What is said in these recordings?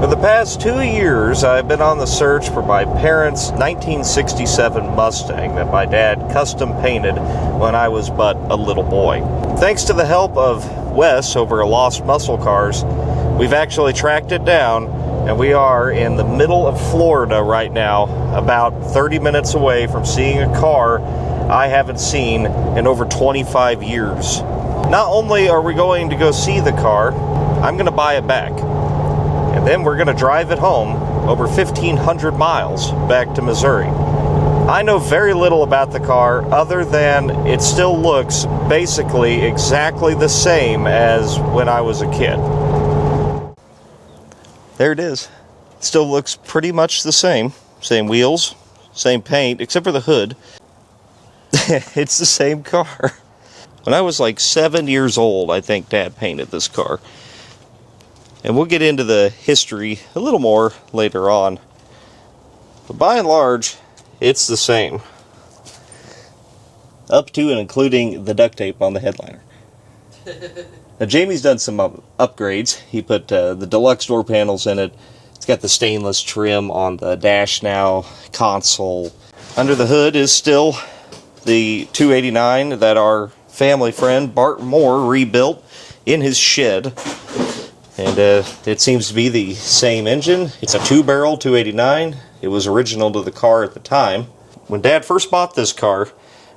For the past 2 years, I've been on the search for my parents' 1967 Mustang that my dad custom painted when I was but a little boy. Thanks to the help of Wes over at Lost Muscle Cars, we've actually tracked it down, and we are in the middle of Florida right now, about 30 minutes away from seeing a car I haven't seen in over 25 years. Not only are we going to go see the car, I'm going to buy it back. And then we're going to drive it home over 1,500 miles back to Missouri. I know very little about the car other than it still looks basically exactly the same as when I was a kid. There it is. Still looks pretty much the same. Same wheels, same paint, except for the hood. It's the same car. When I was like 7 years old, I think Dad painted this car. And we'll get into the history a little more later on. But by and large, it's the same. Up to and including the duct tape on the headliner. Now Jamie's done some upgrades. He put the deluxe door panels in it. It's got the stainless trim on the dash now, console. Under the hood is still the 289 that our family friend Bart Moore rebuilt in his shed. And it seems to be the same engine. It's a 2-barrel 289. It was original to the car at the time. When Dad first bought this car,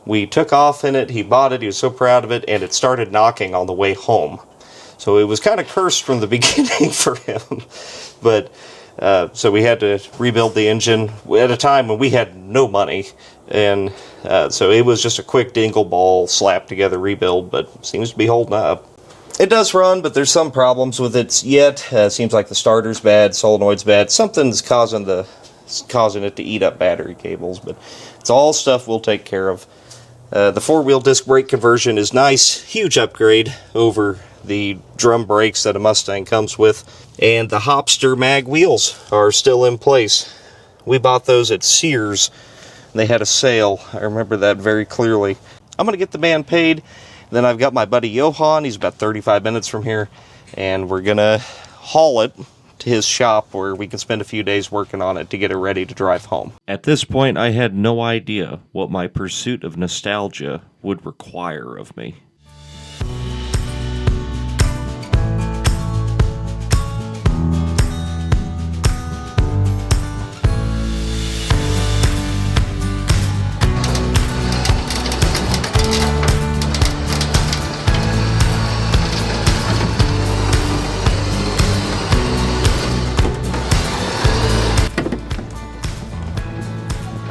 we took off in it. He bought it. He was so proud of it. And it started knocking on the way home. So it was kind of cursed from the beginning for him. But so we had to rebuild the engine at a time when we had no money. And so it was just a quick dingle ball slapped together rebuild. But seems to be holding up. It does run, but there's some problems with it yet. Seems like the starter's bad, solenoid's bad. Something's causing it to eat up battery cables, but it's all stuff we'll take care of. The 4-wheel disc brake conversion is nice. Huge upgrade over the drum brakes that a Mustang comes with. And the Hopster mag wheels are still in place. We bought those at Sears. And they had a sale. I remember that very clearly. I'm going to get the man paid. Then I've got my buddy Johan, he's about 35 minutes from here, and we're going to haul it to his shop where we can spend a few days working on it to get it ready to drive home. At this point, I had no idea what my pursuit of nostalgia would require of me.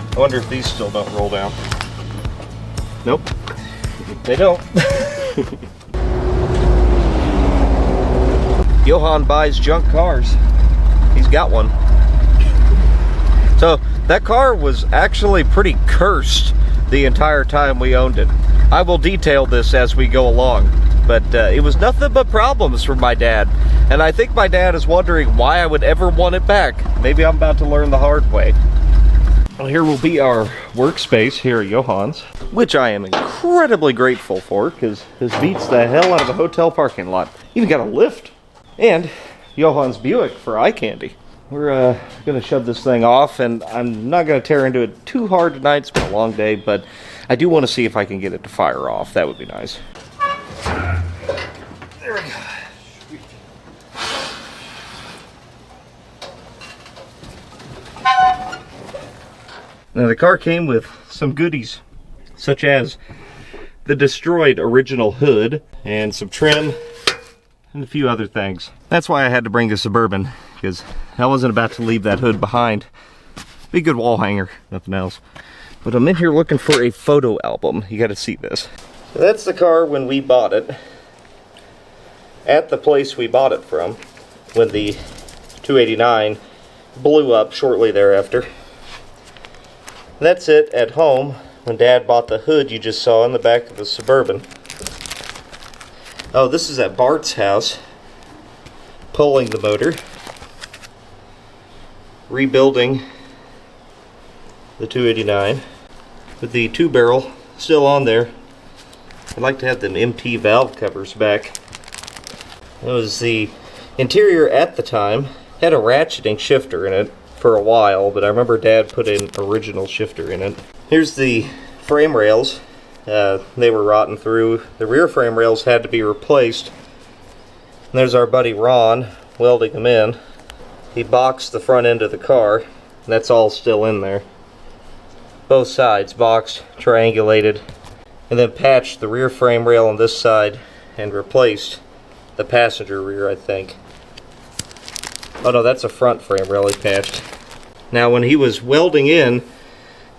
I wonder if these still don't roll down. Nope, they don't. Johan buys junk cars. He's got one. So that car was actually pretty cursed the entire time we owned it. I will detail this as we go along, but it was nothing but problems for my dad. And I think my dad is wondering why I would ever want it back. Maybe I'm about to learn the hard way. Well, here will be our workspace here at Johan's, which I am incredibly grateful for because this beats the hell out of a hotel parking lot. Even got a lift. And Johan's Buick for eye candy. We're going to shove this thing off, and I'm not going to tear into it too hard tonight. It's been a long day, but I do want to see if I can get it to fire off. That would be nice. There we go. Now the car came with some goodies, such as the destroyed original hood and some trim and a few other things. That's why I had to bring the Suburban, because I wasn't about to leave that hood behind. Be a good wall hanger, nothing else. But I'm in here looking for a photo album. You got to see this. So that's the car when we bought it, at the place we bought it from, when the 289 blew up shortly thereafter. That's it at home when Dad bought the hood you just saw in the back of the Suburban. Oh, this is at Bart's house, pulling the motor, rebuilding the 289 with the 2-barrel still on there. I'd like to have them MT valve covers back. That was the interior at the time. Had a ratcheting shifter in it for a while, but I remember Dad put an original shifter in it. Here's the frame rails. They were rotten through. The rear frame rails had to be replaced. And there's our buddy Ron welding them in. He boxed the front end of the car, and that's all still in there. Both sides boxed, triangulated, and then patched the rear frame rail on this side and replaced the passenger rear, I think. Oh no, that's a front frame rail he patched. Now when he was welding in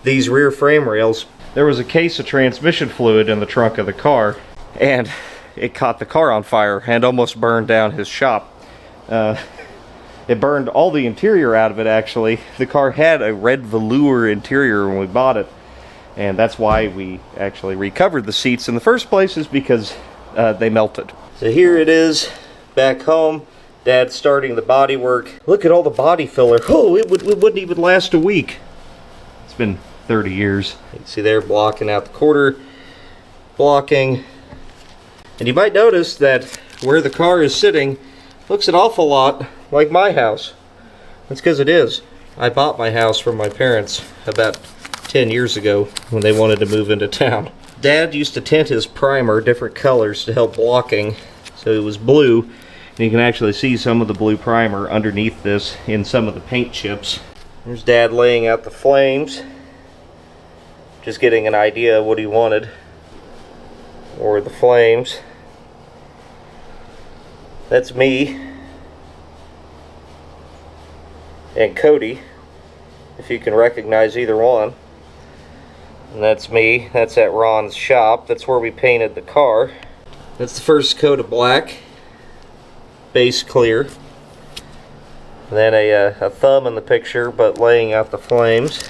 these rear frame rails, there was a case of transmission fluid in the trunk of the car, and it caught the car on fire and almost burned down his shop. It burned all the interior out of it, actually. The car had a red velour interior when we bought it, and that's why we actually recovered the seats in the first place, is because they melted. So here it is back home. Dad's starting the body work. Look at all the body filler. Oh, it wouldn't even last a week. It's been 30 years. You can see there blocking out the quarter, blocking. And you might notice that where the car is sitting looks an awful lot like my house. That's because it is. I bought my house from my parents about 10 years ago when they wanted to move into town. Dad used to tint his primer different colors to help blocking, so it was blue, and you can actually see some of the blue primer underneath this in some of the paint chips. There's Dad laying out the flames, just getting an idea of what he wanted, or the flames. That's me and Cody, if you can recognize either one. And that's me. That's at Ron's shop. That's where we painted the car. That's the first coat of black, base clear. And then a thumb in the picture, but laying out the flames,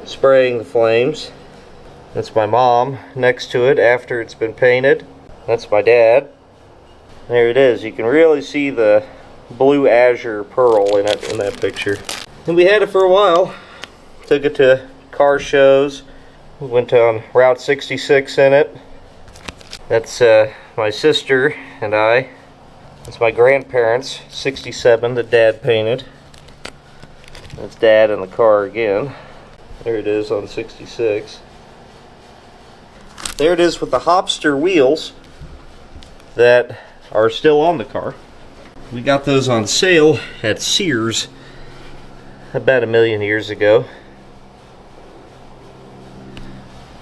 spraying the flames. That's my mom next to it after it's been painted. That's my dad. There it is. You can really see the blue azure pearl in it in that picture. And we had it for a while. Took it to car shows. We went on Route 66 in it. That's my sister and I. That's my grandparents, 67, that Dad painted. That's Dad in the car again. There it is on 66. There it is with the Hopster wheels that are still on the car. We got those on sale at Sears about 1,000,000 years ago.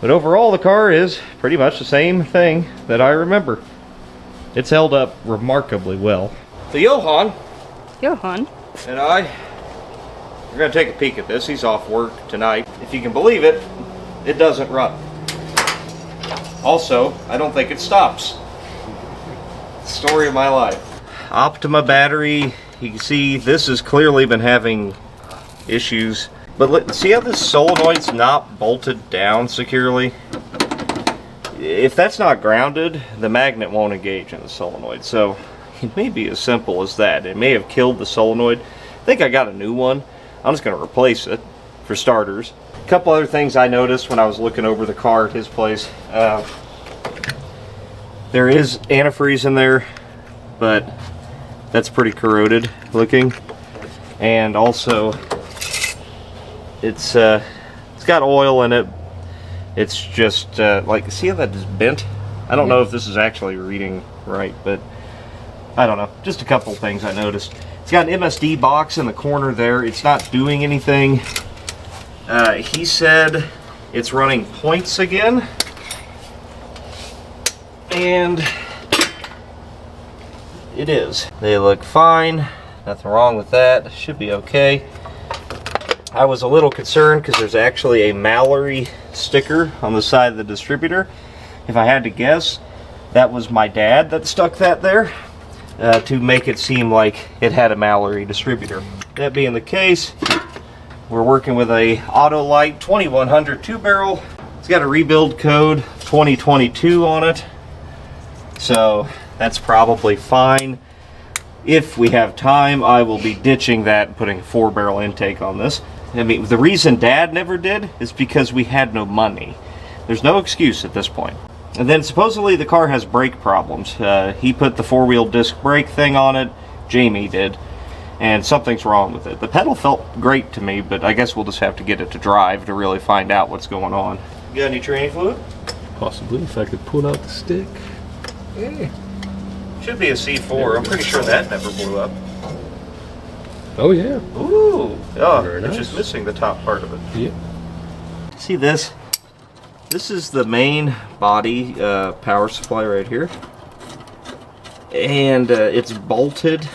But overall, the car is pretty much the same thing that I remember. It's held up remarkably well. So Johan and I, we're going to take a peek at this. He's off work tonight. If you can believe it, it doesn't run. Also, I don't think it stops. Story of my life. Optima battery. You can see this has clearly been having issues. But see how this solenoid's not bolted down securely? If that's not grounded, the magnet won't engage in the solenoid. So it may be as simple as that. It may have killed the solenoid. I think I got a new one. I'm just going to replace it for starters. A couple other things I noticed when I was looking over the car at his place. There is antifreeze in there, but that's pretty corroded looking. And also it's got oil in it. It's just like, see how that is bent? I don't know if this is actually reading right, but I don't know. Just a couple things I noticed. It's got an MSD box in the corner there. It's not doing anything. He said it's running points again, and it is. They look fine. Nothing wrong with that. Should be okay. I was a little concerned because there's actually a Mallory sticker on the side of the distributor. If I had to guess, that was my dad that stuck that there to make it seem like it had a Mallory distributor. That being the case, we're working with a Autolite 2100 2-barrel. It's got a rebuild code 2022 on it, so that's probably fine. If we have time, I will be ditching that and putting a 4-barrel intake on this. I mean, the reason Dad never did is because we had no money. There's no excuse at this point. And then supposedly the car has brake problems. He put the four-wheel disc brake thing on it, Jamie did, and something's wrong with it. The pedal felt great to me, but I guess we'll just have to get it to drive to really find out what's going on. You got any training fluid? Possibly, if I could pull out the stick. Yeah. Should be a C4. I'm pretty sure that never blew up. Oh yeah. Ooh. Oh, Very it's nice. just missing the top part of it. Yep. See this? This is the main body power supply right here. And it's bolted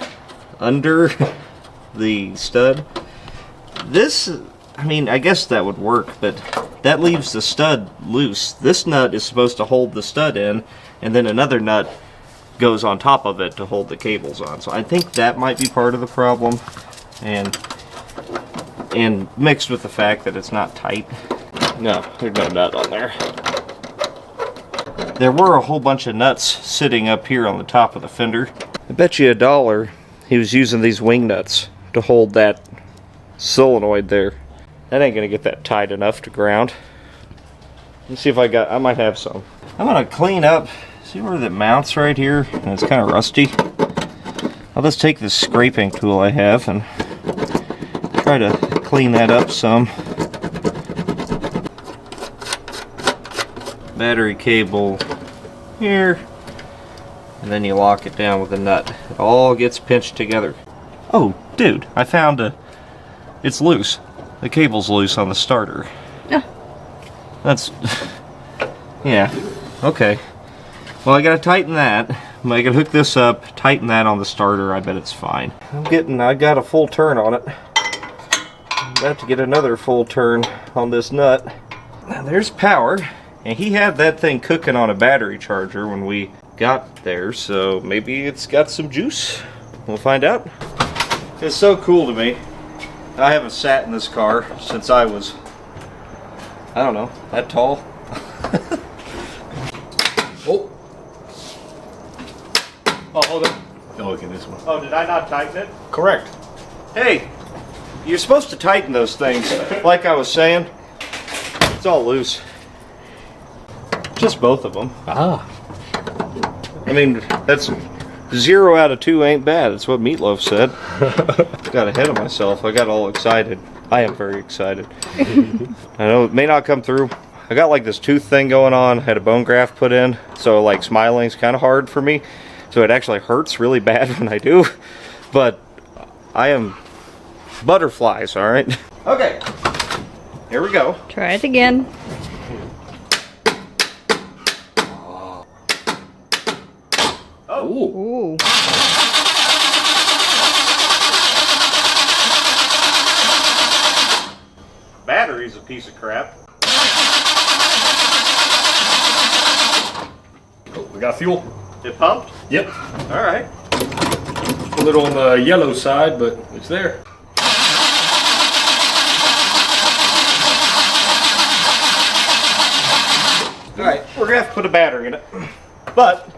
under the stud. This, I mean, I guess that would work, but that leaves the stud loose. This nut is supposed to hold the stud in, and then another nut goes on top of it to hold the cables on. So I think that might be part of the problem, and mixed with the fact that it's not tight. No, there's no nut on there. There were a whole bunch of nuts sitting up here on the top of the fender. I bet you $1 he was using these wing nuts to hold that solenoid there. That ain't gonna get that tight enough to ground. Let's see if I might have some. I'm gonna clean up, see where that mounts right here, and it's kind of rusty. I'll just take this scraping tool I have and try to clean that up some. Battery cable here, and then you lock it down with a nut. It all gets pinched together. Oh, dude, I found it's loose. The cable's loose on the starter. Yeah. That's, yeah, okay. Well, I gotta tighten that. I gotta hook this up, tighten that on the starter. I bet it's fine. I got a full turn on it. I'm about to get another full turn on this nut. Now, there's power. And he had that thing cooking on a battery charger when we got there, so maybe it's got some juice. We'll find out. It's so cool to me. I haven't sat in this car since I was, I don't know, that tall. Oh, hold on. Oh, look at this one. Oh, did I not tighten it? Correct. Hey, you're supposed to tighten those things. Like I was saying, it's all loose. Just both of them. Ah. I mean, that's 0 out of 2 ain't bad. That's what Meatloaf said. Got ahead of myself. I got all excited. I am very excited. I know it may not come through. I got like this tooth thing going on. I had a bone graft put in, so like smiling's kind of hard for me. So it actually hurts really bad when I do. But I am butterflies, all right? Okay. Here we go. try it again. Ooh. Ooh. Battery's a piece of crap. Oh, we got fuel. It pumped? Yep. All right. A little on the yellow side, but it's there. All right, we're gonna have to put a battery in it, but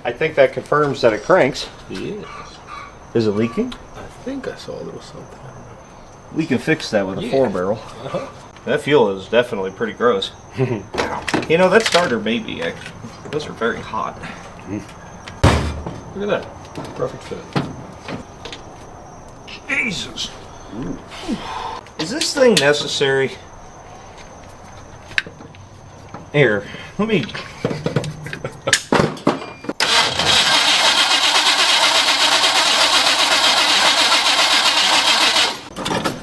I think that confirms that it cranks. Yes. Is it leaking? I think I saw a little something. We can fix that with a Yeah. 4-barrel. Uh-huh. That fuel is definitely pretty gross. You know, that starter may be actually. Those are very hot. Look at that. Perfect fit. Jesus. Ooh. Is this thing necessary? Here, let me.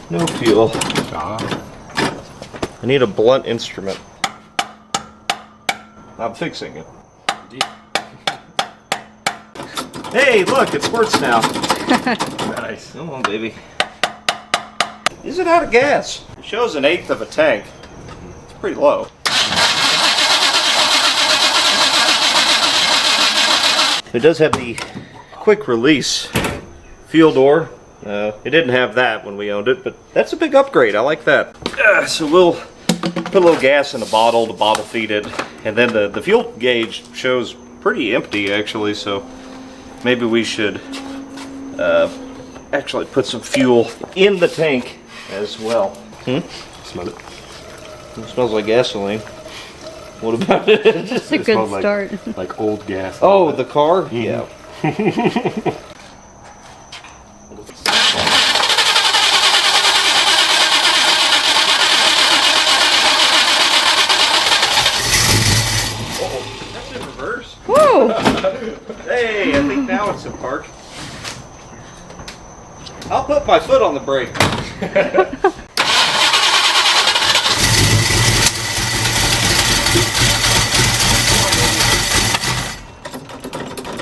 No fuel. Ah. I need a blunt instrument. I'm fixing it. Hey, look, it squirts now. Nice. Come on, baby. Is it out of gas? It shows 1/8 of a tank. It's pretty low. It does have the quick release fuel door. It didn't have that when we owned it, but that's a big upgrade. I like that. So we'll put a little gas in the bottle to bottle feed it, and then the fuel gauge shows pretty empty actually, so maybe we should actually put some fuel in the tank as well. Smell it. It smells like gasoline. What about it? It's a good smelled start. Like old gas. Oh, the car? Yeah. That's in reverse. Whoa! Hey, I think now it's in park. I'll put my foot on the brake.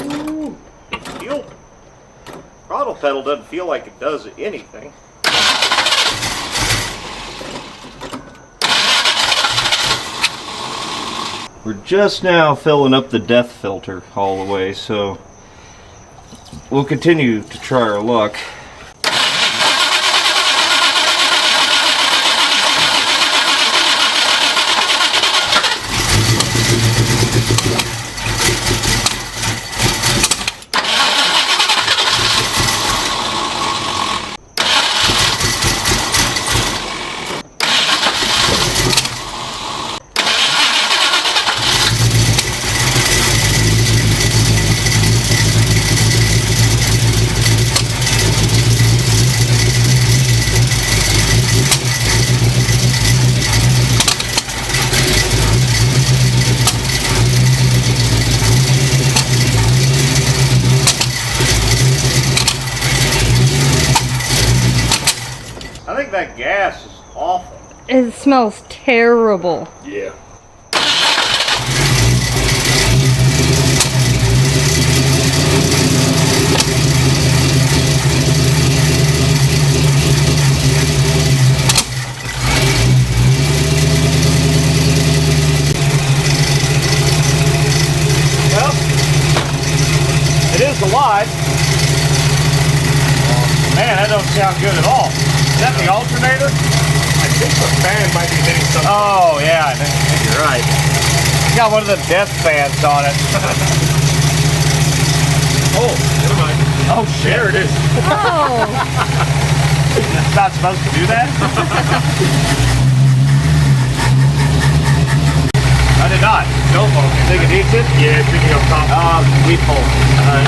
Ooh, throttle pedal doesn't feel like it does anything. We're just now filling up the depth filter all the way, so we'll continue to try our luck. I think that gas is awful. It smells terrible. Yeah. Well, it is alive. Man, that don't sound good at all. Is that the alternator? I think the fan might be hitting something. Oh, yeah, I think you're right. It's got one of the death fans on it. Oh, never mind. Oh, shit. There it is. Oh! It's not supposed to do that? I did not. No, okay. Think it eats it? Yeah, it's picking up top. We pull. Alright.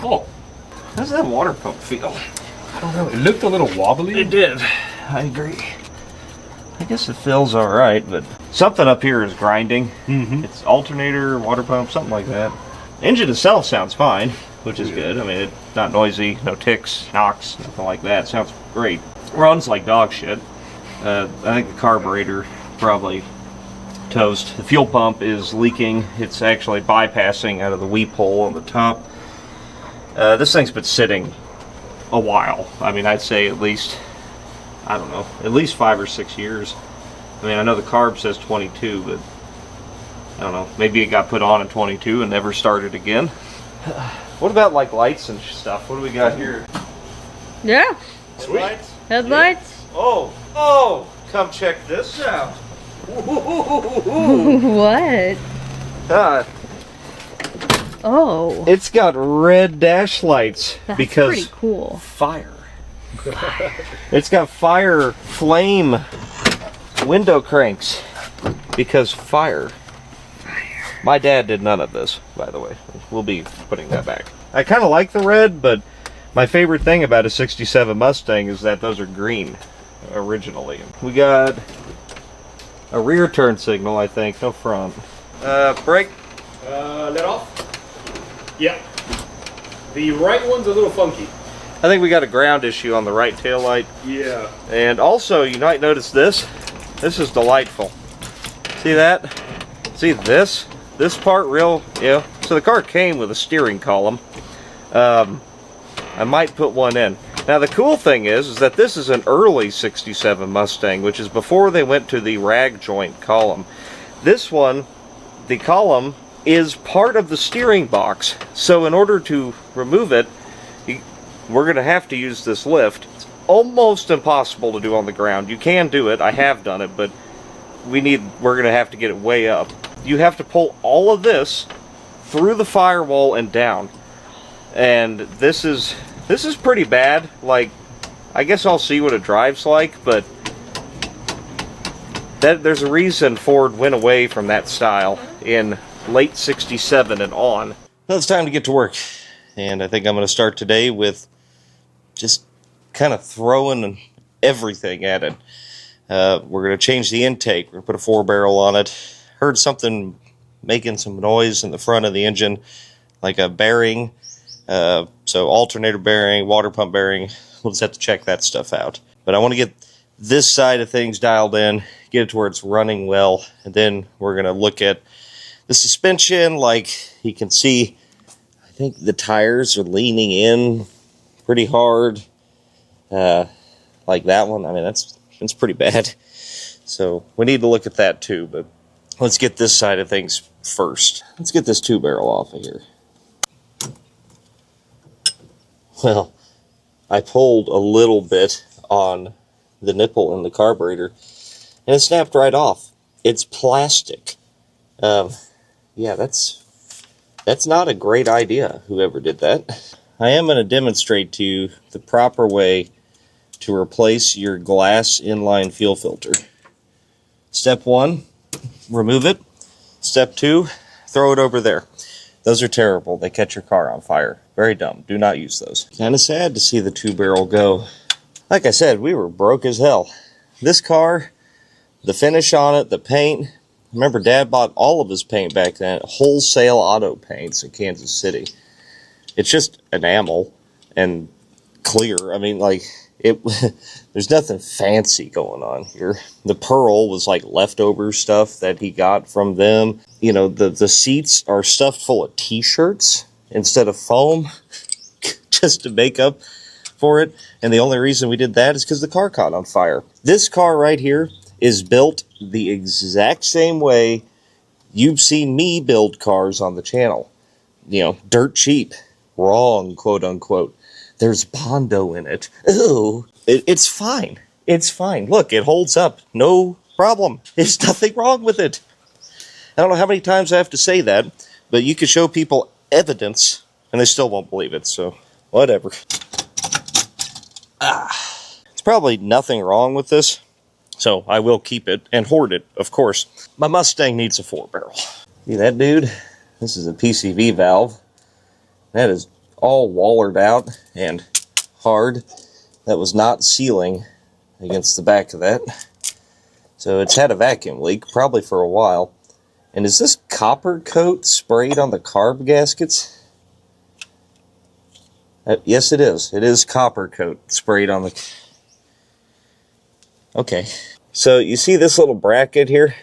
Oh, How does that water pump feel? I don't know. It looked a little wobbly. It did. I agree. I guess it feels alright, but something up here is grinding. Mm-hmm. It's alternator, water pump, something like that. Engine itself sounds fine, which is good. I mean, it's not noisy, no ticks, knocks, nothing like that. Sounds great. Runs like dog shit. I think the carburetor probably toast. The fuel pump is leaking. It's actually bypassing out of the weep hole on the top. This thing's been sitting a while. I mean, I'd say at least, I don't know, at least 5 or 6 years. I mean, I know the carb says 22, but I don't know. Maybe it got put on in 22 and never started again. What about like lights and stuff? What do we got here? Yeah. Sweet. Headlights? Headlights? Oh, come check this out. What? Uh, Oh. it's got red dash lights That's because pretty cool. fire. It's got fire flame window cranks because fire. My dad did none of this, by the way. We'll be putting that back. I kind of like the red, but my favorite thing about a 67 Mustang is that those are green originally. We got a rear turn signal, I think, no front. Brake. Let off. Yeah. The right one's a little funky. I think we got a ground issue on the right tail light. Yeah. And also, you might notice this. This is delightful. See that? See this? This part real, yeah. So the car came with a steering column. I might put one in. Now the cool thing is that this is an early 67 Mustang, which is before they went to the rag joint column. This one, the column is part of the steering box. So in order to remove it, we're going to have to use this lift. It's almost impossible to do on the ground. You can do it. I have done it, but we're gonna have to get it way up. You have to pull all of this through the firewall and down. And this is pretty bad. Like, I guess I'll see what it drives like, but there's a reason Ford went away from that style in late '67 and on. Well, it's time to get to work. And I think I'm going to start today with just kind of throwing everything at it. We're going to change the intake. We're going to put a 4-barrel on it. Heard something making some noise in the front of the engine, like a bearing. So alternator bearing, water pump bearing. We'll just have to check that stuff out. But I want to get this side of things dialed in, get it to where it's running well, and then we're going to look at the suspension. Like you can see, I think the tires are leaning in pretty hard. Like that one. I mean, that's pretty bad. So we need to look at that too, but let's get this side of things first. Let's get this 2-barrel off of here. Well, I pulled a little bit on the nipple in the carburetor, and it snapped right off. It's plastic. Yeah, that's not a great idea, whoever did that. I am going to demonstrate to you the proper way to replace your glass inline fuel filter. Step 1, remove it. Step 2, throw it over there. Those are terrible. They catch your car on fire. Very dumb. Do not use those. Kind of sad to see the 2-barrel go. Like I said, we were broke as hell. This car, the finish on it, the paint. Remember, Dad bought all of his paint back then. Wholesale auto paints in Kansas City. It's just enamel and clear. I mean, like, there's nothing fancy going on here. The pearl was like leftover stuff that he got from them. You know, the seats are stuffed full of t-shirts instead of foam just to make up for it. And the only reason we did that is because the car caught on fire. This car right here is built the exact same way you've seen me build cars on the channel. You know, dirt cheap. Wrong, quote unquote. There's Bondo in it. Ooh, it's fine. It's fine. Look, it holds up. No problem. There's nothing wrong with it. I don't know how many times I have to say that, but you can show people evidence, and they still won't believe it, so whatever. It's probably nothing wrong with this, so I will keep it and hoard it, of course. My Mustang needs a 4-barrel. See that, dude? This is a PCV valve. That is all wallered out and hard. That was not sealing against the back of that. So it's had a vacuum leak, probably for a while. And is this copper coat sprayed on the carb gaskets? Yes, it is. It is copper coat sprayed on the... Okay. So you see this little bracket here?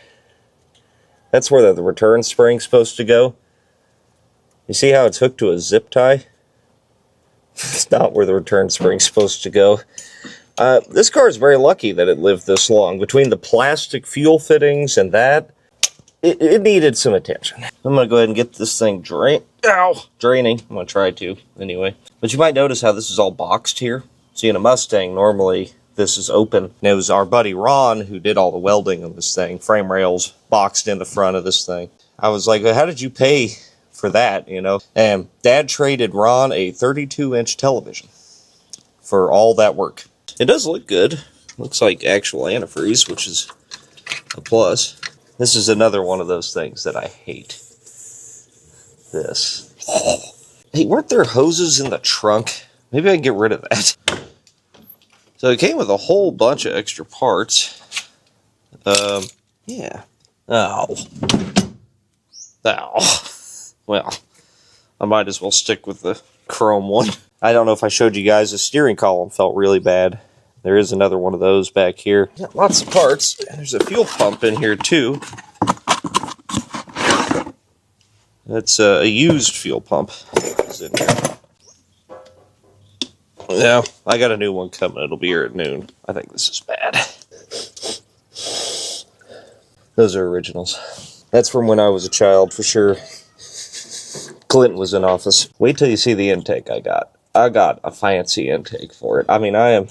That's where the return spring's supposed to go. You see how it's hooked to a zip tie? It's not where the return spring's supposed to go. This car is very lucky that it lived this long. Between the plastic fuel fittings and that, it needed some attention. I'm going to go ahead and get this thing draining. I'm going to try to, anyway. But you might notice how this is all boxed here. See, in a Mustang, normally this is open. And it was our buddy Ron who did all the welding on this thing. Frame rails boxed in the front of this thing. I was like, how did you pay for that, you know? And Dad traded Ron a 32-inch television for all that work. It does look good. Looks like actual antifreeze, which is a plus. This is another one of those things that I hate. This. Hey, weren't there hoses in the trunk? Maybe I can get rid of that. So it came with a whole bunch of extra parts. Yeah. Ow. Well, I might as well stick with the chrome one. I don't know if I showed you guys, the steering column felt really bad. There is another one of those back here. Got lots of parts. There's a fuel pump in here too. That's a used fuel pump. It's in here. Yeah, I got a new one coming. It'll be here at noon. I think this is bad. Those are originals. That's from when I was a child, for sure. Clinton was in office. Wait till you see the intake I got. I got a fancy intake for it. I mean, I'm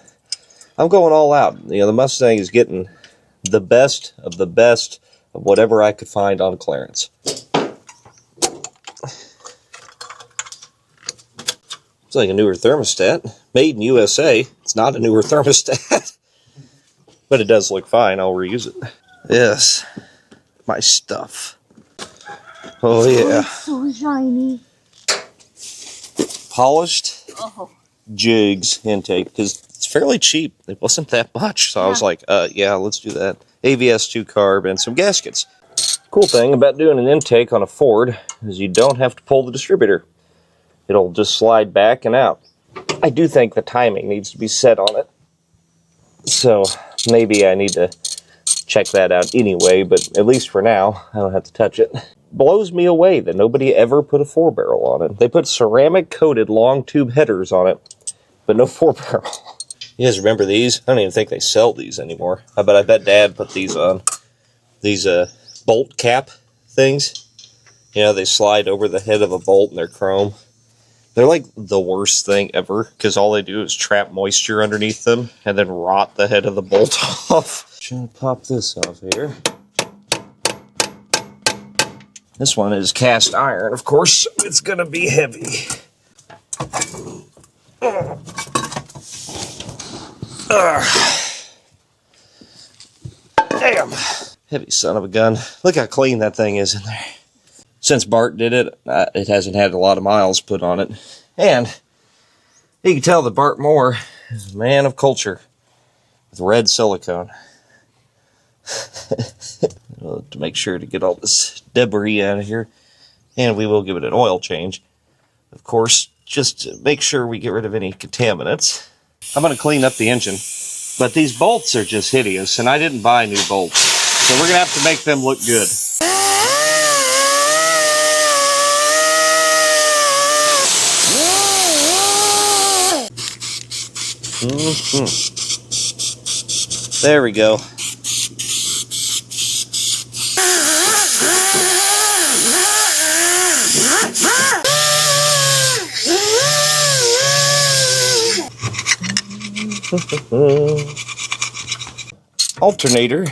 going all out. You know, the Mustang is getting the best of the best of whatever I could find on clearance. It's like a newer thermostat. Made in USA. It's not a newer thermostat. But it does look fine. I'll reuse it. Yes. My stuff. Oh, yeah. Oh, it's so shiny. Polished Oh. jigs intake. Because it's fairly cheap. It wasn't that much. So I was like, yeah, let's do that. ABS 2 carb and some gaskets. Cool thing about doing an intake on a Ford is you don't have to pull the distributor. It'll just slide back and out. I do think the timing needs to be set on it. So maybe I need to check that out anyway, but at least for now, I don't have to touch it. Blows me away that nobody ever put a 4-barrel on it. They put ceramic coated long tube headers on it, but no 4-barrel. You guys remember these? I don't even think they sell these anymore. I bet Dad put these on. These bolt cap things. You know, they slide over the head of a bolt and they're chrome. They're like the worst thing ever, because all they do is trap moisture underneath them and then rot the head of the bolt off. Trying to pop this off here. This one is cast iron, of course, so it's gonna be heavy. Damn! Heavy son of a gun. Look how clean that thing is in there. Since Bart did it, it hasn't had a lot of miles put on it. And you can tell that Bart Moore is a man of culture with red silicone. To make sure to get all this debris out of here. And we will give it an oil change. Of course, just to make sure we get rid of any contaminants. I'm going to clean up the engine. But these bolts are just hideous, and I didn't buy new bolts. So we're going to have to make them look good. There we go. Alternator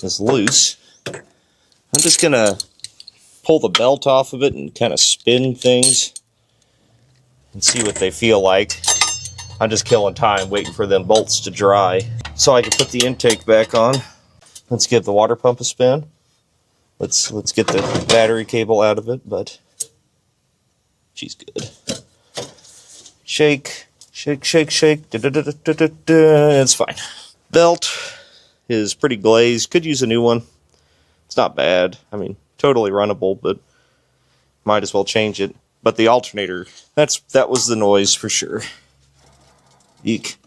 is loose. I'm just gonna pull the belt off of it and kind of spin things and see what they feel like. I'm just killing time waiting for them bolts to dry so I can put the intake back on. Let's give the water pump a spin. Let's get the battery cable out of it, but she's good. Shake, shake, shake, shake. Da, da, da, da, da, da, da. It's fine. Belt is pretty glazed. Could use a new one. It's not bad. I mean, totally runnable, but might as well change it. But the alternator, that was the noise for sure. Eek.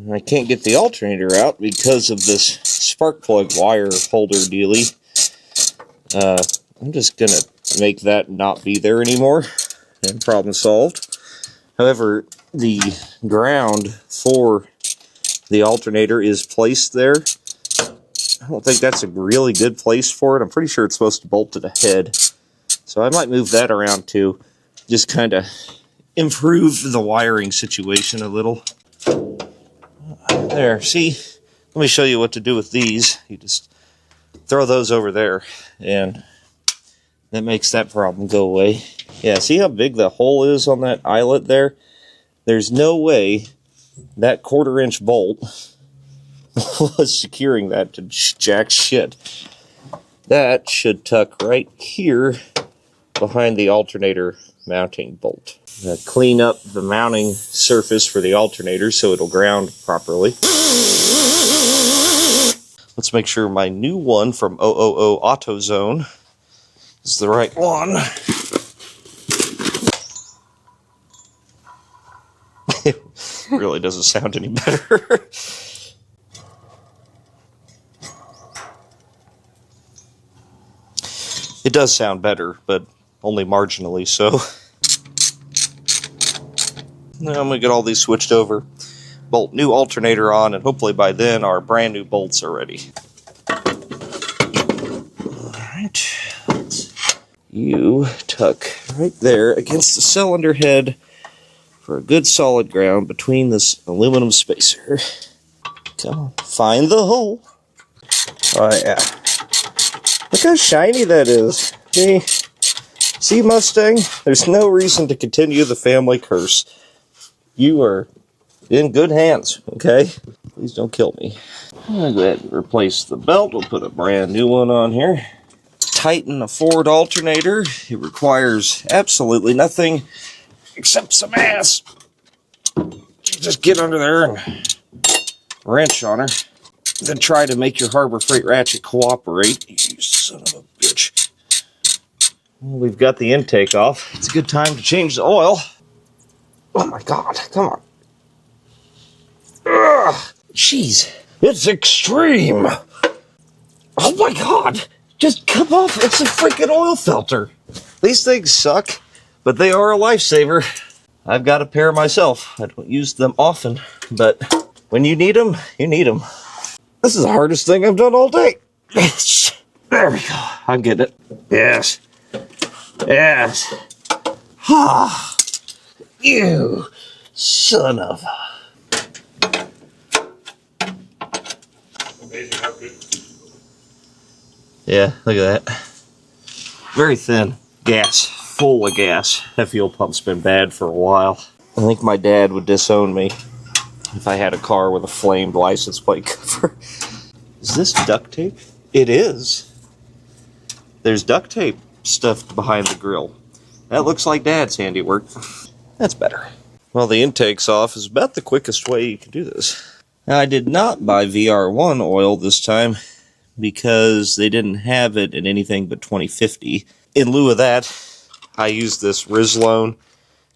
I can't get the alternator out because of this spark plug wire holder dealie. I'm just gonna make that not be there anymore, and problem solved. However, the ground for the alternator is placed there. I don't think that's a really good place for it. I'm pretty sure it's supposed to bolt to the head. So I might move that around too. Just kind of improve the wiring situation a little. There, see? Let me show you what to do with these. You just throw those over there, and that makes that problem go away. Yeah, see how big the hole is on that eyelet there? There's no way that 1/4-inch bolt was securing that to jack shit. That should tuck right here behind the alternator mounting bolt. Clean up the mounting surface for the alternator so it'll ground properly. Let's make sure my new one from 000 AutoZone is the right one. It really doesn't sound any better. It does sound better, but only marginally so. Now I'm going to get all these switched over, bolt new alternator on, and hopefully by then our brand new bolts are ready. Alright, you tuck right there against the cylinder head for a good solid ground between this aluminum spacer. Come on, find the hole. Oh yeah. Look how shiny that is. See, Mustang? There's no reason to continue the family curse. You are in good hands, okay? Please don't kill me. I'm gonna go ahead and replace the belt. We'll put a brand new one on here. Tighten a Ford alternator. It requires absolutely nothing except some ass. Just get under there and wrench on her. Then try to make your Harbor Freight ratchet cooperate. You son of a bitch. Well, we've got the intake off. It's a good time to change the oil. Oh my god, come on. Ugh, jeez, it's extreme. Oh my god, just come off. It's a freaking oil filter. These things suck, but they are a lifesaver. I've got a pair myself. I don't use them often, but when you need them, you need them. This is the hardest thing I've done all day. There we go. I'm getting it. Yes. Yes. Ah. You son of a... Amazing how good. Yeah, look at that. Very thin. Gas. Full of gas. That fuel pump's been bad for a while. I think my dad would disown me if I had a car with a flamed license plate cover. Is this duct tape? It is. There's duct tape stuffed behind the grill. That looks like Dad's handiwork. That's better. Well, the intake's off is about the quickest way you can do this. Now, I did not buy VR1 oil this time because they didn't have it in anything but 2050. In lieu of that, I used this Rizlone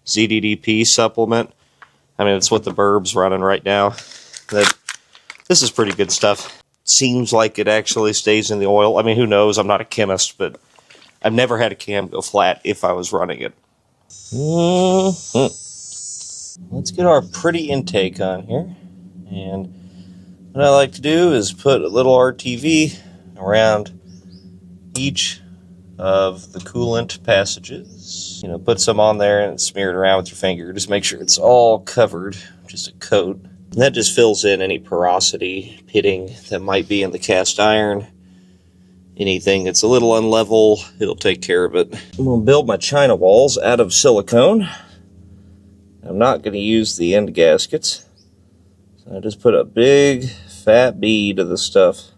ZDDP supplement. I mean, it's what the Burb's running right now. This is pretty good stuff. Seems like it actually stays in the oil. I mean, who knows? I'm not a chemist, but I've never had a cam go flat if I was running it. Let's get our pretty intake on here. And what I like to do is put a little RTV around each of the coolant passages. You know, put some on there and smear it around with your finger. Just make sure it's all covered, just a coat. And that just fills in any porosity, pitting that might be in the cast iron. Anything that's a little unlevel, it'll take care of it. I'm going to build my China walls out of silicone. I'm not going to use the end gaskets. So I just put a big fat bead of the stuff.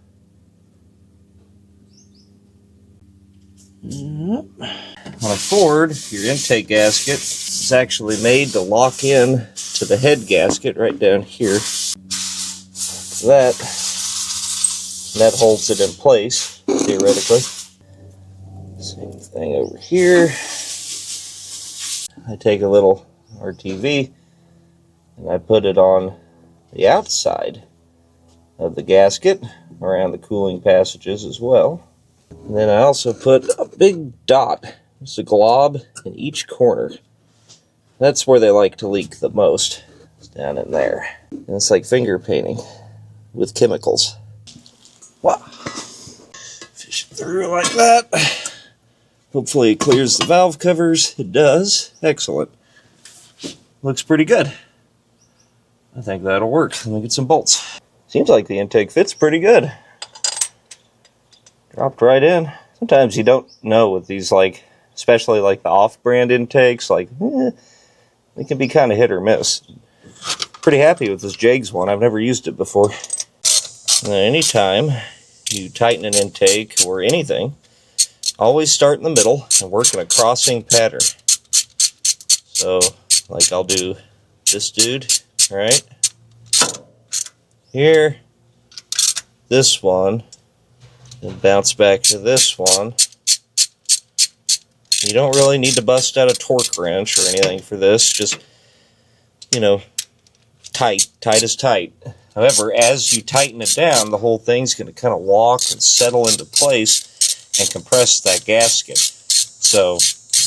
On a Ford, your intake gasket is actually made to lock in to the head gasket right down here. That holds it in place, theoretically. Same thing over here. I take a little RTV and I put it on the outside of the gasket around the cooling passages as well. And then I also put a big dot, just a glob in each corner. That's where they like to leak the most. It's down in there. And it's like finger painting with chemicals. Wow. Fish it through like that. Hopefully it clears the valve covers. It does. Excellent. Looks pretty good. I think that'll work. Let me get some bolts. Seems like the intake fits pretty good. Dropped right in. Sometimes you don't know with these, like, especially like the off-brand intakes, like, they can be kind of hit or miss. Pretty happy with this Jags one. I've never used it before. Anytime you tighten an intake or anything, always start in the middle and work in a crossing pattern. So, like I'll do this dude, right? Here, this one, then bounce back to this one. You don't really need to bust out a torque wrench or anything for this, just, you know, tight is tight. However, as you tighten it down, the whole thing's going to kind of lock and settle into place and compress that gasket. So,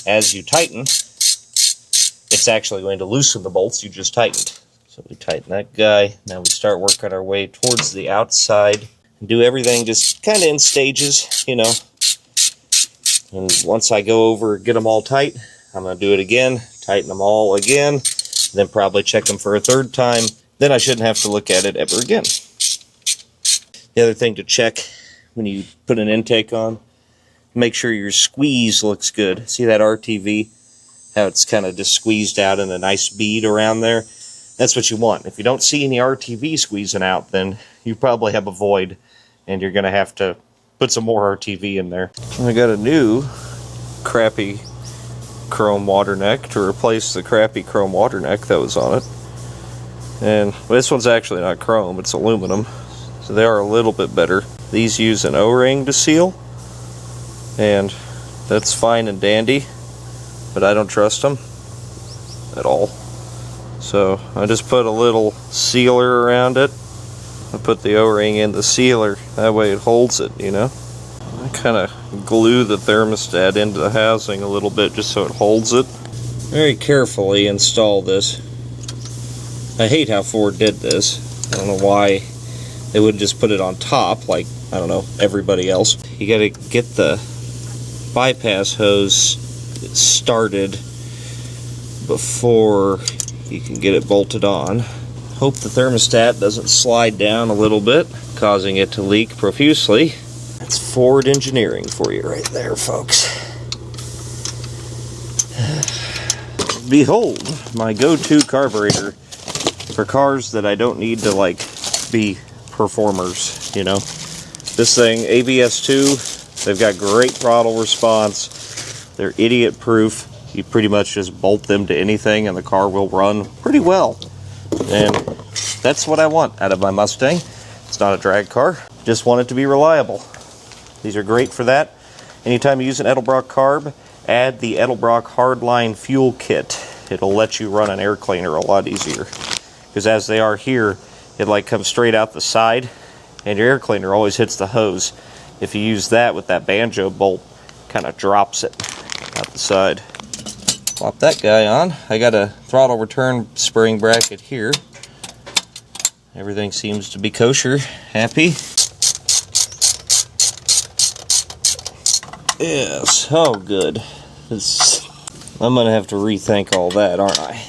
as you tighten, it's actually going to loosen the bolts you just tightened. So we tighten that guy. Now we start working our way towards the outside. And do everything just kind of in stages, you know. And once I go over, get them all tight, I'm going to do it again, tighten them all again, then probably check them for a third time. Then I shouldn't have to look at it ever again. The other thing to check when you put an intake on, make sure your squeeze looks good. See that RTV? How it's kind of just squeezed out in a nice bead around there? That's what you want. If you don't see any RTV squeezing out, then you probably have a void, and you're going to have to put some more RTV in there. I got a new crappy chrome water neck to replace the crappy chrome water neck that was on it. And this one's actually not chrome, it's aluminum, so they are a little bit better. These use an O-ring to seal, and that's fine and dandy, but I don't trust them at all. So I just put a little sealer around it. I put the O-ring in the sealer, that way it holds it, you know. I kind of glue the thermostat into the housing a little bit just so it holds it. Very carefully install this. I hate how Ford did this. I don't know why they would just put it on top like, I don't know, everybody else. You gotta get the bypass hose started before you can get it bolted on. Hope the thermostat doesn't slide down a little bit, causing it to leak profusely. That's Ford engineering for you right there, folks. Behold, my go-to carburetor for cars that I don't need to, like, be performers, you know. This thing, ABS2, they've got great throttle response. They're idiot-proof. You pretty much just bolt them to anything and the car will run pretty well. And that's what I want out of my Mustang. It's not a drag car. Just want it to be reliable. These are great for that. Anytime you use an Edelbrock carb, add the Edelbrock Hardline Fuel Kit. It'll let you run an air cleaner a lot easier. Because as they are here, it like comes straight out the side, and your air cleaner always hits the hose. If you use that with that banjo bolt, kind of drops it out the side. Plop that guy on. I got a throttle return spring bracket here. Everything seems to be kosher. Happy. Yes. Oh, good. I'm going to have to rethink all that, aren't I?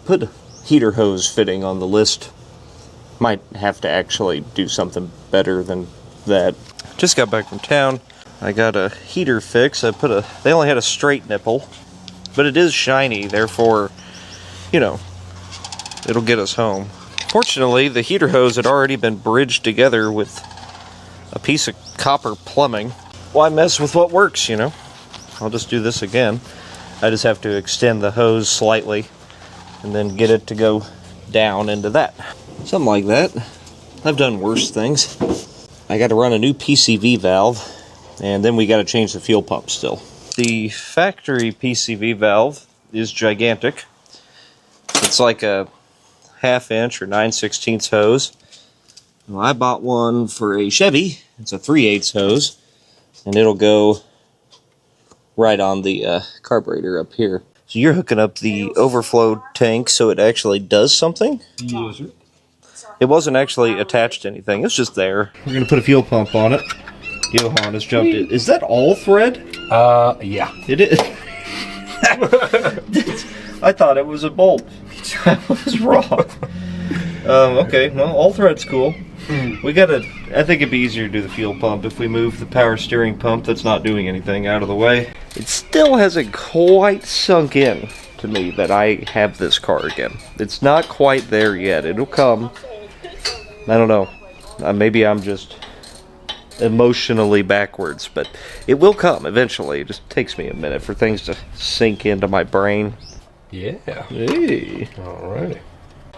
Put a heater hose fitting on the list. Might have to actually do something better than that. Just got back from town. I got a heater fix. They only had a straight nipple, but it is shiny, therefore, you know, it'll get us home. Fortunately, the heater hose had already been bridged together with a piece of copper plumbing. Why mess with what works, you know? I'll just do this again. I just have to extend the hose slightly and then get it to go down into that. Something like that. I've done worse things. I got to run a new PCV valve, and then we got to change the fuel pump still. The factory PCV valve is gigantic. It's like a 1/2 inch or 9/16 hose. Well, I bought one for a Chevy. It's a 3/8 hose, and it'll go right on the carburetor up here. So you're hooking up the overflow tank so it actually does something? Yes, sir. It wasn't actually attached to anything. It's just there. We're going to put a fuel pump on it. Johan has jumped in. Is that all thread? Yeah. It is. I thought it was a bolt. I was wrong. Okay, well, all thread's cool. We gotta, I think it'd be easier to do the fuel pump if we move the power steering pump that's not doing anything out of the way. It still hasn't quite sunk in to me that I have this car again. It's not quite there yet. It'll come. I don't know. Maybe I'm just emotionally backwards, but it will come eventually. It just takes me a minute for things to sink into my brain. Yeah. Hey. Alrighty.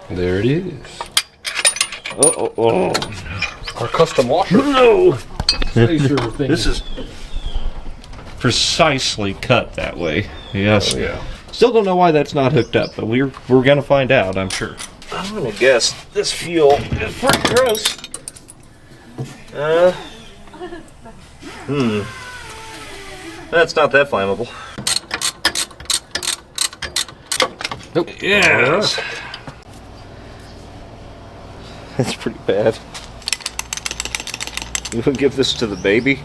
There it is. Oh. Our custom washer. No! Thing. This is precisely cut that way. Yes. Oh, yeah. Still don't know why that's not hooked up, but we're gonna find out, I'm sure. I'm gonna guess this fuel is pretty gross. That's not that flammable. Nope. Yes. That's pretty bad. You would give this to the baby?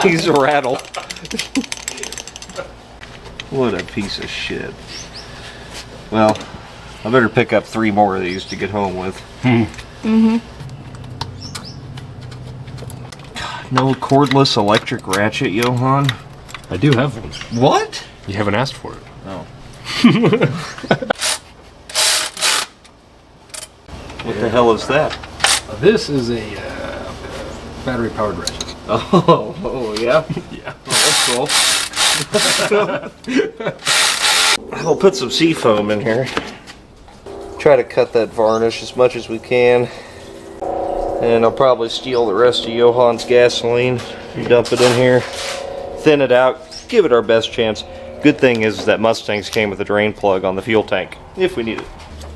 He's a rattle. What a piece of shit. Well, I better pick up 3 more of these to get home with. Mm-hmm. No cordless electric ratchet, Johan? I do have one. What? You haven't asked for it. Oh. What the hell is that? This is a battery-powered ratchet. Oh, yeah? Yeah. Oh, that's cool. We'll put some seafoam in here. Try to cut that varnish as much as we can. And I'll probably steal the rest of Johan's gasoline and dump it in here. Thin it out, give it our best chance. Good thing is that Mustangs came with a drain plug on the fuel tank, if we need it.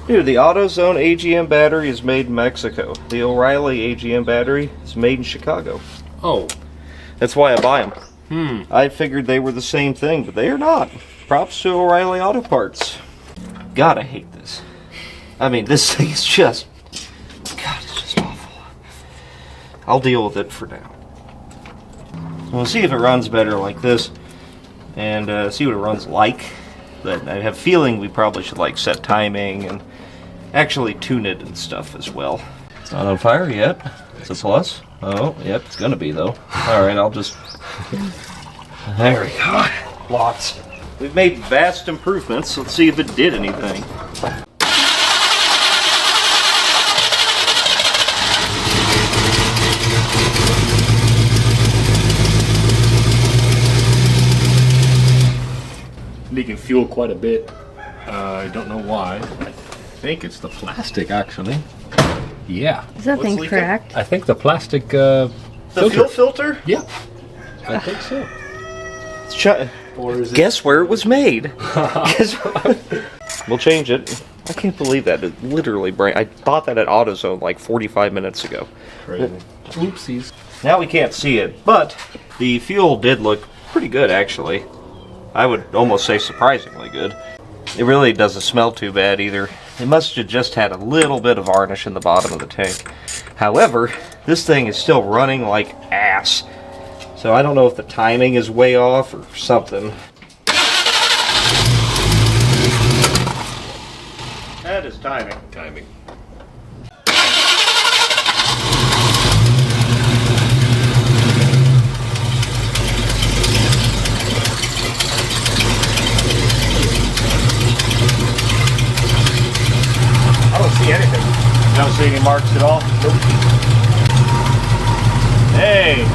Dude, the AutoZone AGM battery is made in Mexico. The O'Reilly AGM battery is made in Chicago. Oh. That's why I buy them. I figured they were the same thing, but they are not. Props to O'Reilly Auto Parts. God, I hate this. I mean, this thing is just... God, it's just awful. I'll deal with it for now. We'll see if it runs better like this, and see what it runs like. But I have a feeling we probably should like set timing and actually tune it and stuff as well. It's not on fire yet. It's a plus. Oh, yep, it's gonna be though. Alright, I'll just... There we go. Lots. We've made vast improvements. Let's see if it did anything. Leaking fuel quite a bit. I don't know why. I think it's the plastic, actually. Yeah. Is that What's thing leaking? cracked? I think the plastic The fuel filter? Yeah. I think so. Or is it? Guess where it was made? We'll change it. I can't believe that. It literally I bought that at AutoZone like 45 minutes ago. Crazy. Oopsies. Now we can't see it, but the fuel did look pretty good actually. I would almost say surprisingly good. It really doesn't smell too bad either. It must have just had a little bit of varnish in the bottom of the tank. However, this thing is still running like ass. So I don't know if the timing is way off or something. That is timing. Timing. I don't see anything. You don't see any marks at all? Nope. Hey!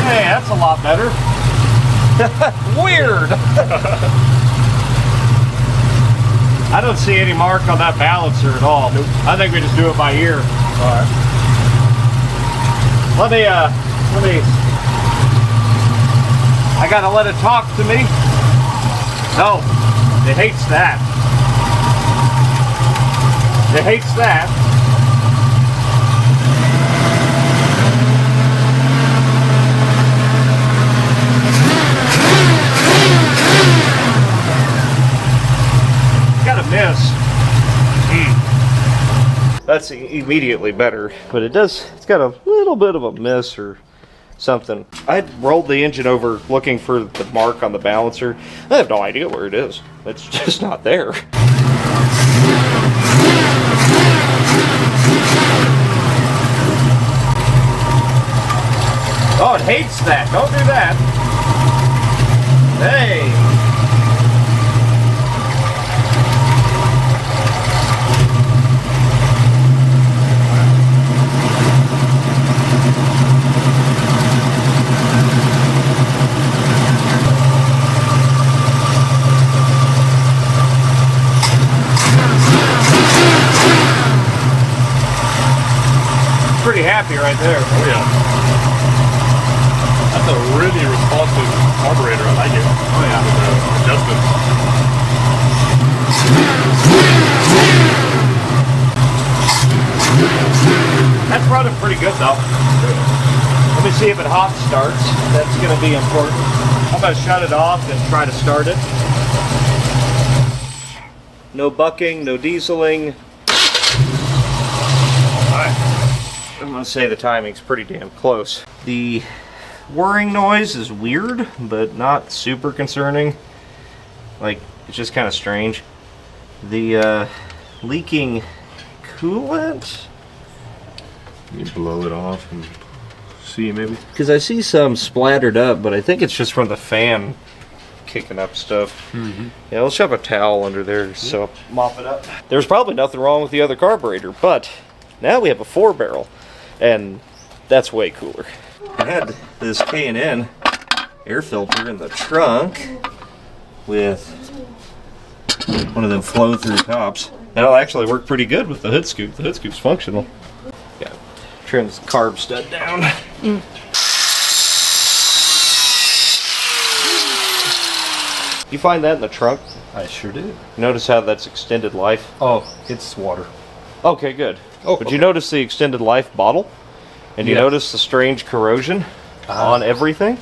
Hey, that's a lot better. Weird! I don't see any mark on that balancer at all. Nope. I think we just do it by ear. Alright. Let me I gotta let it talk to me. No, it hates that. It hates that. Got a miss. That's immediately better, but it's got a little bit of a miss or something. I rolled the engine over looking for the mark on the balancer. I have no idea where it is. It's just not there. Oh, it hates that. Don't do that. Hey. Pretty happy right there. Oh yeah. That's a really responsive carburetor. I like it. Oh yeah. Adjustments. That's running pretty good though. Let me see if it hot starts. That's going to be important. I'm going to shut it off and try to start it. No bucking, no dieseling. I'm going to say the timing's pretty damn close. The whirring noise is weird, but not super concerning. Like, it's just kind of strange. The leaking coolant. You blow it off and see maybe. Because I see some splattered up, but I think it's just from the fan kicking up stuff. Yeah, let's shove a towel under there so mop it up. There's probably nothing wrong with the other carburetor, but now we have a 4-barrel, and that's way cooler. I had this K&N air filter in the trunk with one of them flow-through tops. That'll actually work pretty good with the hood scoop. The hood scoop's functional. Yeah, trim this carb stud down. You find that in the trunk? I sure did. Notice how that's extended life? Oh, it's water. Okay, good. Oh, but okay. you notice the extended life bottle? And you Yeah. notice the strange corrosion on everything?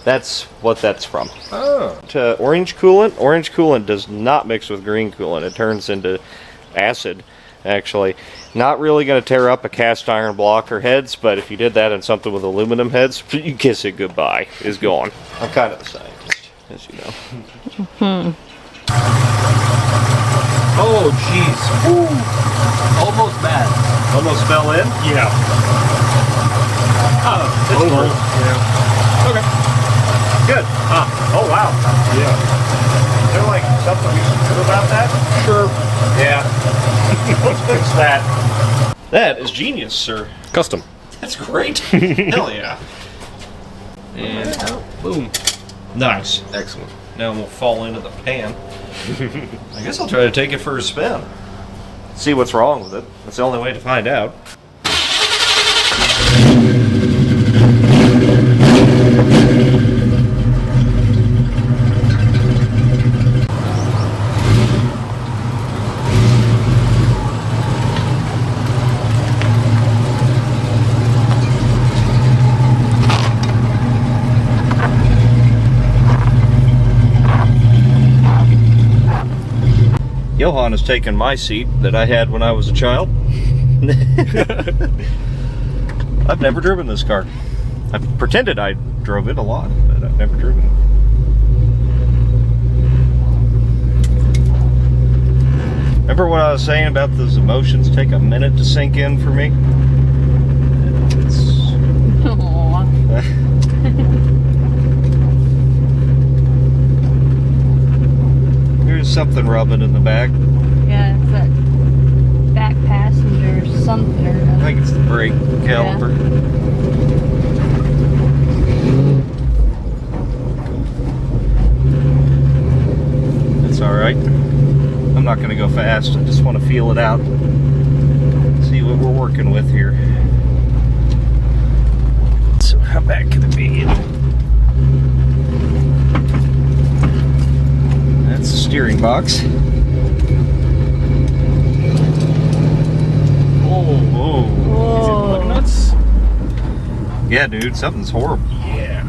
That's what that's from. Oh. To orange coolant does not mix with green coolant. It turns into acid, actually. Not really going to tear up a cast iron block or heads, but if you did that in something with aluminum heads, you kiss it goodbye. It's gone. I'm kind of a scientist, as you know. Oh, jeez. Almost bad. Almost fell in? Yeah. Oh, it's Over. full. Yeah. Okay. Good. Oh, wow. Yeah. Is there like something we should do about that? Sure. Yeah. Let's fix that. That is genius, sir. Custom. That's great. Hell yeah. And Boom. nice. Excellent. Now we'll fall into the pan. I guess I'll try to take it for a spin. See what's wrong with it. That's the only way to find out. Johan has taken my seat that I had when I was a child. I've never driven this car. I pretended I drove it a lot, but I've never driven it. Remember what I was saying about those emotions take a minute to sink in for me? There's something rubbing in the back. Yeah, it's that back passenger or something or I other. think it's the brake caliper. That's alright. I'm not going to go fast. I just want to feel it out. See what we're working with here. So how bad can it be? That's the steering box. Whoa. Is it lug Whoa. nuts? Yeah, dude, something's horrible. Yeah.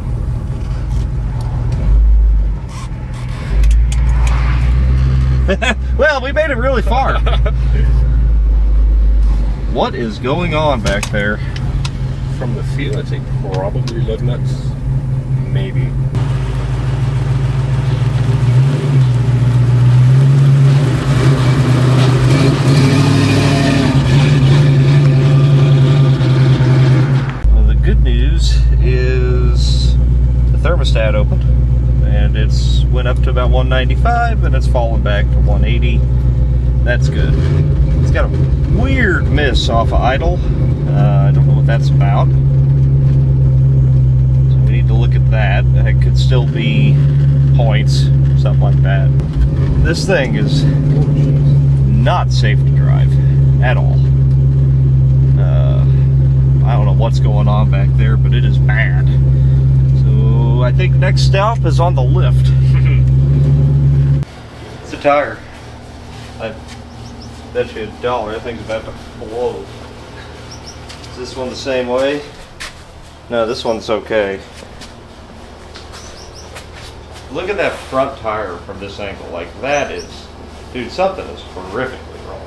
Well, we made it really far. What is going on back there? From the feel, I think probably lug nuts. Maybe. Well, the good news is the thermostat opened, and it's went up to about 195, and it's fallen back to 180. That's good. It's got a weird miss off of idle. I don't know what that's about. So we need to look at that. It could still be points, something like that. This thing is not safe to drive at all. I don't know what's going on back there, but it is bad. So I think next stop is on the lift. It's a tire. I bet you $1. That thing's about to blow. Is this one the same way? No, this one's okay. Look at that front tire from this angle. Like, that is... Dude, something is horrifically wrong.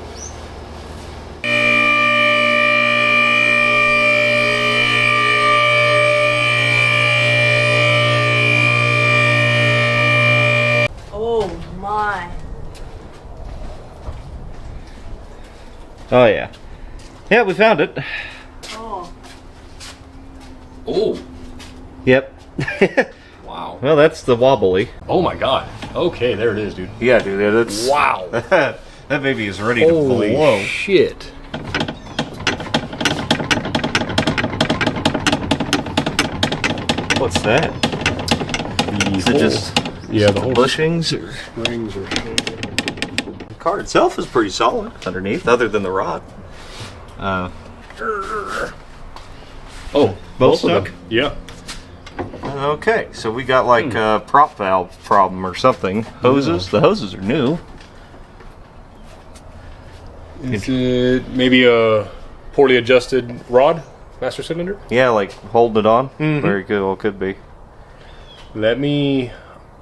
Oh yeah. Yeah, we found it. Oh. Oh. Yep. Wow. Well, that's the wobbly. Oh my god. Okay, there it is, dude. Yeah, dude. That's Wow. that baby is ready to Holy blow. shit. What's that? Is it just the whole bushings? Or? springs or The car itself is pretty solid underneath, other than the rod. Oh, Both of stuck? them. Yeah. Okay, so we got like a prop valve problem or something. Hoses. The hoses are new. Is it maybe a poorly adjusted rod? Master cylinder? Yeah, like holding it on. Very good. Well, could be.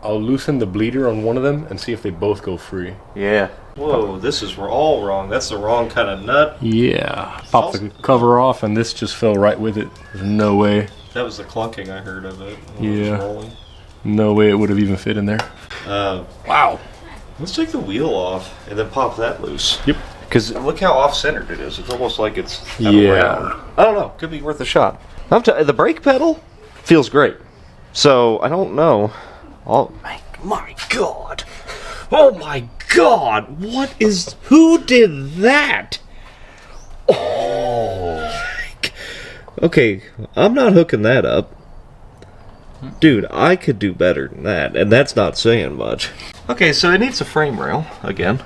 I'll loosen the bleeder on one of them and see if they both go free. Yeah. Whoa, this is all wrong. That's the wrong kind of nut. Yeah. Pop the cover off and this just fell right with it. There's no way. That was the clunking I heard of it. Yeah. No way it would have even fit in there. Wow. Let's take the wheel off and then pop that loose. Yep. Because look how off-centered it is. It's almost like it's Yeah. around. I don't know. Could be worth a shot. The brake pedal feels great. So, I don't know. Oh, my God. Oh, my God. Who did that? Oh. Okay, I'm not hooking that up. Dude, I could do better than that, and that's not saying much. Okay, so it needs a frame rail, again.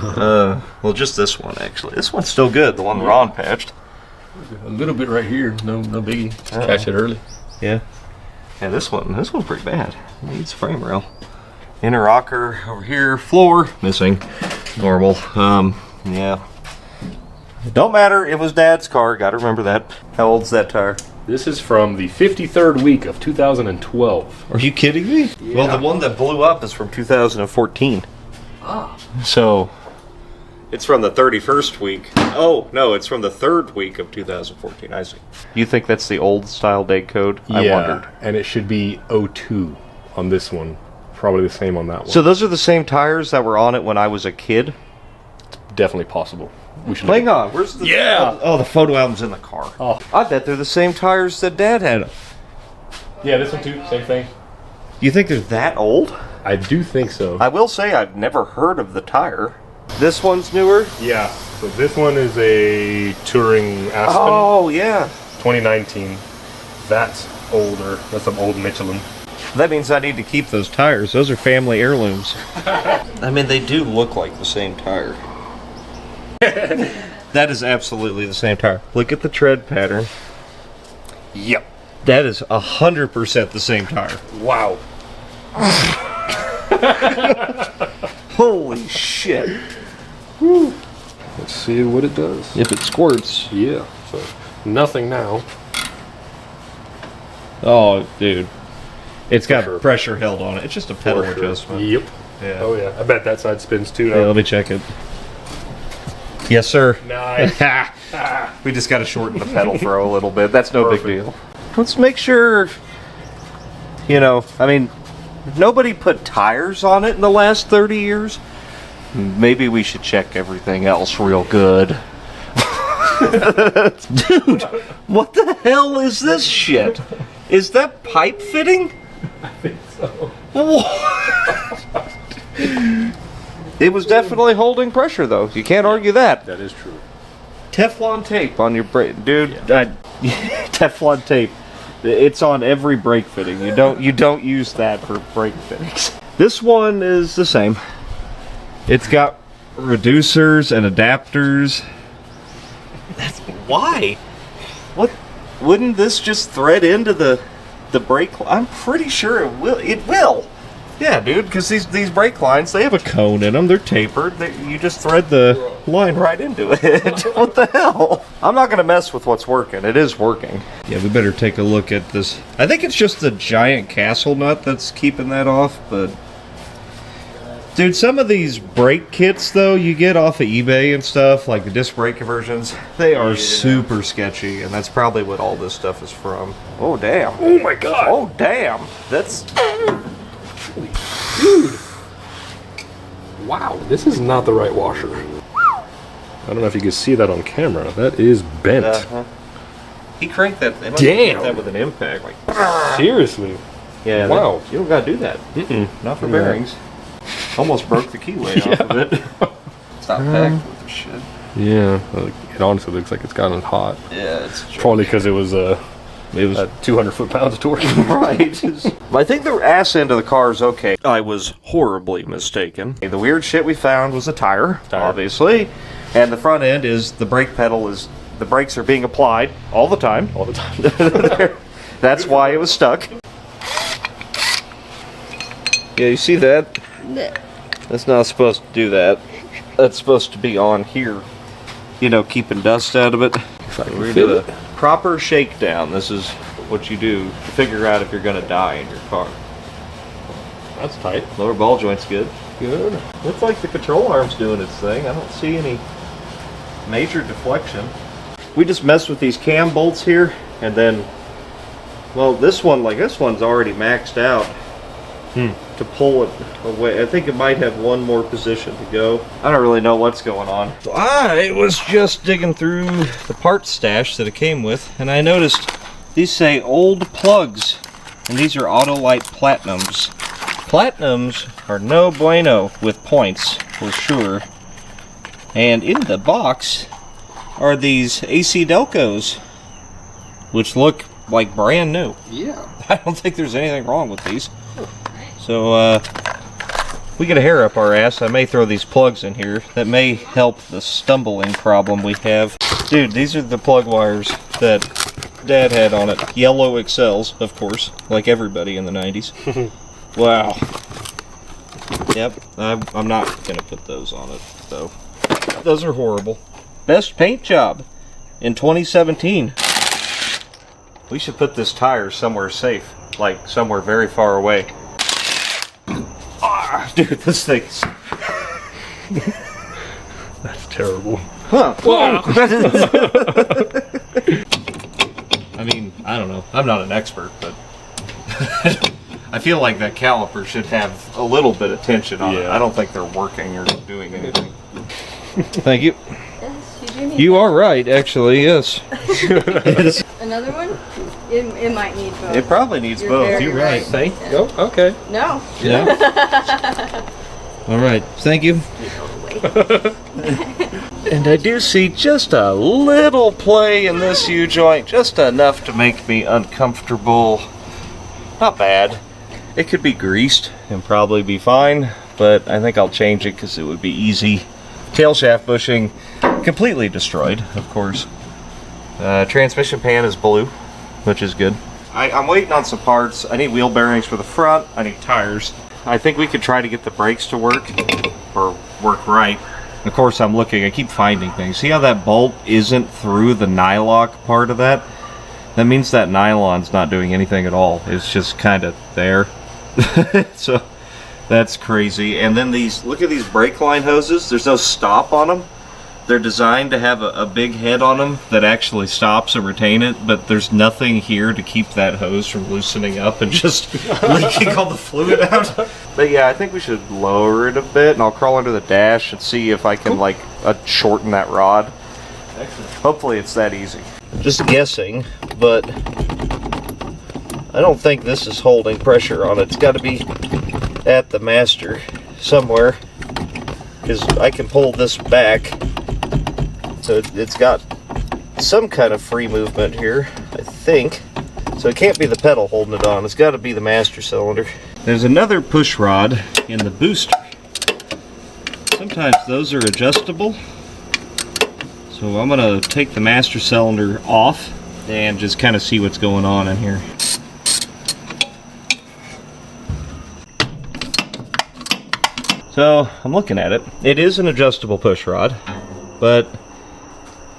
Well, just this one, actually. This one's still good, the one Ron patched. A little bit right here. No biggie. Just catch it early. Yeah. Yeah, this one's pretty bad. It needs a frame rail. Inner rocker over here, floor missing. Normal. Yeah. Don't matter, it was Dad's car, gotta remember that. How old's that tire? This is from the 53rd week of 2012. Are you kidding me? Yeah. Well, the one that blew up is from 2014. Ah. So, it's from the 31st week. Oh, no, it's from the 3rd week of 2014. I see. You think that's the old style date code? Yeah, I wondered. and it should be 02 on this one. Probably the same on that one. So those are the same tires that were on it when I was a kid? Definitely possible. We should Hang on, where's the... Yeah! Oh, the photo album's in the car. Oh. I bet they're the same tires that Dad had. Yeah, this one too. Same thing. You think they're that old? I do think so. I will say I've never heard of the tire. This one's newer? Yeah. So this one is a Touring Aspen. Oh, yeah. 2019. That's older. That's some old Michelin. That means I need to keep those tires. Those are family heirlooms. I mean, they do look like the same tire. That is absolutely the same tire. Look at the tread pattern. Yep. That is 100% the same tire. Wow. Holy shit. Let's see what it does. If it squirts. Yeah. So nothing now. Oh, dude. It's got sure. pressure held on it. It's just a pedal For sure. adjustment. Yep. Yeah. Oh yeah. I bet that side spins too. Hey, let me check it. Yes, sir. Nice. We just got to shorten the pedal throw a little bit. That's no Perfect. big deal. Let's make sure, I mean, nobody put tires on it in the last 30 years. Maybe we should check everything else real good. Dude, what the hell is this shit? Is that pipe fitting? I think so. It was definitely holding pressure, though. You can't argue that. That is true. Teflon tape on your brake, dude. Teflon tape. It's on every brake fitting. You don't use that for brake fittings. This one is the same. It's got reducers and adapters. Why? What? Wouldn't this just thread into the brake? I'm pretty sure it will. It will. Yeah, dude, because these brake lines, they have a cone in them. They're tapered. You just thread the line right into it. What the hell? I'm not going to mess with what's working. It is working. Yeah, we better take a look at this. I think it's just the giant castle nut that's keeping that off, but... Dude, some of these brake kits, though, you get off of eBay and stuff, like the disc brake conversions, they are super sketchy, and that's probably what all this stuff is from. Oh, damn. Oh my god. Oh, damn. That's... Dude. Wow, this is not the right washer. I don't know if you can see that on camera. That is bent. He cranked that. They must Damn. have hit that with an impact. Like, Seriously? yeah. Wow. You don't gotta do that. Not for bearings. Almost broke the keyway off of it. It's not packed with the shit. Yeah. It honestly looks like it's gotten hot. Yeah, it's Probably because it was 200 foot-pounds of torque. right. I think the ass end of the car is okay. I was horribly mistaken. The weird shit we found was a tire, obviously. And the front end is the brake pedal is, the brakes are being applied all the time. All the time. That's why it was stuck. Yeah, you see that? That's not supposed to do that. That's supposed to be on here. You know, keeping dust out of it. We're doing a proper shakedown. This is what you do to figure out if you're going to die in your car. That's tight. Lower ball joint's good. Good. Looks like the control arm's doing its thing. I don't see any major deflection. We just messed with these cam bolts here, and then, well, this one's already maxed out to pull it away. I think it might have one more position to go. I don't really know what's going on. So I was just digging through the parts stash that it came with, and I noticed these say old plugs, and these are Autolite Platinums. Platinums are no bueno with points, for sure. And in the box are these AC Delcos, which look like brand new. Yeah. I don't think there's anything wrong with these. So, we get a hair up our ass. I may throw these plugs in here. That may help the stumbling problem we have. Dude, these are the plug wires that Dad had on it. Yellow Excels, of course, like everybody in the 90s. Wow. Yep, I'm not going to put those on it, though. Those are horrible. Best paint job in 2017. We should put this tire somewhere safe, like somewhere very far away. Ah, dude, this thing's... That's terrible. Huh. Whoa! I mean, I don't know. I'm not an expert, but... I feel like that caliper should have a little bit of tension on it. I don't think they're working or doing anything. Thank you. Yes, you do need You are right, actually, yes. another one? It might need both. It probably needs You're both. very You're right. right. Thank you. Oh, okay. No. Yeah. All right. Thank you. And I do see just a little play in this U-joint, just enough to make me uncomfortable. Not bad. It could be greased and probably be fine, but I think I'll change it because it would be easy. Tail shaft bushing completely destroyed, of course. Transmission pan is blue, which is good. I'm waiting on some parts. I need wheel bearings for the front. I need tires. I think we could try to get the brakes to work, or work right. Of course, I'm looking. I keep finding things. See how that bolt isn't through the nylock part of that? That means that nylon's not doing anything at all. It's just kind of there. So that's crazy. And then these, look at these brake line hoses. There's no stop on them. They're designed to have a big head on them that actually stops and retain it, but there's nothing here to keep that hose from loosening up and just leaking all the fluid out. But yeah, I think we should lower it a bit, and I'll crawl under the dash and see if I can like shorten that rod. Excellent. Hopefully it's that easy. Just guessing, but I don't think this is holding pressure on it. It's got to be at the master somewhere, because I can pull this back. So it's got some kind of free movement here, I think. So it can't be the pedal holding it on. It's got to be the master cylinder. There's another push rod in the booster. Sometimes those are adjustable. So I'm going to take the master cylinder off and just kind of see what's going on in here. So I'm looking at it. It is an adjustable push rod, but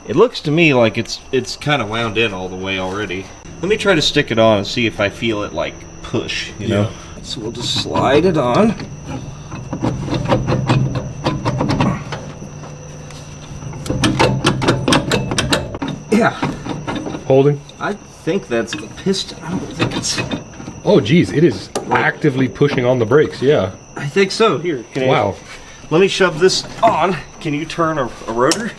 it looks to me like it's kind of wound in all the way already. Let me try to stick it on and see if I feel it like push, you know? So we'll just slide it on. Yeah. Holding? I think that's the piston. I don't think it's... Oh, geez, it is actively pushing on the brakes, yeah. I think so. Here, Wow. Let me shove this on. Can you turn a rotor?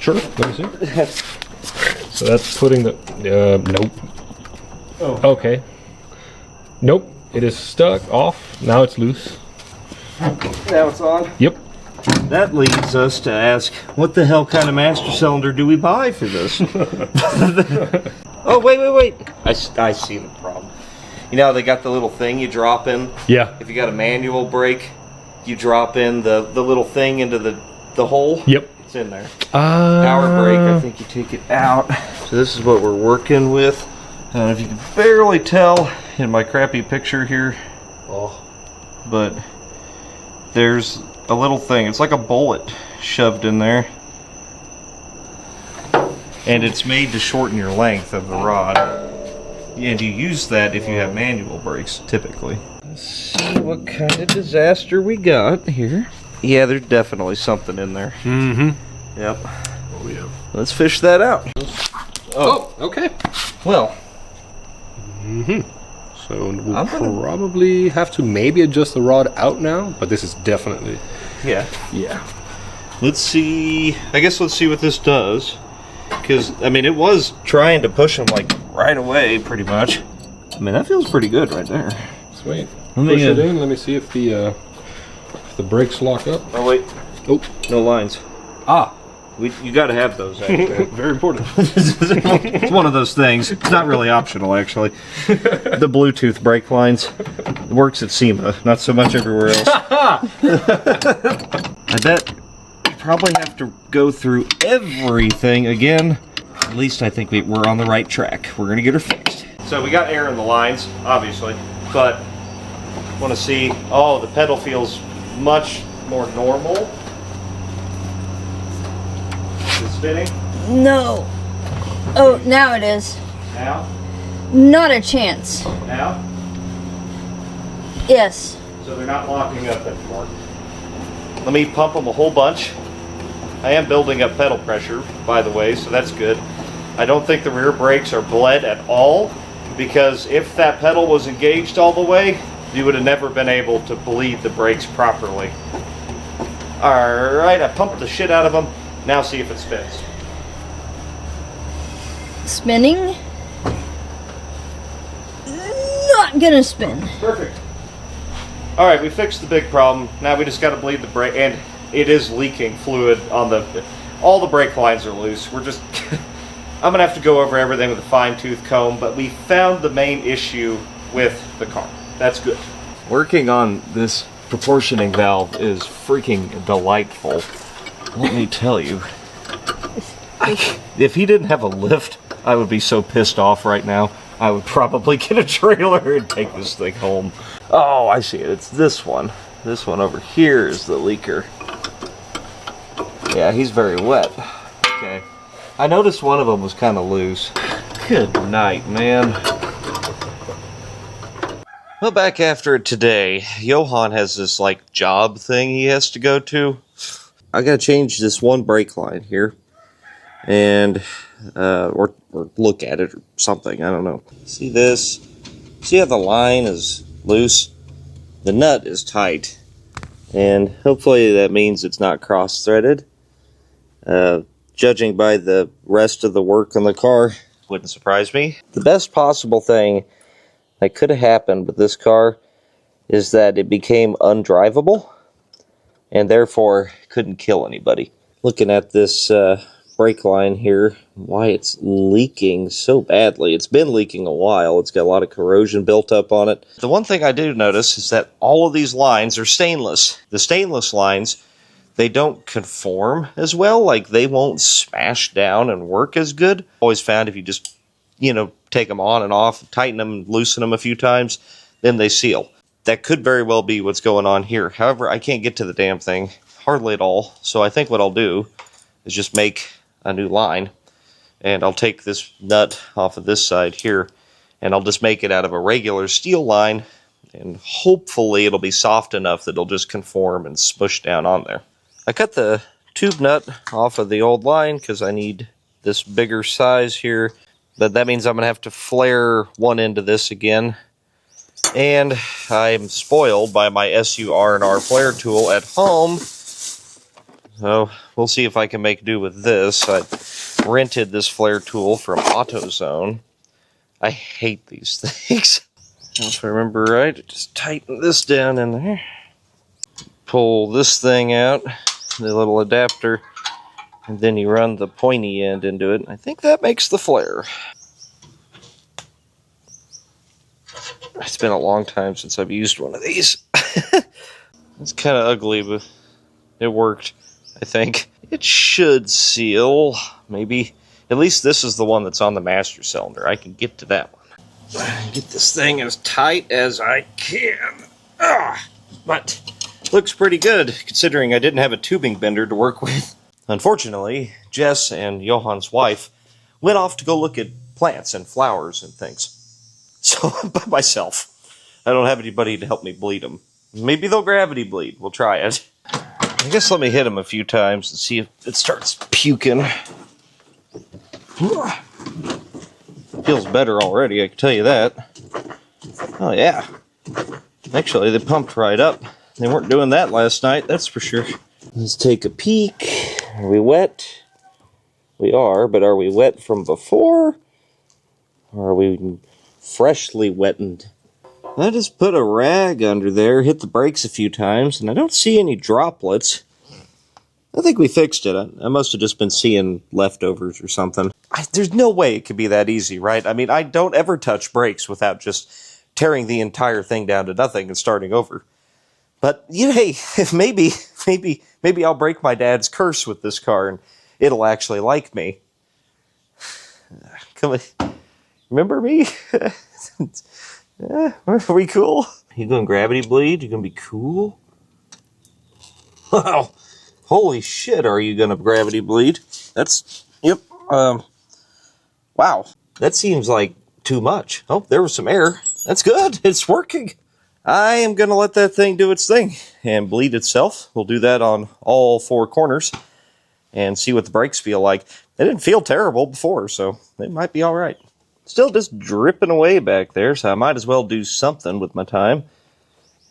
Sure, let me see. So that's putting the, nope. Oh. Okay. Nope, it is stuck off. Now it's loose. Now it's on. Yep. That leads us to ask, what the hell kind of master cylinder do we buy for this? Oh, wait. I see the problem. You know, they got the little thing you drop in. Yeah. If you got a manual brake, you drop in the little thing into the hole. Yep. It's in there. Power brake, I think you take it out. So this is what we're working with. And if you can barely tell in my crappy picture here, but there's a little thing. It's like a bullet shoved in there. And it's made to shorten your length of the rod. And you use that if you have manual brakes, typically. Let's see what kind of disaster we got here. Yeah, there's definitely something in there. Mm-hmm. Yep. Oh, yeah. Let's fish that out. Oh, okay. Well. Mm-hmm. So we'll probably have to maybe adjust the rod out now, but this is definitely... Yeah. Yeah. Let's see. I guess let's see what this does. Because, I mean, it was trying to push him, like, right away, pretty much. I mean, that feels pretty good right there. Sweet. Push it in. Let me see if the brakes lock up. Oh, wait. Oh. No lines. Ah. You got to have those, actually. Very important. It's one of those things. It's not really optional, actually. The Bluetooth brake lines. It works at SEMA, not so much everywhere else. I bet you probably have to go through everything again. At least I think we're on the right track. We're going to get her fixed. So we got air in the lines, obviously, but want to see, oh, the pedal feels much more normal. Is it spinning? No. Oh, now it is. Now? Not a chance. Now? Yes. So they're not locking up anymore. Let me pump them a whole bunch. I am building up pedal pressure, by the way, so that's good. I don't think the rear brakes are bled at all, because if that pedal was engaged all the way, you would have never been able to bleed the brakes properly. Alright, I pumped the shit out of them. Now see if it spins. Spinning? Not gonna spin. Perfect. Alright, we fixed the big problem. Now we just got to bleed the brake, and it is leaking fluid on all the brake lines are loose. We're just... I'm going to have to go over everything with a fine-tooth comb, but we found the main issue with the car. That's good. Working on this proportioning valve is freaking delightful. Let me tell you. If he didn't have a lift, I would be so pissed off right now. I would probably get a trailer and take this thing home. Oh, I see it. It's this one. This one over here is the leaker. Yeah, he's very wet. Okay. I noticed one of them was kind of loose. Good night, man. Well, back after it today, Johan has this, like, job thing he has to go to. I gotta change this one brake line here. And, or look at it or something, I don't know. See this? See how the line is loose? The nut is tight. And hopefully that means it's not cross-threaded. Judging by the rest of the work on the car, wouldn't surprise me. The best possible thing that could have happened with this car is that it became undrivable and therefore couldn't kill anybody. Looking at this brake line here, why it's leaking so badly. It's been leaking a while. It's got a lot of corrosion built up on it. The one thing I do notice is that all of these lines are stainless. The stainless lines, they don't conform as well. Like, they won't smash down and work as good. Always found if you just, you know, take them on and off, tighten them, loosen them a few times, then they seal. That could very well be what's going on here. However, I can't get to the damn thing hardly at all. So I think what I'll do is just make a new line. And I'll take this nut off of this side here, and I'll just make it out of a regular steel line, and hopefully it'll be soft enough that it'll just conform and smush down on there. I cut the tube nut off of the old line because I need this bigger size here, but that means I'm going to have to flare one end of this again. And I'm spoiled by my SUR&R flare tool at home, So we'll see if I can make do with this. I rented this flare tool from AutoZone. I hate these things. If I remember right, just tighten this down in there. Pull this thing out, the little adapter, and then you run the pointy end into it. I think that makes the flare. It's been a long time since I've used one of these. It's kind of ugly, but it worked, I think. It should seal, maybe. At least this is the one that's on the master cylinder. I can get to that one. Get this thing as tight as I can. But looks pretty good, considering I didn't have a tubing bender to work with. Unfortunately, Jess and Johan's wife went off to go look at plants and flowers and things. So, by myself. I don't have anybody to help me bleed them. Maybe they'll gravity bleed. We'll try it. I guess let me hit them a few times and see if it starts puking. Feels better already, I can tell you that. Oh, yeah. Actually, they pumped right up. They weren't doing that last night, that's for sure. Let's take a peek. Are we wet? We are, but are we wet from before? Or are we freshly wetted? I just put a rag under there, hit the brakes a few times, and I don't see any droplets. I think we fixed it. I must have just been seeing leftovers or something. There's no way it could be that easy, right? I mean, I don't ever touch brakes without just tearing the entire thing down to nothing and starting over. But, hey, maybe I'll break my dad's curse with this car and it'll actually like me. Come on. Remember me? Are we cool? You gonna gravity bleed? You gonna be cool? Wow. Holy shit, are you gonna gravity bleed? That's, yep, wow. That seems like too much. Oh, there was some air. That's good, it's working. I am gonna let that thing do its thing and bleed itself. We'll do that on all four corners and see what the brakes feel like. They didn't feel terrible before, so they might be alright. Still just dripping away back there, so I might as well do something with my time.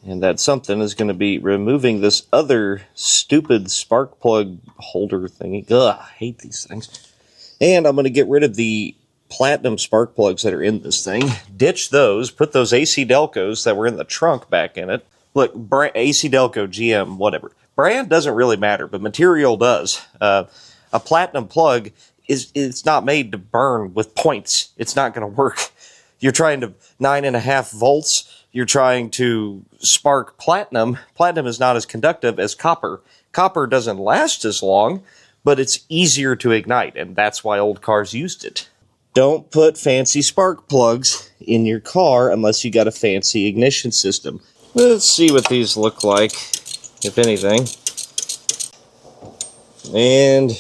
And that something is going to be removing this other stupid spark plug holder thingy. Ugh, I hate these things. And I'm going to get rid of the platinum spark plugs that are in this thing. Ditch those, put those AC Delcos that were in the trunk back in it. Look, AC Delco, GM, whatever. Brand doesn't really matter, but material does. A platinum plug it's not made to burn with points. It's not going to work. You're trying to 9.5 volts. You're trying to spark platinum. Platinum is not as conductive as copper. Copper doesn't last as long, but it's easier to ignite, and that's why old cars used it. Don't put fancy spark plugs in your car unless you got a fancy ignition system. Let's see what these look like, if anything. And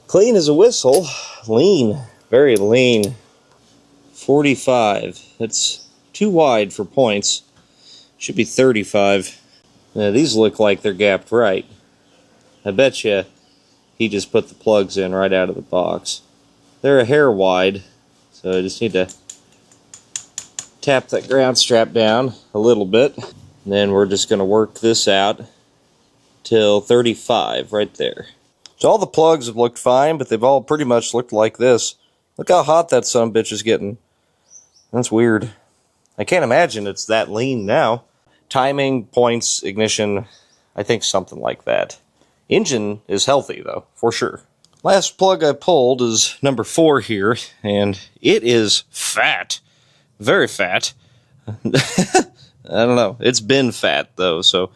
clean as a whistle. Lean. Very lean. 45. That's too wide for points. Should be 35. Now, these look like they're gapped right. I bet you he just put the plugs in right out of the box. They're a hair wide, so I just need to tap that ground strap down a little bit. And then we're just going to work this out till 35 right there. So all the plugs have looked fine, but they've all pretty much looked like this. Look how hot that sumbitch is getting. That's weird. I can't imagine it's that lean now. Timing, points, ignition, I think something like that. Engine is healthy, though, for sure. Last plug I pulled is number 4 here, and it is fat. Very fat. I don't know. It's been fat, though, so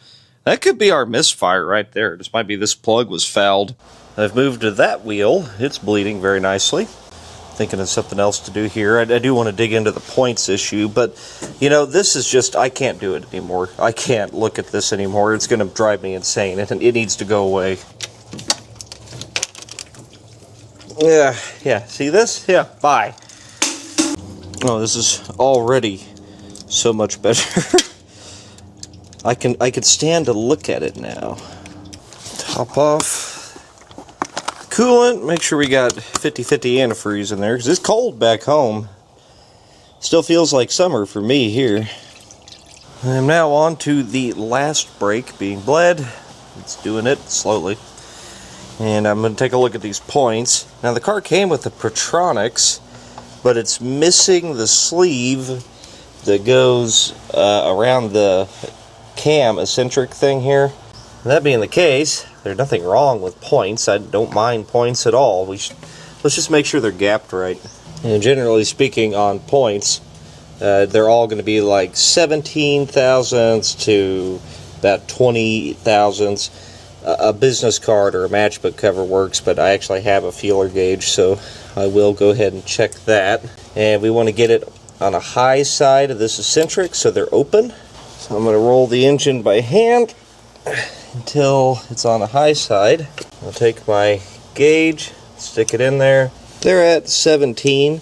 that could be our misfire right there. This might be this plug was fouled. I've moved to that wheel. It's bleeding very nicely. Thinking of something else to do here. I do want to dig into the points issue, but, you know, this is just, I can't do it anymore. I can't look at this anymore. It's going to drive me insane. It needs to go away. Yeah. See this? Yeah, bye. Oh, this is already so much better. I can stand to look at it now. Top off. Coolant, make sure we got 50/50 antifreeze in there, because it's cold back home. Still feels like summer for me here. I'm now on to the last brake being bled. It's doing it slowly. And I'm going to take a look at these points. Now the car came with the Protronics, but it's missing the sleeve that goes around the cam eccentric thing here. And that being the case, there's nothing wrong with points. I don't mind points at all. Let's just make sure they're gapped right. And generally speaking on points, they're all going to be like 17 thousandths to about 20 thousandths. A business card or a matchbook cover works, but I actually have a feeler gauge, so I will go ahead and check that. And we want to get it on a high side of this eccentric so they're open. So I'm going to roll the engine by hand until it's on a high side. I'll take my gauge, stick it in there. They're at 17.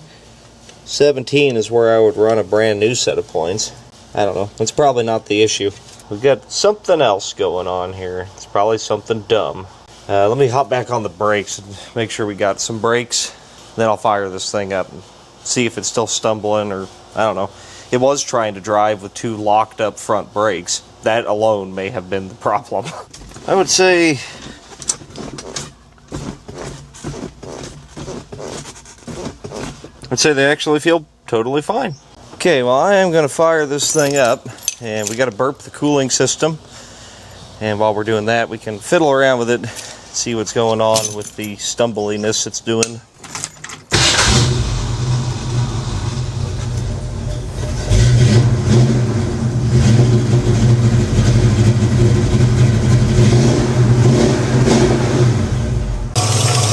17 is where I would run a brand new set of points. I don't know. That's probably not the issue. We've got something else going on here. It's probably something dumb. Let me hop back on the brakes and make sure we got some brakes. Then I'll fire this thing up and see if it's still stumbling, or I don't know. It was trying to drive with two locked up front brakes. That alone may have been the problem. I would say they actually feel totally fine. Okay, well I am going to fire this thing up, and we got to burp the cooling system. And while we're doing that, we can fiddle around with it, see what's going on with the stumbliness it's doing.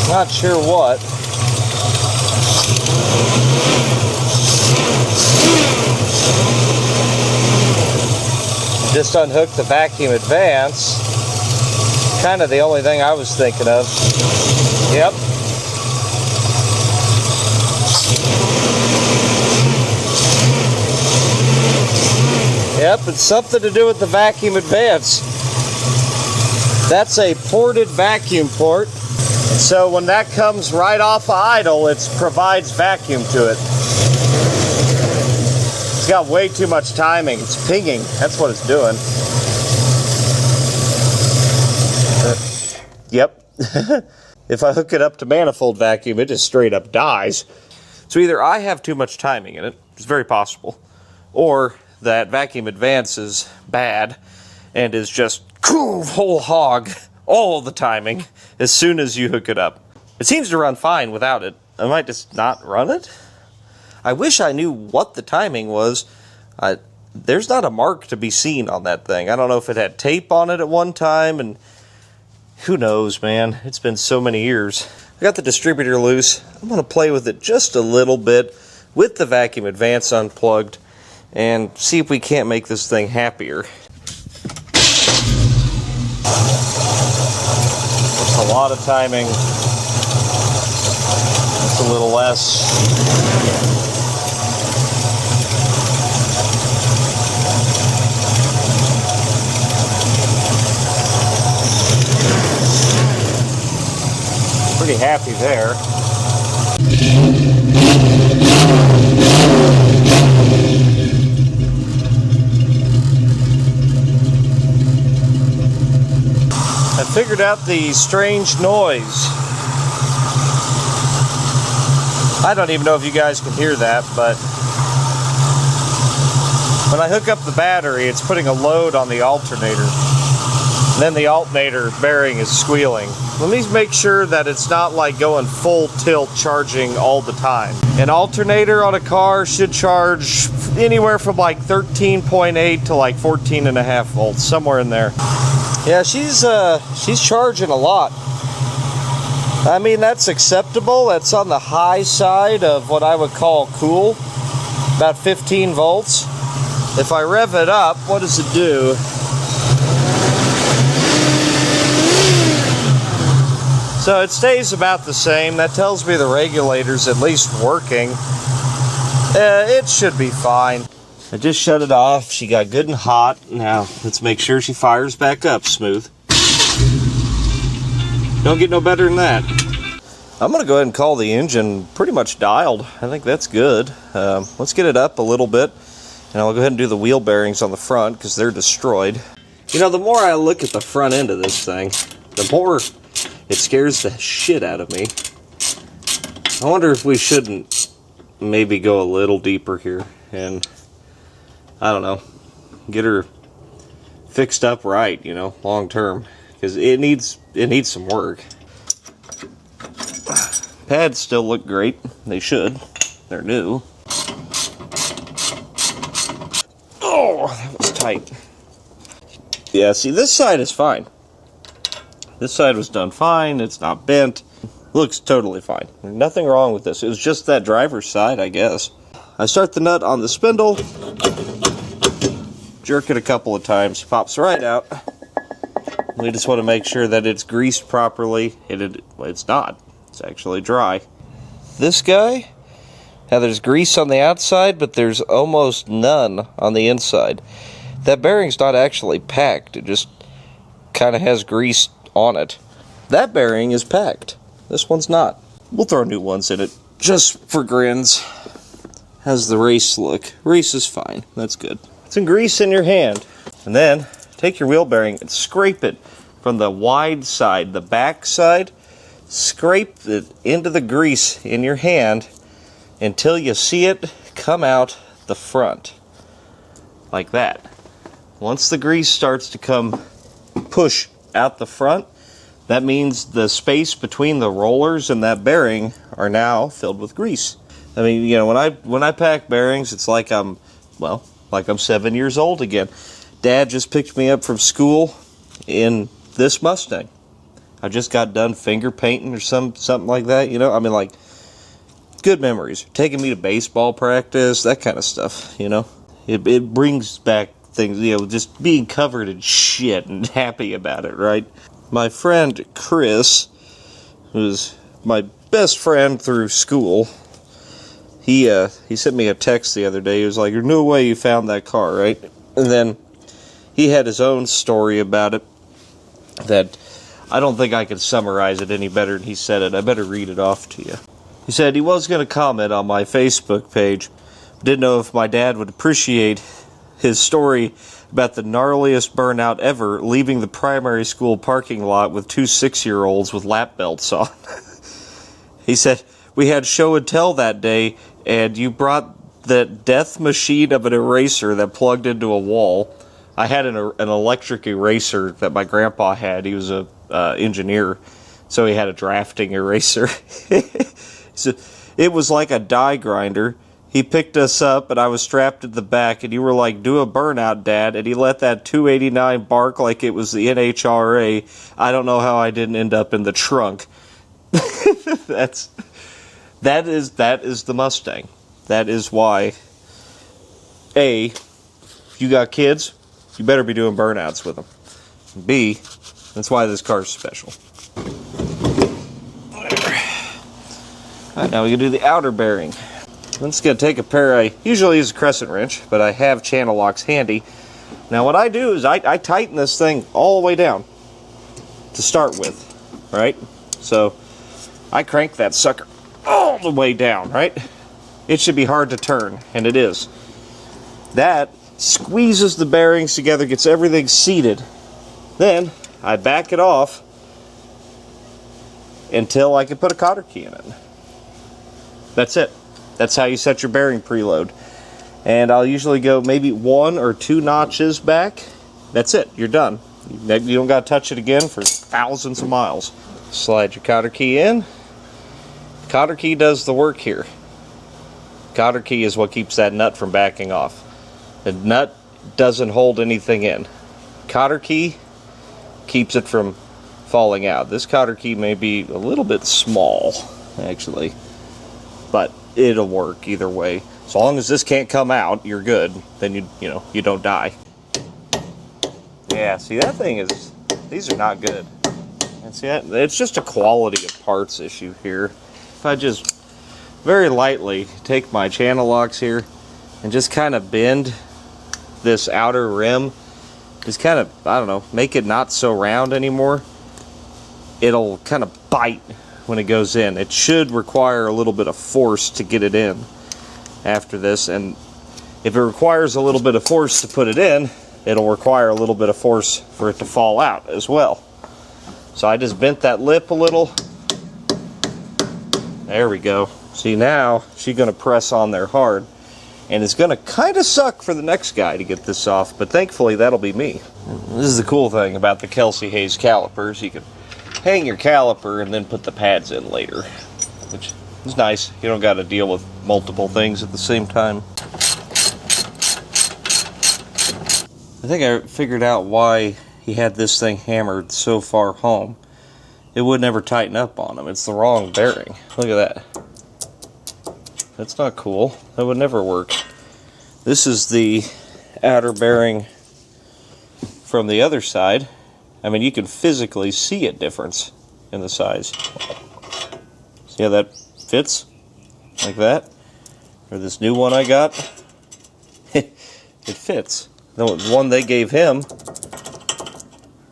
Not sure what. Just unhooked the vacuum advance. Kind of the only thing I was thinking of. Yep. Yep, it's something to do with the vacuum advance. That's a ported vacuum port. So when that comes right off of idle, it provides vacuum to it. It's got way too much timing. It's pinging. That's what it's doing. Yep. If I hook it up to manifold vacuum, it just straight up dies. So either I have too much timing in it, it's very possible, or that vacuum advance is bad and is just whole hog all the timing as soon as you hook it up. It seems to run fine without it. I might just not run it. I wish I knew what the timing was. There's not a mark to be seen on that thing. I don't know if it had tape on it at one time, and who knows, man. It's been so many years. I got the distributor loose. I'm going to play with it just a little bit with the vacuum advance unplugged and see if we can't make this thing happier. A lot of timing. It's a little less. Pretty happy there. I figured out the strange noise. I don't even know if you guys can hear that, but when I hook up the battery, it's putting a load on the alternator. And then the alternator bearing is squealing. Let me make sure that it's not like going full tilt charging all the time. An alternator on a car should charge anywhere from like 13.8 to like 14.5 volts, somewhere in there. Yeah, she's charging a lot. I mean, that's acceptable. That's on the high side of what I would call cool, about 15 volts. If I rev it up, what does it do? So it stays about the same. That tells me the regulator's at least working. It should be fine. I just shut it off. She got good and hot. Now, let's make sure she fires back up smooth. Don't get no better than that. I'm going to go ahead and call the engine pretty much dialed. I think that's good. Let's get it up a little bit. And I'll go ahead and do the wheel bearings on the front because they're destroyed. You know, the more I look at the front end of this thing, the more it scares the shit out of me. I wonder if we shouldn't maybe go a little deeper here and, I don't know, get her fixed up right, you know, long term, because it needs some work. Pads still look great. They should. They're new. Oh, that was tight. Yeah, see, this side is fine. This side was done fine. It's not bent. Looks totally fine. Nothing wrong with this. It was just that driver's side, I guess. I start the nut on the spindle. Jerk it a couple of times. Pops right out. We just want to make sure that it's greased properly. It's not. It's actually dry. This guy, now there's grease on the outside, but there's almost none on the inside. That bearing's not actually packed. It just kind of has grease on it. That bearing is packed. This one's not. We'll throw new ones in it just for grins. How's the race look? Race is fine. That's good. Some grease in your hand. And then take your wheel bearing and scrape it from the wide side, the back side. Scrape it into the grease in your hand until you see it come out the front. Like that. Once the grease starts to push out the front, that means the space between the rollers and that bearing are now filled with grease. I mean, you know, when I pack bearings, it's like I'm 7 years old again. Dad just picked me up from school in this Mustang. I just got done finger painting or something like that, you know? I mean, like, good memories. Taking me to baseball practice, that kind of stuff, you know? It brings back things, you know, just being covered in shit and happy about it, right? My friend Chris, who's my best friend through school, he sent me a text the other day. He was like, "There's no way you found that car, right?" And then he had his own story about it that I don't think I could summarize it any better than he said it. I better read it off to you. He said he was going to comment on my Facebook page. Didn't know if my dad would appreciate his story about the gnarliest burnout ever, leaving the primary school parking lot with 2 6-year-olds with lap belts on. He said, "We had show and tell that day, and you brought that death machine of an eraser that plugged into a wall." I had an electric eraser that my grandpa had. He was a engineer, so he had a drafting eraser. So it was like a die grinder. He picked us up, and I was strapped at the back, and you were like, "Do a burnout, Dad," and he let that 289 bark like it was the NHRA. I don't know how I didn't end up in the trunk. That is the Mustang. That is why, A, if you got kids, you better be doing burnouts with them. B, that's why this car's special. Alright, now we can do the outer bearing. I'm just going to take a pair. I usually use a crescent wrench, but I have channel locks handy. Now what I do is I tighten this thing all the way down to start with, right? So I crank that sucker all the way down, right? It should be hard to turn, and it is. That squeezes the bearings together, gets everything seated. Then I back it off until I can put a cotter key in it. That's it. That's how you set your bearing preload. And I'll usually go maybe 1 or 2 notches back. That's it. You're done. You don't got to touch it again for thousands of miles. Slide your cotter key in. Cotter key does the work here. Cotter key is what keeps that nut from backing off. The nut doesn't hold anything in. Cotter key keeps it from falling out. This cotter key may be a little bit small, actually, but it'll work either way. As long as this can't come out, you're good. Then you don't die. Yeah, see, that thing is, these are not good. And see, it's just a quality of parts issue here. If I just very lightly take my channel locks here and just kind of bend this outer rim, just kind of, I don't know, make it not so round anymore, it'll kind of bite when it goes in. It should require a little bit of force to get it in after this, and if it requires a little bit of force to put it in, it'll require a little bit of force for it to fall out as well. So I just bent that lip a little. There we go. See, now she's going to press on there hard, and it's going to kind of suck for the next guy to get this off, but thankfully that'll be me. This is the cool thing about the Kelsey Hayes calipers. You can hang your caliper and then put the pads in later, which is nice. You don't got to deal with multiple things at the same time. I think I figured out why he had this thing hammered so far home. It would never tighten up on him. It's the wrong bearing. Look at that. That's not cool. That would never work. This is the outer bearing from the other side. I mean, you can physically see a difference in the size. See how that fits? Like that? Or this new one I got? It fits. The one they gave him,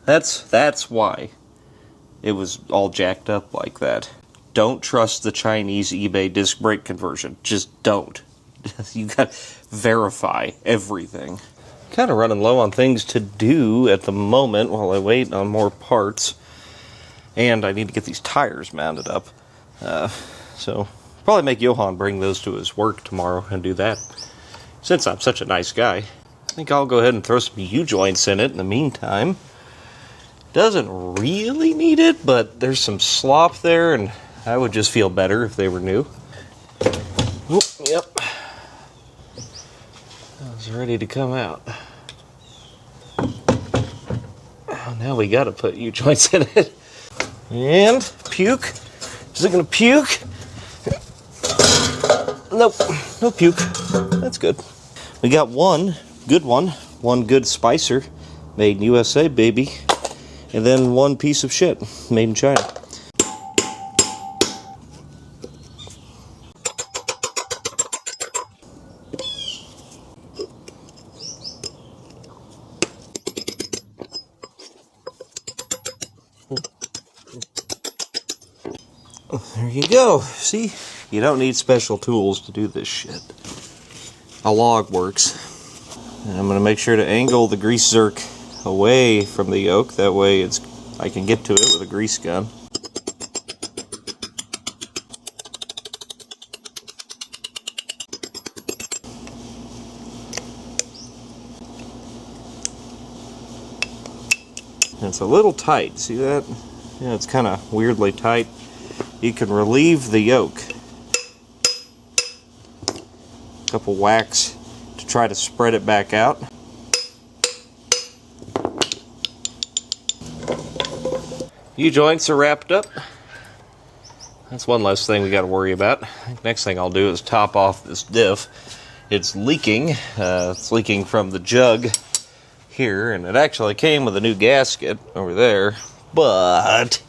that's why it was all jacked up like that. Don't trust the Chinese eBay disc brake conversion. Just don't. You got to verify everything. Kind of running low on things to do at the moment while I wait on more parts. And I need to get these tires mounted up. So probably make Johan bring those to his work tomorrow and do that. Since I'm such a nice guy, I think I'll go ahead and throw some U-joints in it in the meantime. Doesn't really need it, but there's some slop there, and I would just feel better if they were new. Whoop, yep. That was ready to come out. Oh, now we gotta put U-joints in it. And puke. Is it gonna puke? Nope, no puke. That's good. We got one good spicer, made in USA, baby. And then one piece of shit, made in China. There you go. See? You don't need special tools to do this shit. A log works. And I'm going to make sure to angle the grease zerk away from the yoke. That way I can get to it with a grease gun. And it's a little tight. See that? Yeah, it's kind of weirdly tight. You can relieve the yoke. A couple whacks to try to spread it back out. U-joints are wrapped up. That's one less thing we got to worry about. Next thing I'll do is top off this diff. It's leaking. It's leaking from the jug here, and it actually came with a new gasket over there, but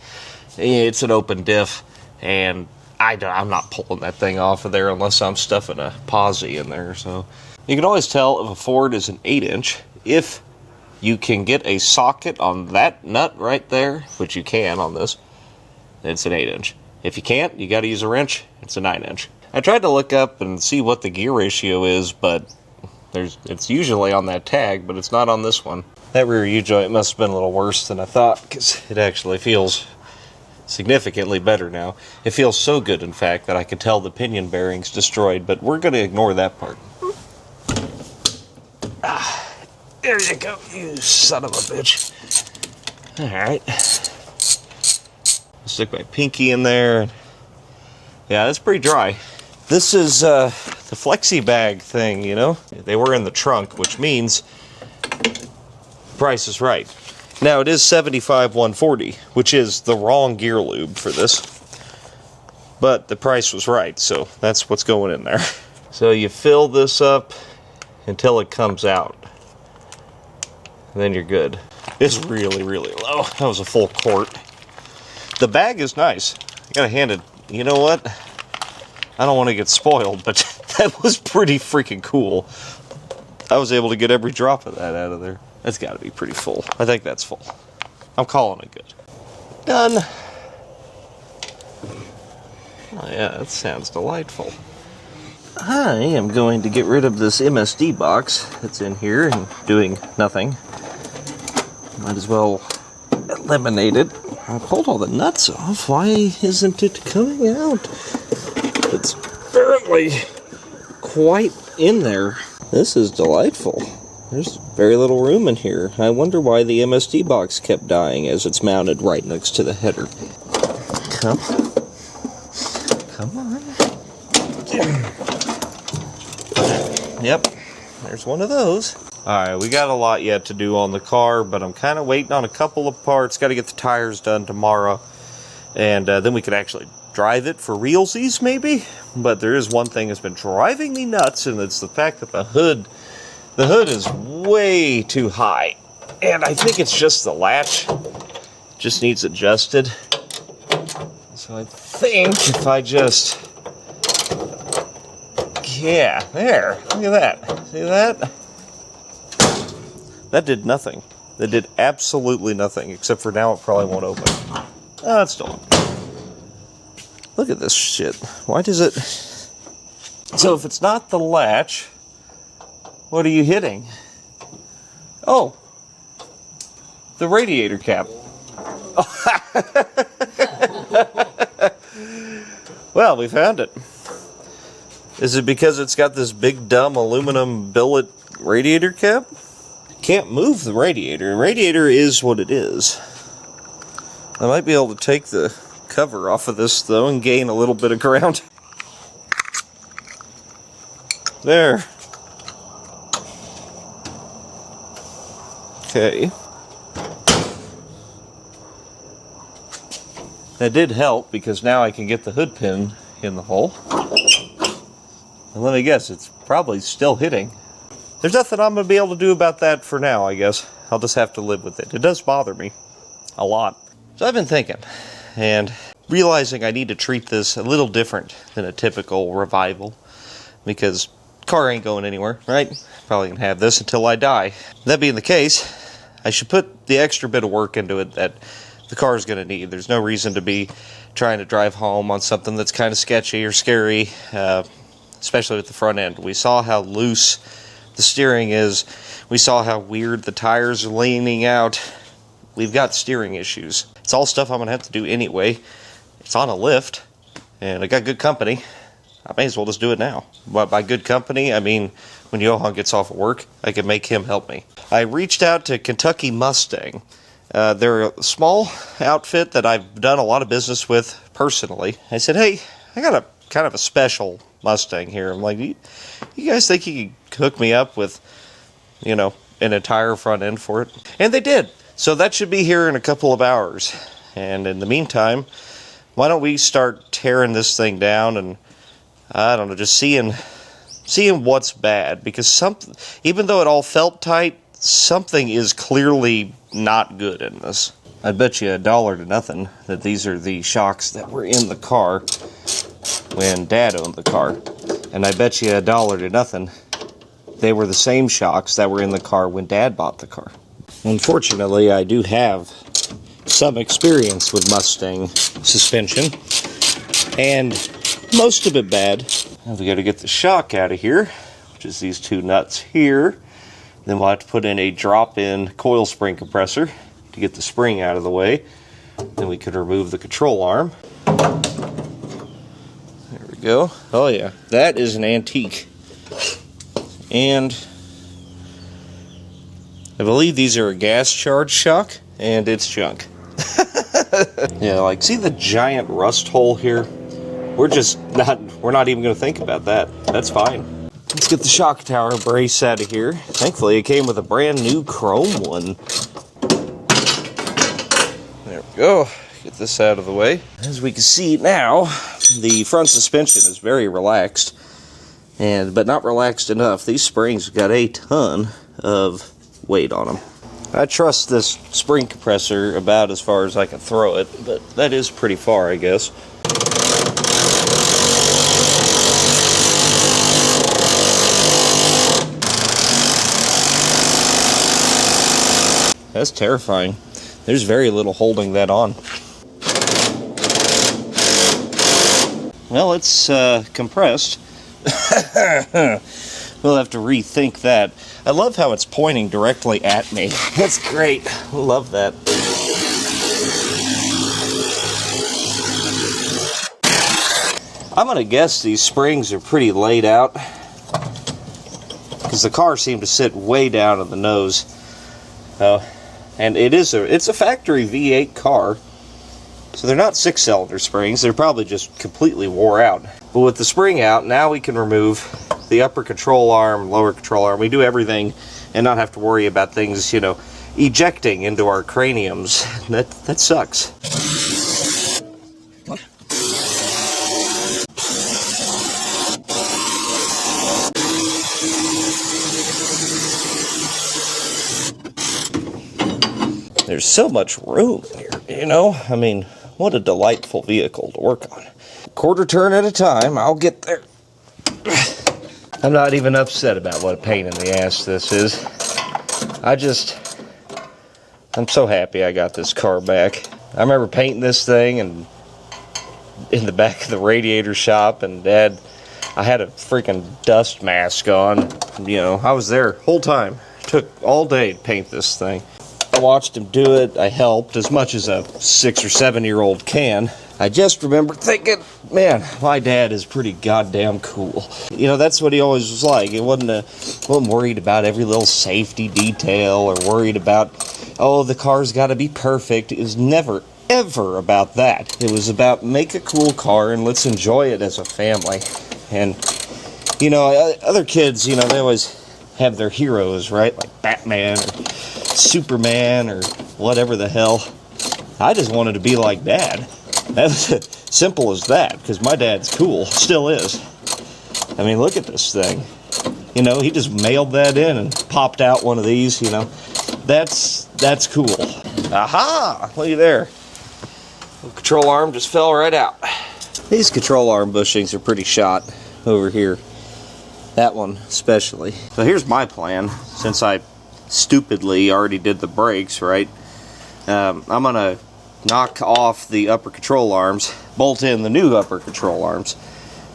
it's an open diff, and I'm not pulling that thing off of there unless I'm stuffing a posi in there. So you can always tell if a Ford is an 8-inch if you can get a socket on that nut right there, which you can on this. It's an 8-inch. If you can't, you got to use a wrench. It's a 9-inch. I tried to look up and see what the gear ratio is, but it's usually on that tag, but it's not on this one. That rear U-joint must have been a little worse than I thought, because it actually feels significantly better now. It feels so good, in fact, that I could tell the pinion bearing's destroyed, but we're going to ignore that part. There you go, you son of a bitch. Alright. Stick my pinky in there. Yeah, that's pretty dry. This is the flexi bag thing, you know? They were in the trunk, which means price is right. Now, it is $75,140, which is the wrong gear lube for this. But the price was right, so that's what's going in there. So you fill this up until it comes out. And then you're good. It's really, really low. That was a full quart. The bag is nice. I gotta hand it. You know what? I don't want to get spoiled, but that was pretty freaking cool. I was able to get every drop of that out of there. That's got to be pretty full. I think that's full. I'm calling it good. Done. Oh yeah, that sounds delightful. I am going to get rid of this MSD box that's in here and doing nothing. Might as well eliminate it. I pulled all the nuts off. Why isn't it coming out? It's apparently quite in there. This is delightful. There's very little room in here. I wonder why the MSD box kept dying as it's mounted right next to the header. Come on. Yep, there's one of those. Alright, we got a lot yet to do on the car, but I'm kind of waiting on a couple of parts. Got to get the tires done tomorrow, and then we could actually drive it for realsies, maybe. But there is one thing that's been driving me nuts, and it's the fact that the hood is way too high, and I think it's just the latch. Just needs adjusted. So I think if I just... Yeah, there. Look at that. See that? That did nothing. That did absolutely nothing, except for now it probably won't open. Oh, it's still on. Look at this shit. Why does it... So if it's not the latch, what are you hitting? Oh. The radiator cap. Well, we found it. Is it because it's got this big dumb aluminum billet radiator cap? Can't move the radiator. The radiator is what it is. I might be able to take the cover off of this though and gain a little bit of ground. There. Okay. That did help because now I can get the hood pin in the hole. And let me guess, it's probably still hitting. There's nothing I'm going to be able to do about that for now, I guess. I'll just have to live with it. It does bother me a lot. So I've been thinking and realizing I need to treat this a little different than a typical revival, because car ain't going anywhere, right? Probably going to have this until I die. That being the case, I should put the extra bit of work into it that the car is going to need. There's no reason to be trying to drive home on something that's kind of sketchy or scary, especially with the front end. We saw how loose the steering is. We saw how weird the tires are leaning out. We've got steering issues. It's all stuff I'm going to have to do anyway. It's on a lift, and I got good company. I may as well just do it now. But by good company, I mean when Johan gets off of work, I can make him help me. I reached out to Kentucky Mustang. They're a small outfit that I've done a lot of business with personally. I said, hey, I got a kind of a special Mustang here. I'm like, you guys think you could hook me up with, you know, an entire front end for it? And they did. So that should be here in a couple of hours. And in the meantime, why don't we start tearing this thing down and, I don't know, just seeing what's bad. Because even though it all felt tight, something is clearly not good in this. I bet you $1 to nothing that these are the shocks that were in the car when Dad owned the car. And I bet you $1 to nothing they were the same shocks that were in the car when Dad bought the car. Unfortunately, I do have some experience with Mustang suspension, and most of it bad. Now we got to get the shock out of here, which is these two nuts here. Then we'll have to put in a drop-in coil spring compressor to get the spring out of the way. Then we could remove the control arm. There we go. Oh yeah, that is an antique. And I believe these are a gas charge shock, and it's junk. Yeah, like, see the giant rust hole here? We're not even going to think about that. That's fine. Let's get the shock tower brace out of here. Thankfully, it came with a brand new chrome one. There we go. Get this out of the way. As we can see now, the front suspension is very relaxed, but not relaxed enough. These springs have got a ton of weight on them. I trust this spring compressor about as far as I can throw it, but that is pretty far, I guess. That's terrifying. There's very little holding that on. Well, it's compressed. We'll have to rethink that. I love how it's pointing directly at me. That's great. Love that. I'm gonna guess these springs are pretty laid out, because the car seemed to sit way down in the nose. And it's a factory V8 car, so they're not 6-cylinder springs. They're probably just completely wore out. But with the spring out, now we can remove the upper control arm, lower control arm. We do everything and not have to worry about things, you know, ejecting into our craniums. That sucks. There's so much room here, you know? I mean, what a delightful vehicle to work on. Quarter turn at a time, I'll get there. I'm not even upset about what a pain in the ass this is. I'm so happy I got this car back. I remember painting this thing and in the back of the radiator shop, and I had a freaking dust mask on. You know, I was there whole time. It took all day to paint this thing. I watched him do it. I helped as much as a 6 or 7-year-old can. I just remember thinking, man, my dad is pretty goddamn cool. You know, that's what he always was like. He wasn't worried about every little safety detail or worried about, oh, the car's got to be perfect. It was never, ever about that. It was about make a cool car and let's enjoy it as a family. And, you know, other kids, you know, they always have their heroes, right? Like Batman or Superman or whatever the hell. I just wanted to be like Dad. That's simple as that, because my dad's cool, still is. I mean, look at this thing. You know, he just mailed that in and popped out one of these, you know. That's cool. Aha! Look at there. The control arm just fell right out. These control arm bushings are pretty shot over here. That one especially. So here's my plan, since I stupidly already did the brakes, right? I'm gonna knock off the upper control arms, bolt in the new upper control arms,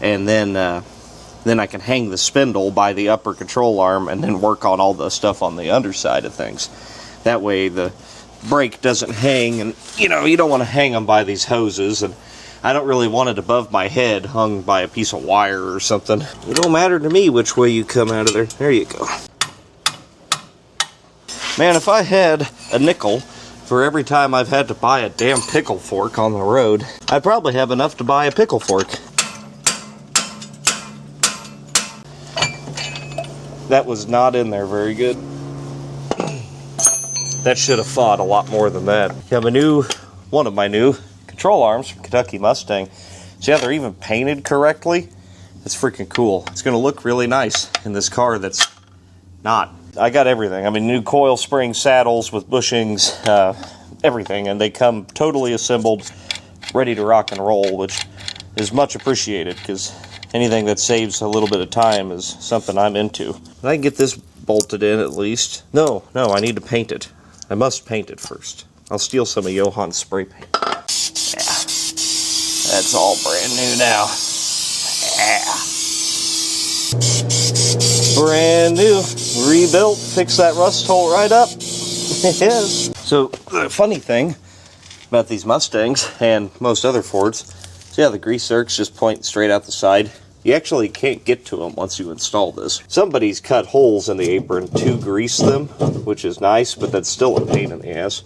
and then I can hang the spindle by the upper control arm and then work on all the stuff on the underside of things. That way the brake doesn't hang, and you know, you don't want to hang them by these hoses, and I don't really want it above my head hung by a piece of wire or something. It don't matter to me which way you come out of there. There you go. Man, if I had a nickel for every time I've had to buy a damn pickle fork on the road, I'd probably have enough to buy a pickle fork. That was not in there very good. That should have fought a lot more than that. I have one of my new control arms from Kentucky Mustang. See how they're even painted correctly? That's freaking cool. It's going to look really nice in this car that's not. I got everything. I mean, new coil spring saddles with bushings, everything, and they come totally assembled, ready to rock and roll, which is much appreciated, because anything that saves a little bit of time is something I'm into. And I can get this bolted in at least. No, I need to paint it. I must paint it first. I'll steal some of Johann's spray paint. Yeah, that's all brand new now. Yeah. Brand new, rebuilt, fix that rust hole right up. Yes. So the funny thing about these Mustangs and most other Fords, see how the grease zerks just point straight out the side? You actually can't get to them once you install this. Somebody's cut holes in the apron to grease them, which is nice, but that's still a pain in the ass.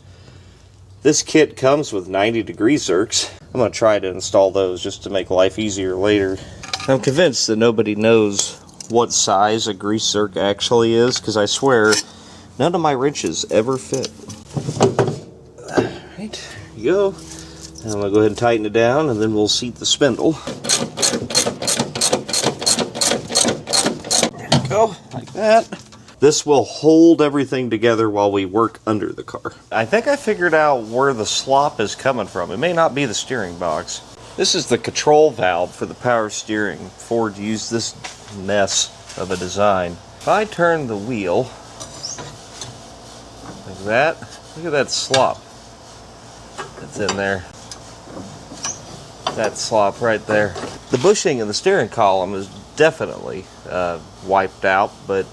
This kit comes with 90-degree zerks. I'm going to try to install those just to make life easier later. I'm convinced that nobody knows what size a grease zerk actually is, because I swear none of my wrenches ever fit. Alright, here you go. Now I'm going to go ahead and tighten it down, and then we'll seat the spindle. There we go, like that. This will hold everything together while we work under the car. I think I figured out where the slop is coming from. It may not be the steering box. This is the control valve for the power steering. Ford used this mess of a design. If I turn the wheel like that, look at that slop that's in there. That slop right there. The bushing in the steering column is definitely wiped out, but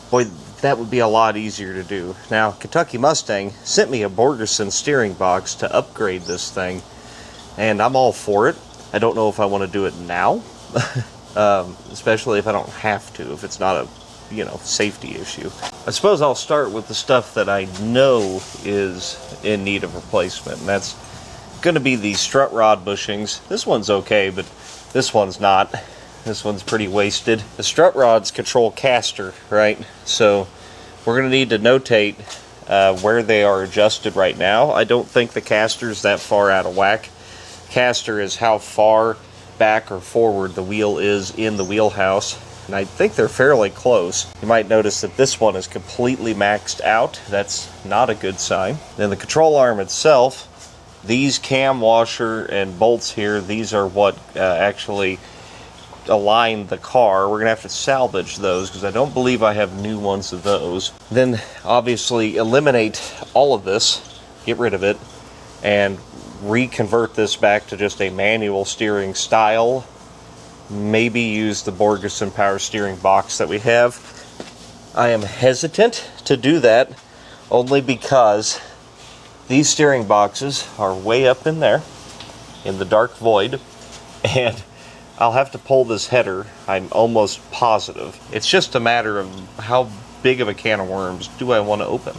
boy, that would be a lot easier to do. Now, Kentucky Mustang sent me a Borgeson steering box to upgrade this thing, and I'm all for it. I don't know if I want to do it now, especially if I don't have to, if it's not a safety issue. I suppose I'll start with the stuff that I know is in need of replacement, and that's going to be the strut rod bushings. This one's okay, but this one's not. This one's pretty wasted. The strut rods control caster, right? So we're going to need to notate where they are adjusted right now. I don't think the caster's that far out of whack. Caster is how far back or forward the wheel is in the wheelhouse, and I think they're fairly close. You might notice that this one is completely maxed out. That's not a good sign. Then the control arm itself, these cam washer and bolts here, these are what actually align the car. We're gonna have to salvage those because I don't believe I have new ones of those. Then obviously eliminate all of this, get rid of it, and reconvert this back to just a manual steering style. Maybe use the Borgeson power steering box that we have. I am hesitant to do that only because these steering boxes are way up in there in the dark void, and I'll have to pull this header, I'm almost positive. It's just a matter of how big of a can of worms do I want to open.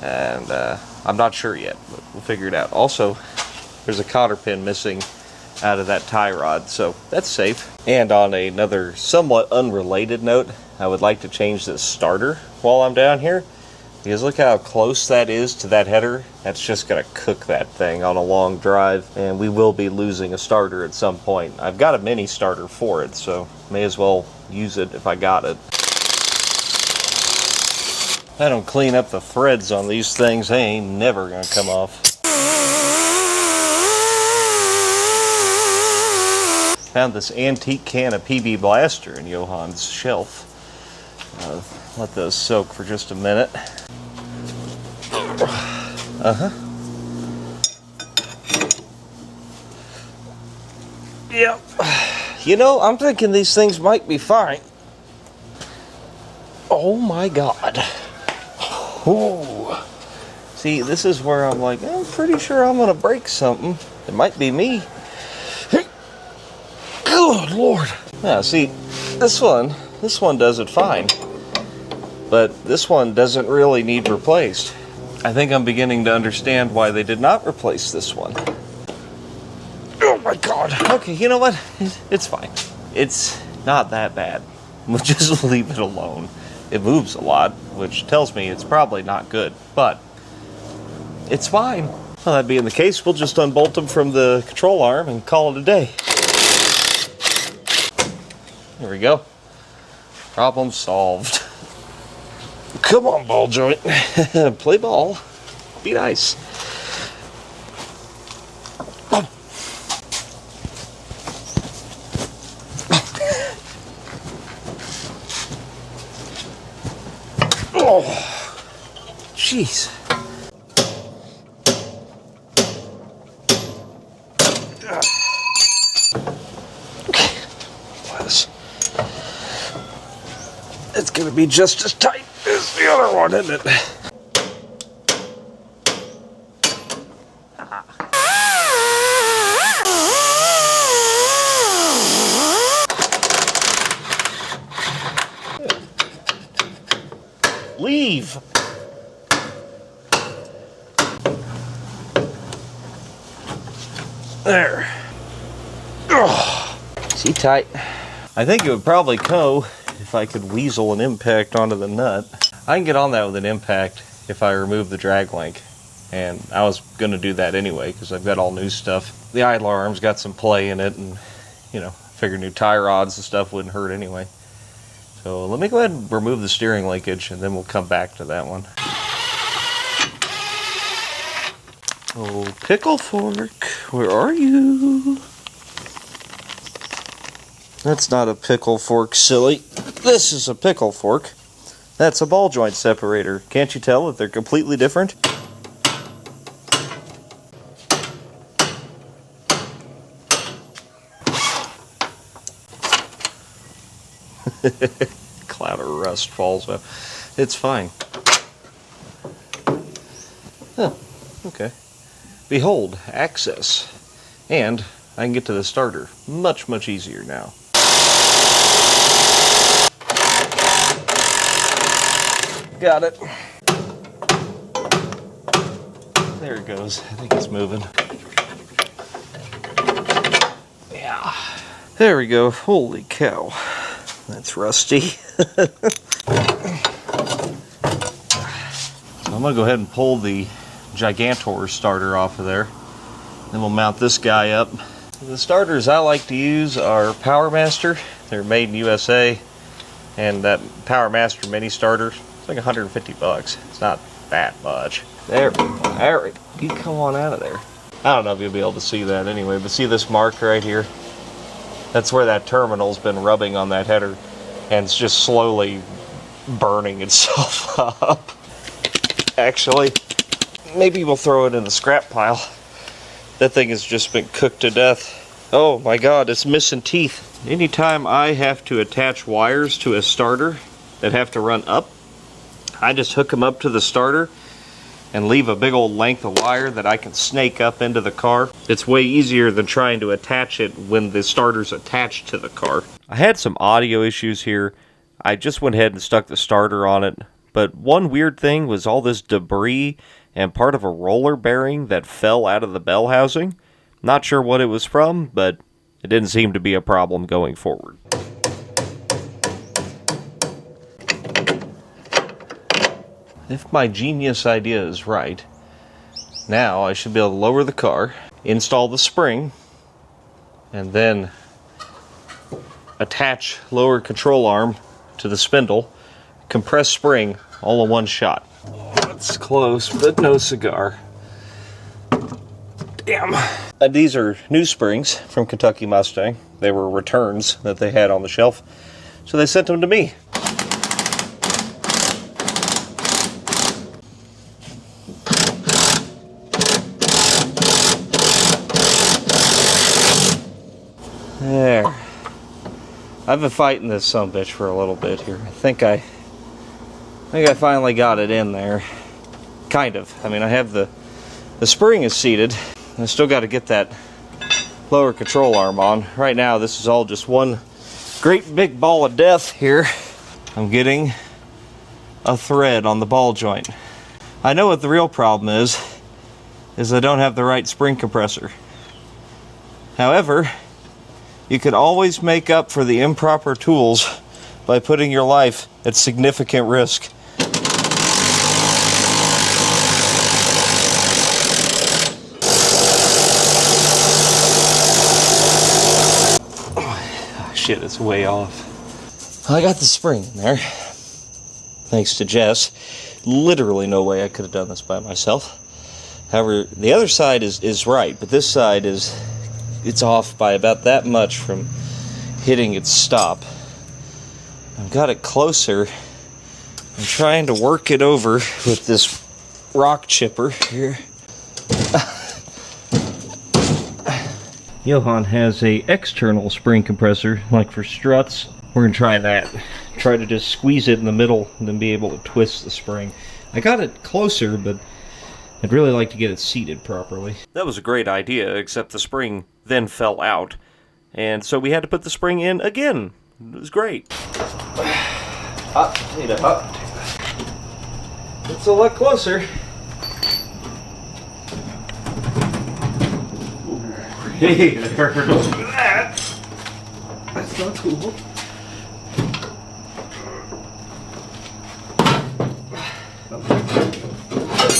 And I'm not sure yet, but we'll figure it out. Also, there's a cotter pin missing out of that tie rod, so that's safe. And on another somewhat unrelated note, I would like to change this starter while I'm down here, because look how close that is to that header. That's just going to cook that thing on a long drive, and we will be losing a starter at some point. I've got a mini starter for it, so may as well use it if I got it. If I don't clean up the threads on these things, they ain't never going to come off. Found this antique can of PB Blaster in Johan's shelf. Let those soak for just a minute. Yep. You know, I'm thinking these things might be fine. Oh my God. Ooh. See, this is where I'm like, I'm pretty sure I'm gonna break something. It might be me. Good Lord. Now, see, this one does it fine. But this one doesn't really need replaced. I think I'm beginning to understand why they did not replace this one. Oh my God. Okay, you know what? It's fine. It's not that bad. We'll just leave it alone. It moves a lot, which tells me it's probably not good, but it's fine. Well, that being the case, we'll just unbolt them from the control arm and call it a day. There we go. Problem solved. Come on, ball joint. Play ball. Be nice. Oh, jeez. It's going to be just as tight as the other one, isn't it? Leave. There. Ugh. See, tight. I think it would probably go if I could weasel an impact onto the nut. I can get on that with an impact if I remove the drag link, and I was going to do that anyway because I've got all new stuff. The idler arm's got some play in it, and figure new tie rods and stuff wouldn't hurt anyway. So let me go ahead and remove the steering linkage, and then we'll come back to that one. Oh, pickle fork, where are you? That's not a pickle fork, silly. This is a pickle fork. That's a ball joint separator. Can't you tell that they're completely different? Cloud of rust falls out. It's fine. Oh, okay. Behold, access. And I can get to the starter much, much easier now. Got it. There it goes. I think it's moving. Yeah. There we go. Holy cow. That's rusty. So I'm going to go ahead and pull the Gigantor starter off of there. Then we'll mount this guy up. The starters I like to use are Power Master. They're made in USA. And that Power Master mini starter, it's like 150 bucks. It's not that much. There we go. Eric, you come on out of there. I don't know if you'll be able to see that anyway, but see this mark right here? That's where that terminal's been rubbing on that header, and it's just slowly burning itself up. Actually, maybe we'll throw it in the scrap pile. That thing has just been cooked to death. Oh my god, it's missing teeth. Anytime I have to attach wires to a starter that have to run up, I just hook them up to the starter and leave a big old length of wire that I can snake up into the car. It's way easier than trying to attach it when the starter's attached to the car. I had some audio issues here. I just went ahead and stuck the starter on it, but one weird thing was all this debris and part of a roller bearing that fell out of the bell housing. Not sure what it was from, but it didn't seem to be a problem going forward. If my genius idea is right, now I should be able to lower the car, install the spring, and then attach lower control arm to the spindle, compress spring all in one shot. That's close, but no cigar. Damn. These are new springs from Kentucky Mustang. They were returns that they had on the shelf, so they sent them to me. There. I've been fighting this sumbitch for a little bit here. I think I finally got it in there. Kind of. I mean, I have the spring is seated. I still got to get that lower control arm on. Right now, this is all just one great big ball of death here. I'm getting a thread on the ball joint. I know what the real problem is I don't have the right spring compressor. However, you can always make up for the improper tools by putting your life at significant risk. Oh, shit, it's way off. I got the spring in there. Thanks to Jess. Literally no way I could have done this by myself. However, the other side is right, but this side it's off by about that much from hitting its stop. I've got it closer. I'm trying to work it over with this rock chipper here. Johan has a external spring compressor, like for struts. We're gonna try that. Try to just squeeze it in the middle and then be able to twist the spring. I got it closer, but I'd really like to get it seated properly. That was a great idea, except the spring then fell out. And so we had to put the spring in again. It was great. Hot potato, hot potato. It's a lot closer. Hey, there goes that. That's not cool.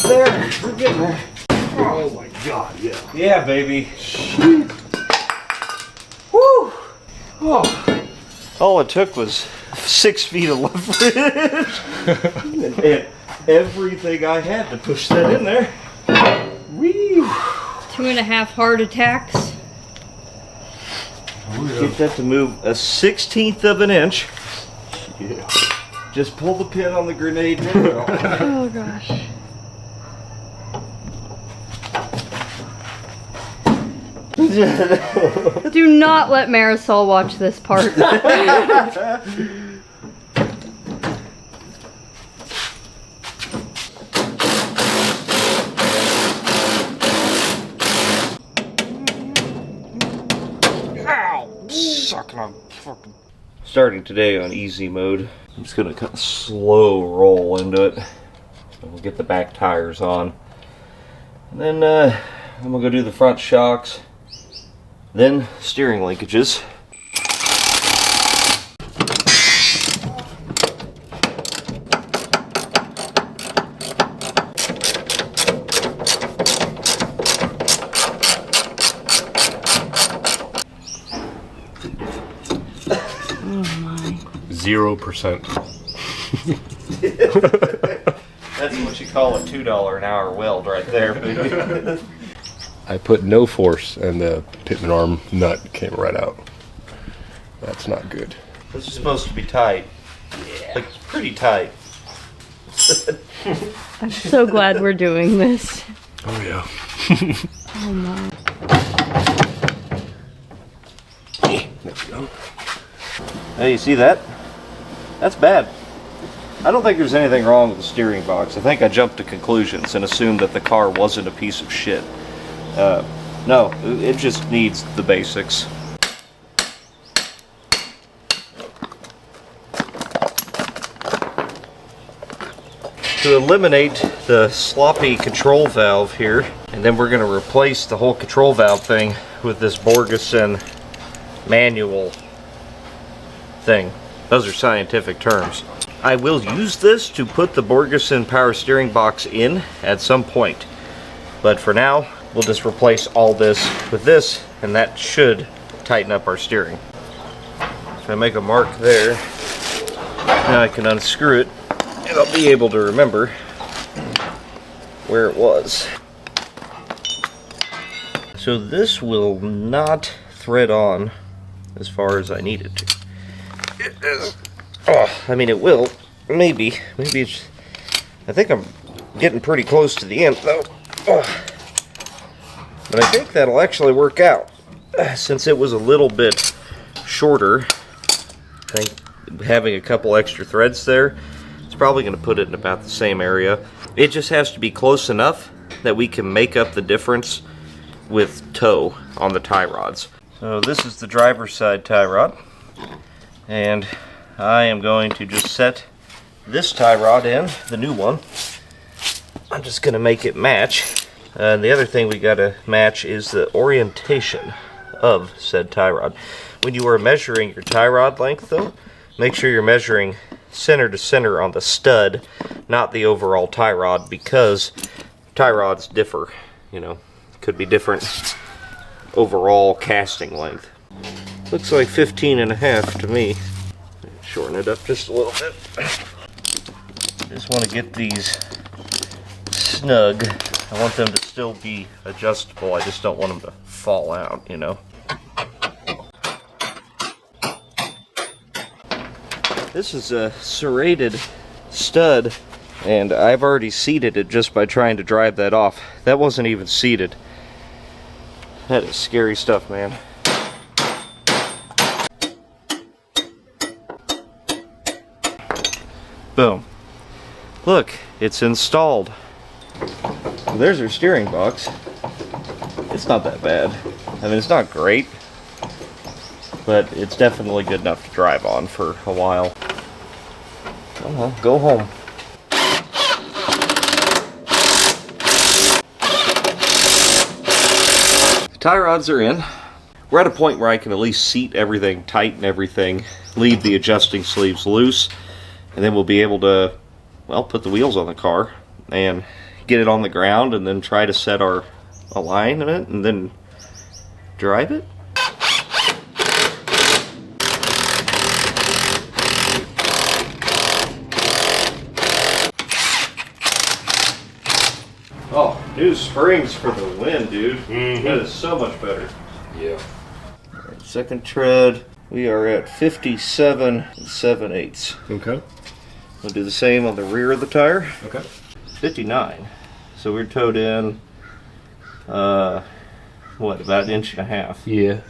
There, we're getting there. Oh my god, yeah. Yeah, baby. Woo! Oh. All it took was 6 feet of leverage. And everything I had to push that in there. Whee! 2.5 heart attacks. Oh, yeah. Get that to move a 1/16 of an inch. Yeah. Just pull the pin on the grenade. There. Oh gosh. Oh. Do not let Marisol watch this part. Starting today on easy mode. I'm just gonna kind of slow roll into it. So we'll get the back tires on. And then I'm gonna go do the front shocks. Then steering linkages. Oh my. 0%. That's what you call a $2 an hour weld right there, baby. I put no force and the pitman arm nut came right out. That's not good. This is supposed to be tight. Like, it's pretty tight. I'm so glad we're doing this. Oh yeah. Oh my. There we go. Hey, you see that? That's bad. I don't think there's anything wrong with the steering box. I think I jumped to conclusions and assumed that the car wasn't a piece of shit. No, it just needs the basics. To eliminate the sloppy control valve here, and then we're going to replace the whole control valve thing with this Borgeson manual thing. Those are scientific terms. I will use this to put the Borgeson power steering box in at some point, but for now we'll just replace all this with this, and that should tighten up our steering. If I make a mark there, now I can unscrew it and I'll be able to remember where it was. So this will not thread on as far as I need it to. I mean, it will. Maybe it's... I think I'm getting pretty close to the end, though. But I think that'll actually work out. Since it was a little bit shorter, I think having a couple extra threads there, it's probably going to put it in about the same area. It just has to be close enough that we can make up the difference with toe on the tie rods. So this is the driver's side tie rod. And I am going to just set this tie rod in, the new one. I'm just going to make it match. And the other thing we got to match is the orientation of said tie rod. When you are measuring your tie rod length, though, make sure you're measuring center to center on the stud, not the overall tie rod, because tie rods differ. You know, could be different overall casting length. Looks like 15.5 to me. Shorten it up just a little bit. Just want to get these snug. I want them to still be adjustable. I just don't want them to fall out, you know. This is a serrated stud, and I've already seated it just by trying to drive that off. That wasn't even seated. That is scary stuff, man. Boom. Look, it's installed. There's our steering box. It's not that bad. I mean, it's not great, but it's definitely good enough to drive on for a while. Well, go home. The tie rods are in. We're at a point where I can at least seat everything, tighten everything, leave the adjusting sleeves loose, and then we'll be able to, well, put the wheels on the car and get it on the ground and then try to set our alignment and then drive it. Oh, new springs for the win, dude. Mm-hmm. That is so much better. Yeah. All right, second tread. We are at 57 7/8. Okay. We'll do the same on the rear of the tire. Okay. 59. So we're towed in, what, about 1.5 inches? Yeah.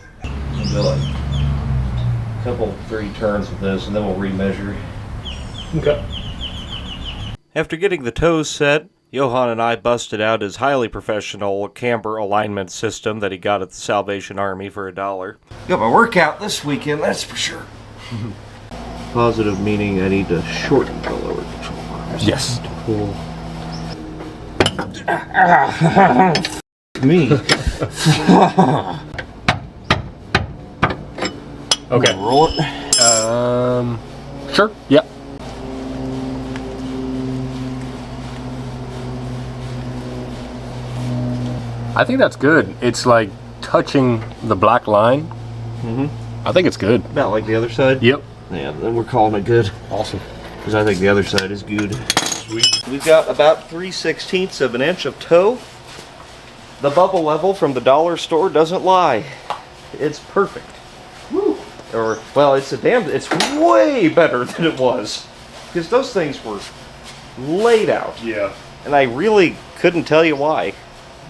We'll do like a couple, 3 turns with this, and then we'll remeasure. Okay. After getting the toes set Johan and I busted out his highly professional camber alignment system that he got at the Salvation Army for $1. Got my workout this weekend, that's for sure. Positive meaning I need to shorten the lower control arms. Yes. To pull. Me. Okay. Roll it. Sure. Yep. I think that's good. It's like touching the black line. Mm-hmm. I think it's good. About like the other side? Yep. Yeah, then we're calling it good. Awesome. Because I think the other side is good. Sweet. We've got about 3/16 of an inch of toe. The bubble level from the dollar store doesn't lie. It's perfect. Woo. Or, well, it's way better than it was. Because those things were laid out. Yeah. And I really couldn't tell you why.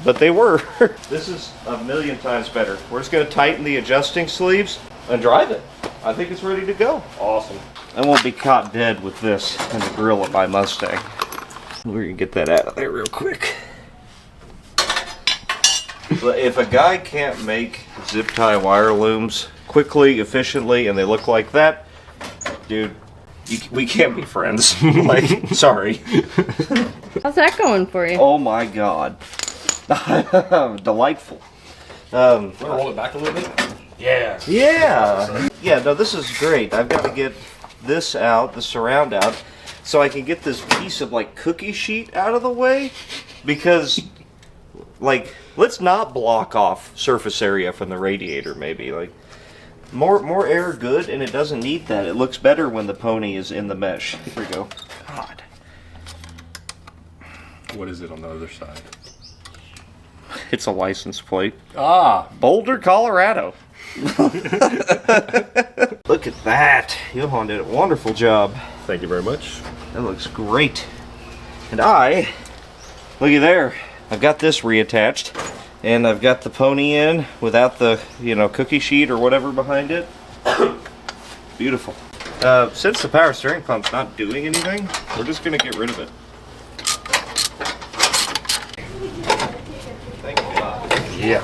But they were. This is a million times better. We're just going to tighten the adjusting sleeves and drive it. I think it's ready to go. Awesome. I won't be caught dead with this in the grill of my Mustang. We're going to get that out of there real quick. But if a guy can't make zip tie wire looms quickly, efficiently, and they look like that, dude, we can't be friends. Like, sorry. How's that going for you? Oh my god. Delightful. Want to roll it back a little bit? Yeah. Yeah. Yeah, no, this is great. I've got to get this out, the surround out, so I can get this piece of like cookie sheet out of the way, because like, let's not block off surface area from the radiator, maybe. Like, more air good, and it doesn't need that. It looks better when the pony is in the mesh. Here we go. God. What is it on the other side? It's a license plate. Ah. Boulder, Colorado. Look at that. Johan did a wonderful job. Thank you very much. That looks great. And looky there. I've got this reattached, and I've got the pony in without the, cookie sheet or whatever behind it. Beautiful. Since the power steering pump's not doing anything, we're just going to get rid of it. Thank God. Yeah.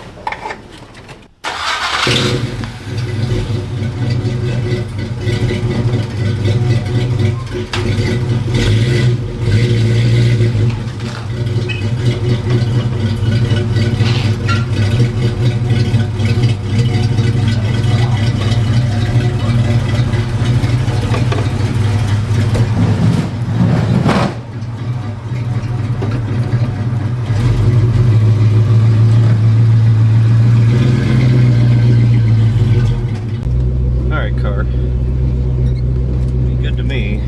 Alright, car. Be good to me.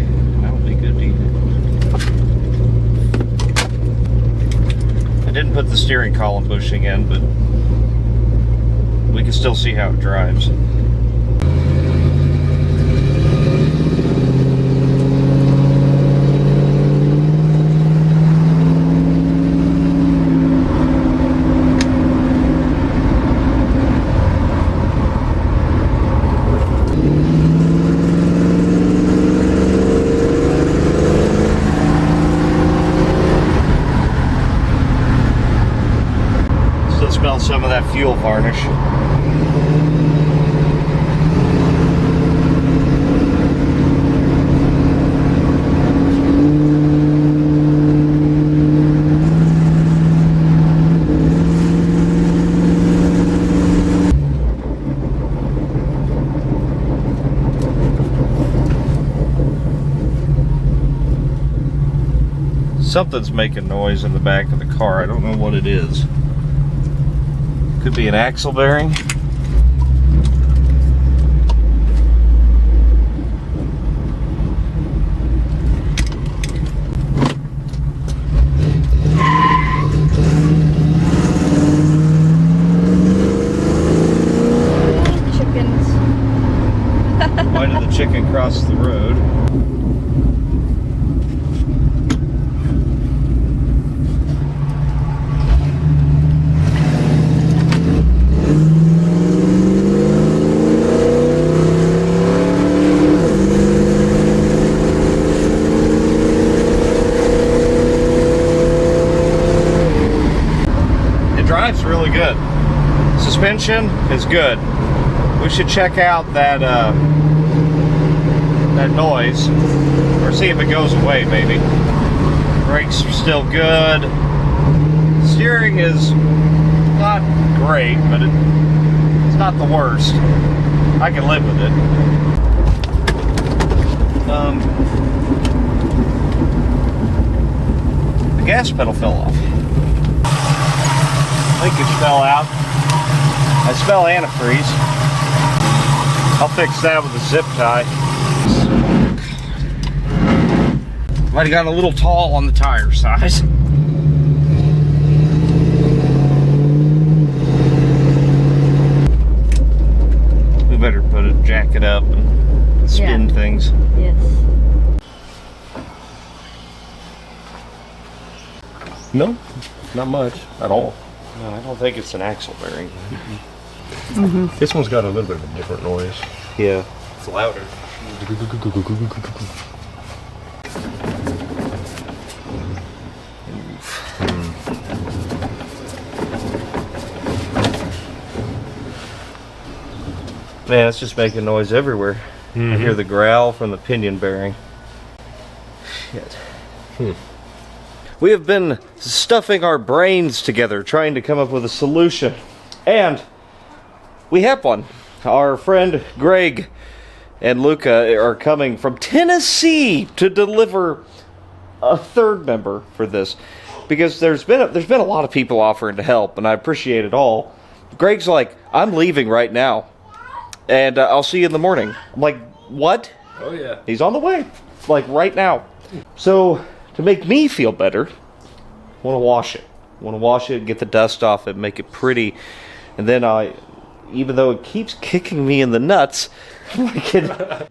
I'll be good to you. I didn't put the steering column bushing in, but we can still see how it drives. Still smell some of that fuel varnish. Something's making noise in the back of the car. I don't know what it is. Could be an axle bearing. Chickens. Why did the chicken cross the road? really good. Suspension is good. We should check out that that noise, or see if it goes away maybe. Brakes are still good. Steering is not great, but it's not the worst. I can live with it. The gas pedal fell off. Linkage fell out. I smell antifreeze. I'll fix that with a zip tie. Might have gotten a little tall on the tire size. We better put it, jack it up and spin things. Yes. No, not much at all. No, I don't think it's an axle bearing. This one's got a little bit of a different noise. Yeah, it's louder. Man, it's just making noise everywhere. I hear the growl from the pinion bearing. Shit. We have been stuffing our brains together trying to come up with a solution. And we have one. Our friend Greg and Luca are coming from Tennessee to deliver a third member for this. Because there's been a lot of people offering to help, and I appreciate it all. Greg's like, I'm leaving right now. And I'll see you in the morning. I'm like, what? Oh yeah. He's on the way, like right now. So to make me feel better, I want to wash it. Get the dust off it, make it pretty, and then even though it keeps kicking me in the nuts, like it.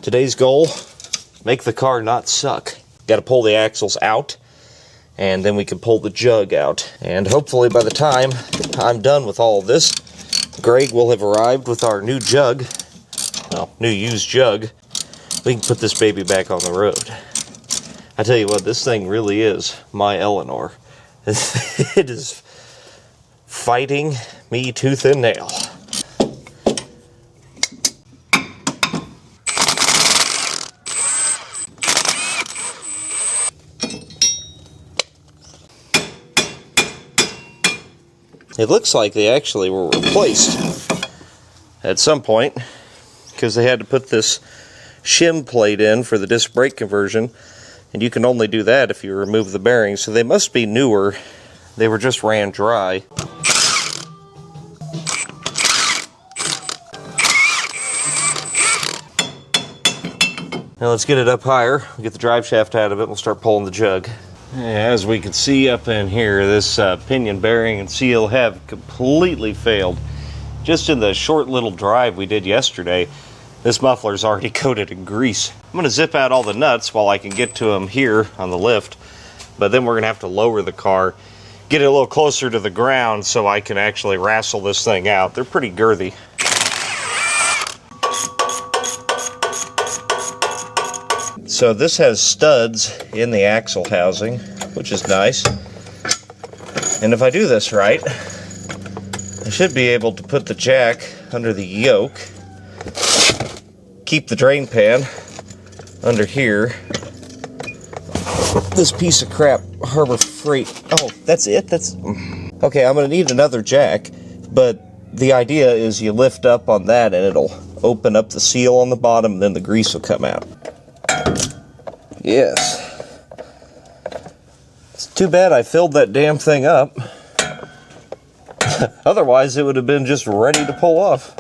Today's goal, make the car not suck. Got to pull the axles out, and then we can pull the jug out. And hopefully by the time I'm done with all of this, Greg will have arrived with our new jug, well, new used jug. We can put this baby back on the road. I tell you what, this thing really is my Eleanor. It is fighting me tooth and nail. It looks like they actually were replaced at some point because they had to put this shim plate in for the disc brake conversion, and you can only do that if you remove the bearings, so they must be newer. They were just ran dry. Now let's get it up higher, get the drive shaft out of it, and we'll start pulling the jug. As we can see up in here, this pinion bearing and seal have completely failed. Just in the short little drive we did yesterday, this muffler's already coated in grease. I'm going to zip out all the nuts while I can get to them here on the lift, but then we're going to have to lower the car, get it a little closer to the ground so I can actually wrestle this thing out. They're pretty girthy. So this has studs in the axle housing, which is nice. And if I do this right, I should be able to put the jack under the yoke, keep the drain pan under here. This piece of crap, Harbor Freight. Oh, that's it? Okay, I'm going to need another jack, but the idea is you lift up on that and it'll open up the seal on the bottom, and then the grease will come out. Yes. It's too bad I filled that damn thing up. Otherwise, it would have been just ready to pull off.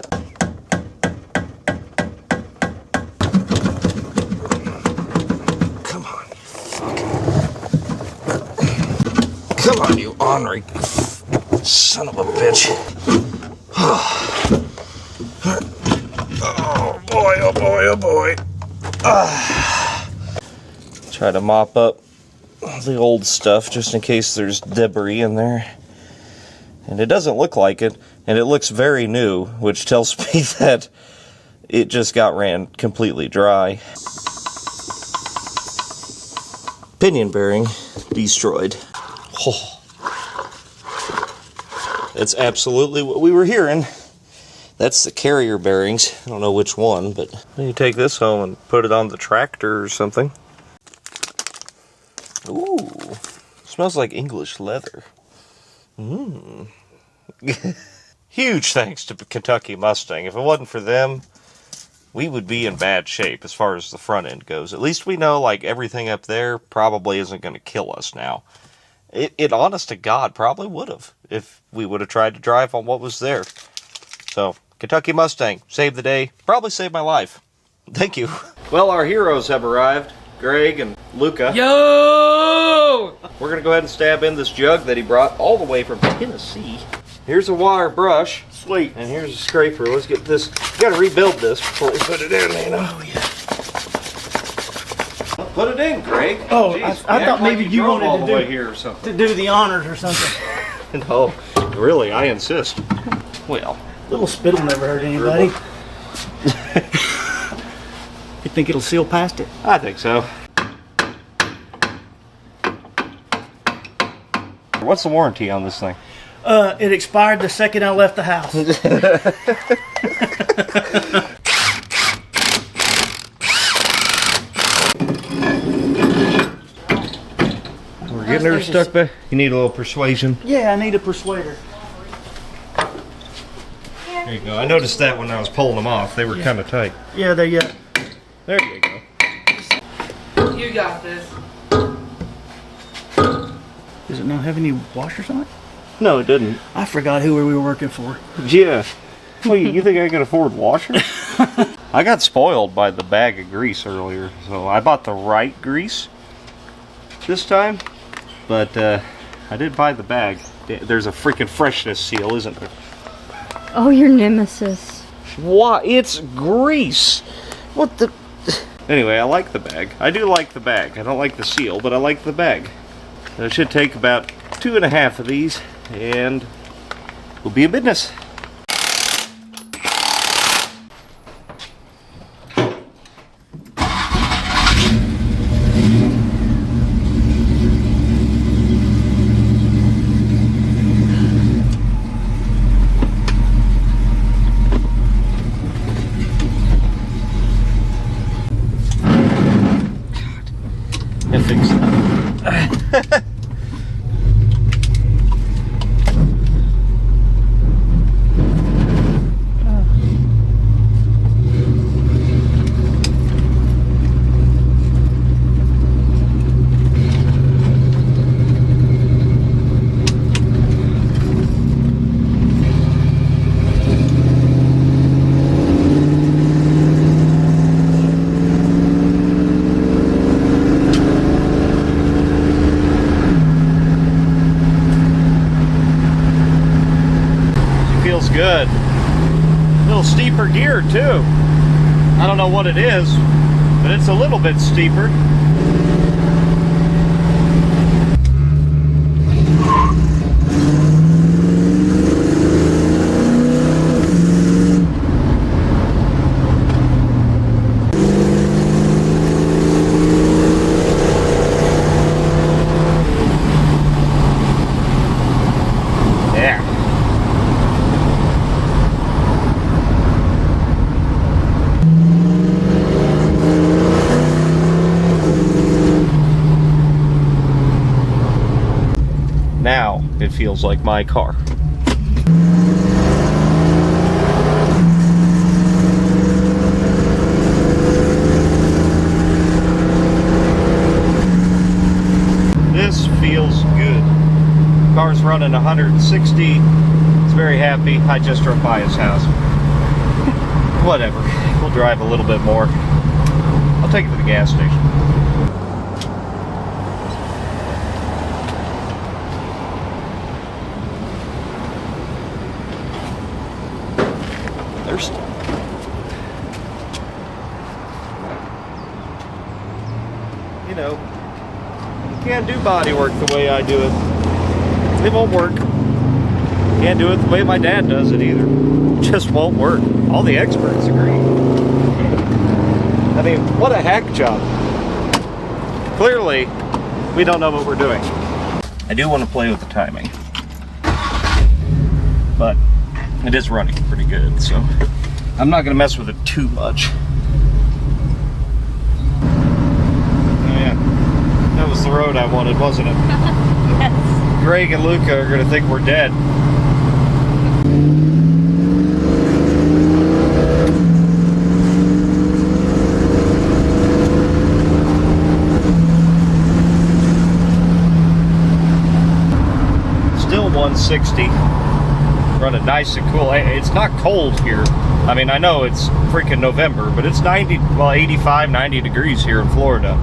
on, Rick. Son of a bitch. Oh boy, oh boy, oh boy. Try to mop up the old stuff just in case there's debris in there. And it doesn't look like it, and it looks very new, which tells me that it just got ran completely dry. Pinion bearing destroyed. Oh. It's absolutely what we were hearing. That's the carrier bearings. I don't know which one, but you take this home and put it on the tractor or something. Ooh, smells like English leather. Huge thanks to Kentucky Mustang. If it wasn't for them, we would be in bad shape as far as the front end goes. At least we know, like, everything up there probably isn't going to kill us now. It honest to God, probably would have if we would have tried to drive on what was there. So, Kentucky Mustang, saved the day, probably saved my life. Thank you. Well, our heroes have arrived. Greg and Luca. Yo! We're going to go ahead and stab in this jug that he brought all the way from Tennessee. Here's a wire brush. Sweet. And here's a scraper. Let's get this. We got to rebuild this before we put it in, you know. Oh, yeah. Well, put it in, Greg. Oh, jeez, I thought maybe you wanted all to the way do, here or something. to do the honors or something. No, really, I insist. Well, Little spit'll never hurt anybody. You think it'll seal past it? I think so. What's the warranty on this thing? It expired the second I left the house. We're getting her stuck back. You need a little persuasion. Yeah, I need a persuader. There you go. I noticed that when I was pulling them off. They were kind of tight. Yeah, there you go. There you go. You got this. Does it not have any washers on it? No, it didn't. I forgot who we were working for. Yeah. Well, you think I could afford washers? I got spoiled by the bag of grease earlier, so I bought the right grease this time, but I did buy the bag. There's a freaking freshness seal, isn't there? Oh, your nemesis. Why? It's grease. What the? Anyway, I like the bag. I do like the bag. I don't like the seal, but I like the bag. It should take about 2.5 of these, and we'll be in business. I fix that. Feels good. A little steeper gear too. I don't know what it is, but it's a little bit steeper. Yeah. Now it feels like my car. This feels good. Car's running 160. It's very happy. I just drove by his house. Whatever. We'll drive a little bit more. I'll take it to the gas station. first. You know, you can't do body work the way I do it. It won't work. Can't do it the way my dad does it either. It just won't work. All the experts agree. I mean, what a hack job. Clearly, we don't know what we're doing. I do want to play with the timing, but it is running pretty good, so I'm not going to mess with it too much. Oh yeah, that was the road I wanted, wasn't it? Yes. Greg and Luca are going to think we're dead. Still 160, running nice and cool. It's not cold here. I mean, I know it's freaking November, but it's 85, 90 degrees here in Florida.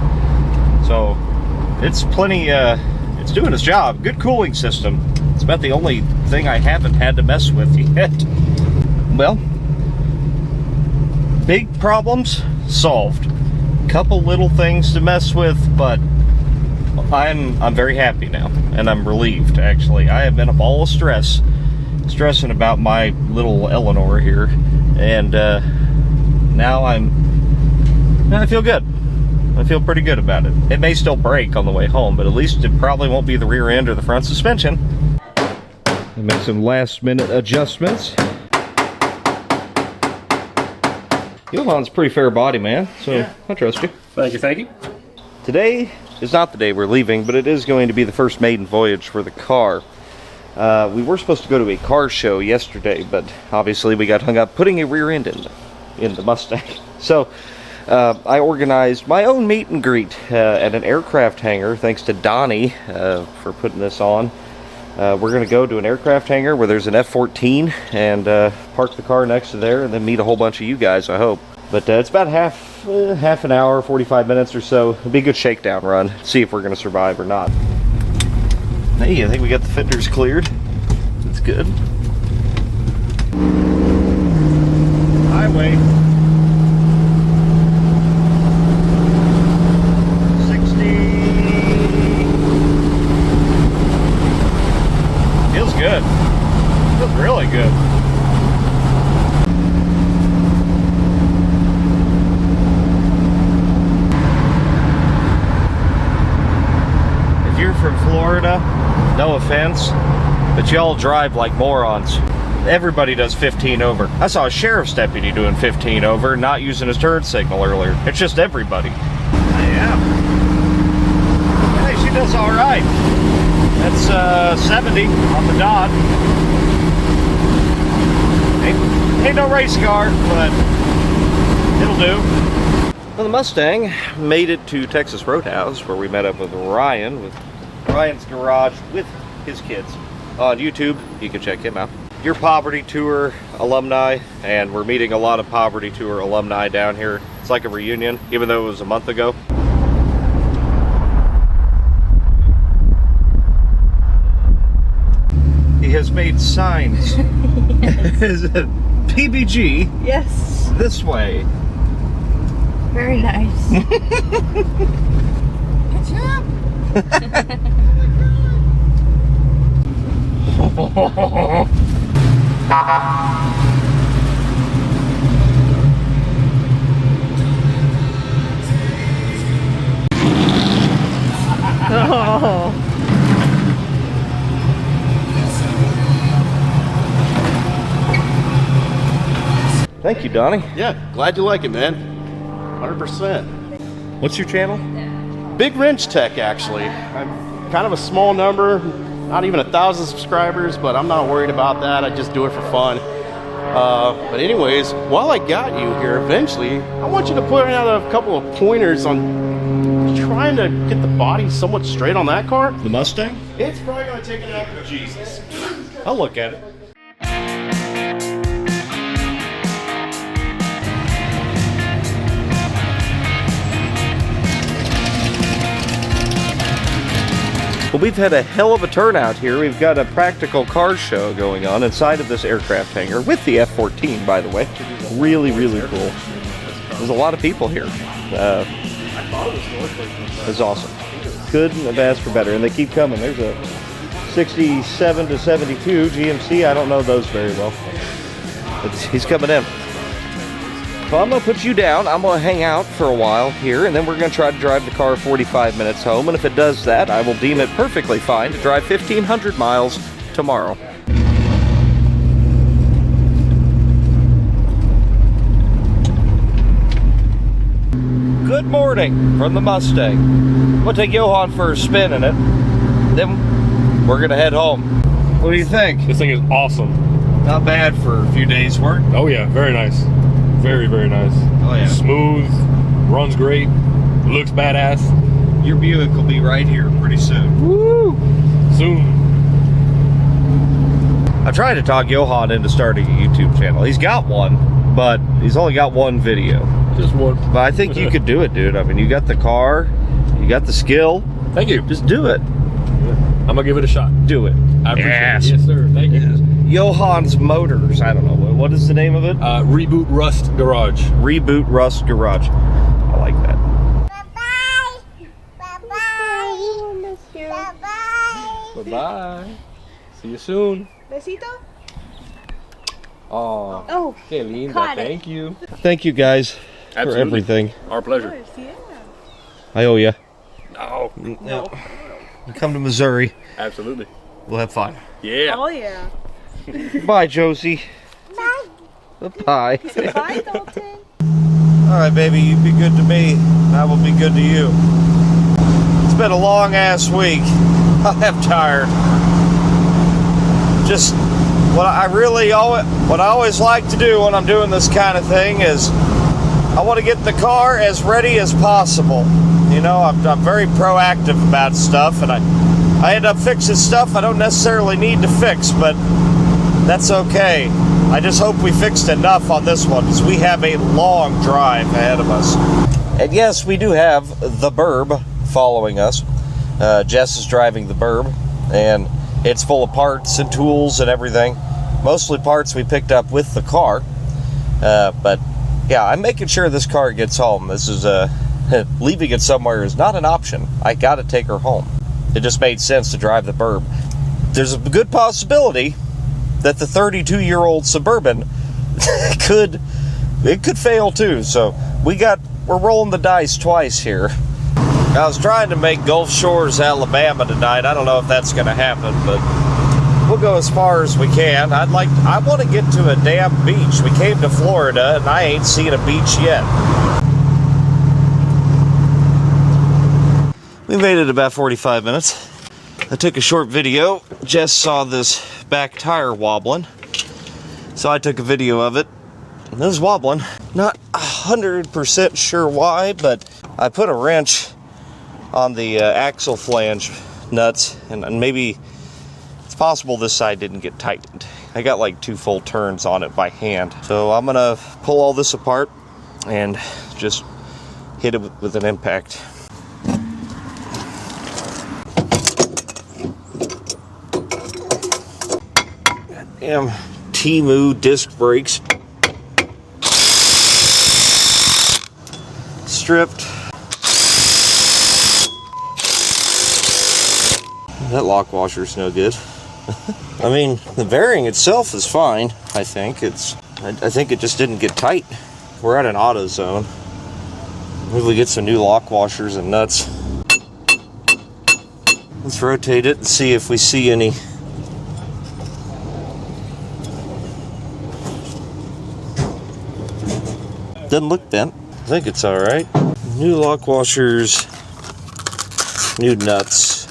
So it's plenty, it's doing its job. Good cooling system. It's about the only thing I haven't had to mess with yet. Well, big problems solved. Couple little things to mess with, but I'm very happy now, and I'm relieved, actually. I have been a ball of stressing about my little Eleanor here, and now I feel good. I feel pretty good about it. It may still break on the way home, but at least it probably won't be the rear end or the front suspension. I make some last-minute adjustments. Johan's pretty fair body, man, so yeah. I trust you. Thank you, thank you. Today is not the day we're leaving, but it is going to be the first maiden voyage for the car. We were supposed to go to a car show yesterday, but obviously we got hung up putting a rear end in the Mustang. So I organized my own meet and greet at an aircraft hangar, thanks to Donnie for putting this on. We're going to go to an aircraft hangar where there's an F-14 and park the car next to there, and then meet a whole bunch of you guys, I hope. But it's about half an hour, 45 minutes or so. It'll be a good shakedown run. See if we're going to survive or not. Hey, I think we got the fenders cleared. That's good. Highway. 60. Feels good. Feels really good. From Florida, no offense, but y'all drive like morons. Everybody does 15 over. I saw a sheriff's deputy doing 15 over, not using his turn signal earlier. It's just everybody. Yeah. Hey, she does all right. That's 70 on the dot. Ain't no race car, but it'll do. Well, the Mustang made it to Texas Roadhouse, where we met up with Ryan, with Ryan's Garage with his kids. On YouTube, you can check him out. Your Poverty Tour alumni, and we're meeting a lot of Poverty Tour alumni down here. It's like a reunion, even though it was a month ago. He has made signs. Is it PBG? Yes. This way. Very nice. What's up? Oh. Thank you, Donnie. Yeah, glad you like it, man. 100%. What's your channel? Big Wrench Tech, actually. I'm kind of a small number, not even 1,000 subscribers, but I'm not worried about that. I just do it for fun. But anyways, while I got you here, eventually, I want you to put out a couple of pointers on trying to get the body somewhat straight on that car. The Mustang? It's probably going to take an act of Jesus. I'll look at it. Well, we've had a hell of a turnout here. We've got a practical car show going on inside of this aircraft hangar with the F-14, by the way. Really, really cool. There's a lot of people here. It's awesome. Couldn't have asked for better, and they keep coming. There's a 67 to 72 GMC. I don't know those very well. But he's coming in. So I'm going to put you down. I'm going to hang out for a while here, and then we're going to try to drive the car 45 minutes home. And if it does that, I will deem it perfectly fine to drive 1,500 miles tomorrow. Good morning from the Mustang. I'm going to take Johan for a spin in it. Then we're going to head home. What do you think? This thing is awesome. Not bad for a few days' work. Oh yeah, very nice. Very, very nice. Oh yeah. Smooth, runs great, looks badass. Your Buick will be right here pretty soon. Woo! Soon. I tried to talk Johan into starting a YouTube channel. He's got one, but he's only got one video. Just one. But I think you could do it, dude. I mean, you got the car, you got the skill. Thank you. Just do it. I'm gonna give it a shot. Do it. I appreciate Yes. it. Yes, sir. Thank you. Johan's Motors. I don't know. What is the name of it? Reboot Rust Garage. Reboot Rust Garage. I like that. Bye-bye. Bye-bye. Bye-bye. Bye-bye. See you soon. Besito? Oh, Oh, qué linda. caught it. Thank you. Thank you guys for Absolutely. everything. Our pleasure. I owe you. No. No. You come to Missouri. Absolutely. We'll have fun. Yeah. Oh yeah. Bye, Josie. Bye. Bye. Bye, Dalton. All right, baby, you be good to me, and I will be good to you. It's been a long-ass week. I'm tired. Just what I always like to do when I'm doing this kind of thing is I want to get the car as ready as possible. You know, I'm very proactive about stuff, and I end up fixing stuff I don't necessarily need to fix, but that's okay. I just hope we fixed enough on this one, because we have a long drive ahead of us. And yes, we do have the Burb following us. Jess is driving the Burb, and it's full of parts and tools and everything. Mostly parts we picked up with the car. But yeah, I'm making sure this car gets home. This is leaving it somewhere is not an option. I gotta take her home. It just made sense to drive the Burb. There's a good possibility that the 32-year-old Suburban could fail too. So we're rolling the dice twice here. I was trying to make Gulf Shores, Alabama tonight. I don't know if that's going to happen, but we'll go as far as we can. I want to get to a damn beach. We came to Florida and I ain't seen a beach yet. We made it about 45 minutes. I took a short video. Jess saw this back tire wobbling, so I took a video of it. It was wobbling. Not 100% sure why, but I put a wrench on the axle flange nuts, and maybe it's possible this side didn't get tightened. I got like 2 full turns on it by hand. So I'm gonna pull all this apart and just hit it with an impact. Damn Temu disc brakes. Stripped. That lock washer's no good. I mean, the bearing itself is fine, I think. I think it just didn't get tight. We're at an auto zone. Maybe we get some new lock washers and nuts. Let's rotate it and see if we see any. Doesn't look bent. I think it's alright. New lock washers, new nuts.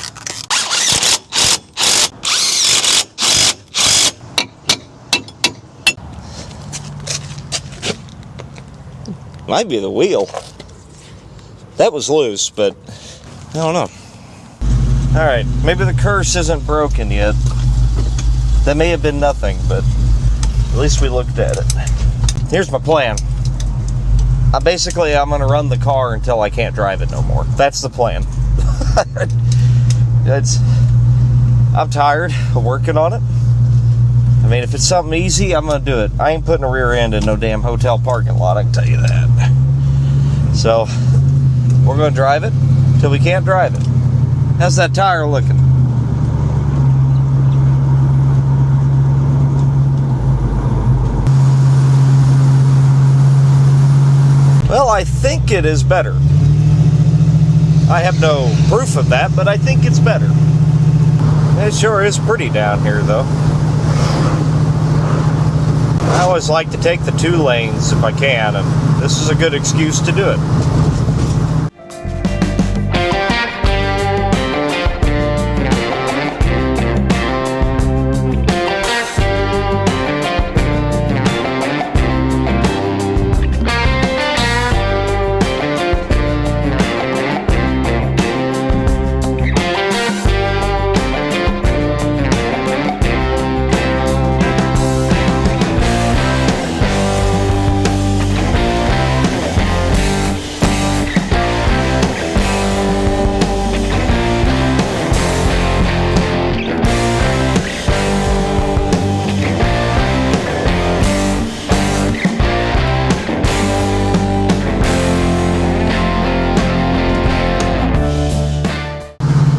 Might be the wheel. That was loose, but I don't know. Alright, maybe the curse isn't broken yet. That may have been nothing, but at least we looked at it. Here's my plan. I'm going to run the car until I can't drive it no more. That's the plan. I'm tired of working on it. I mean, if it's something easy, I'm gonna do it. I ain't putting a rear end in no damn hotel parking lot, I can tell you that. So, we're gonna drive it till we can't drive it. How's that tire looking? Well, I think it is better. I have no proof of that, but I think it's better. It sure is pretty down here, though. I always like to take the 2 lanes if I can, and this is a good excuse to do it.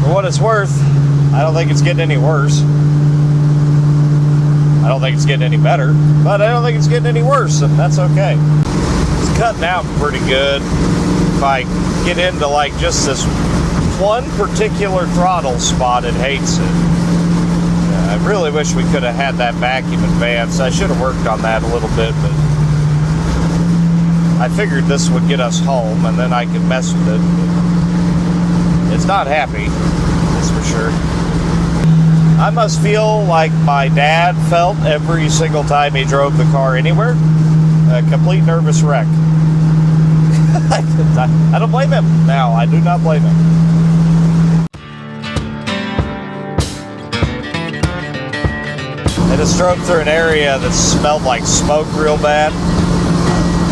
What it's worth, I don't think it's getting any worse. I don't think it's getting any better, but I don't think it's getting any worse, and that's okay. It's cutting out pretty good. If I get into like just this one particular throttle spot, it hates it. I really wish we could have had that vacuum advance. I should have worked on that a little bit, but I figured this would get us home, and then I could mess with it. But it's not happy. For sure. I must feel like my dad felt every single time he drove the car anywhere. A complete nervous wreck. I don't blame him now. I do not blame him. I just drove through an area that smelled like smoke real bad.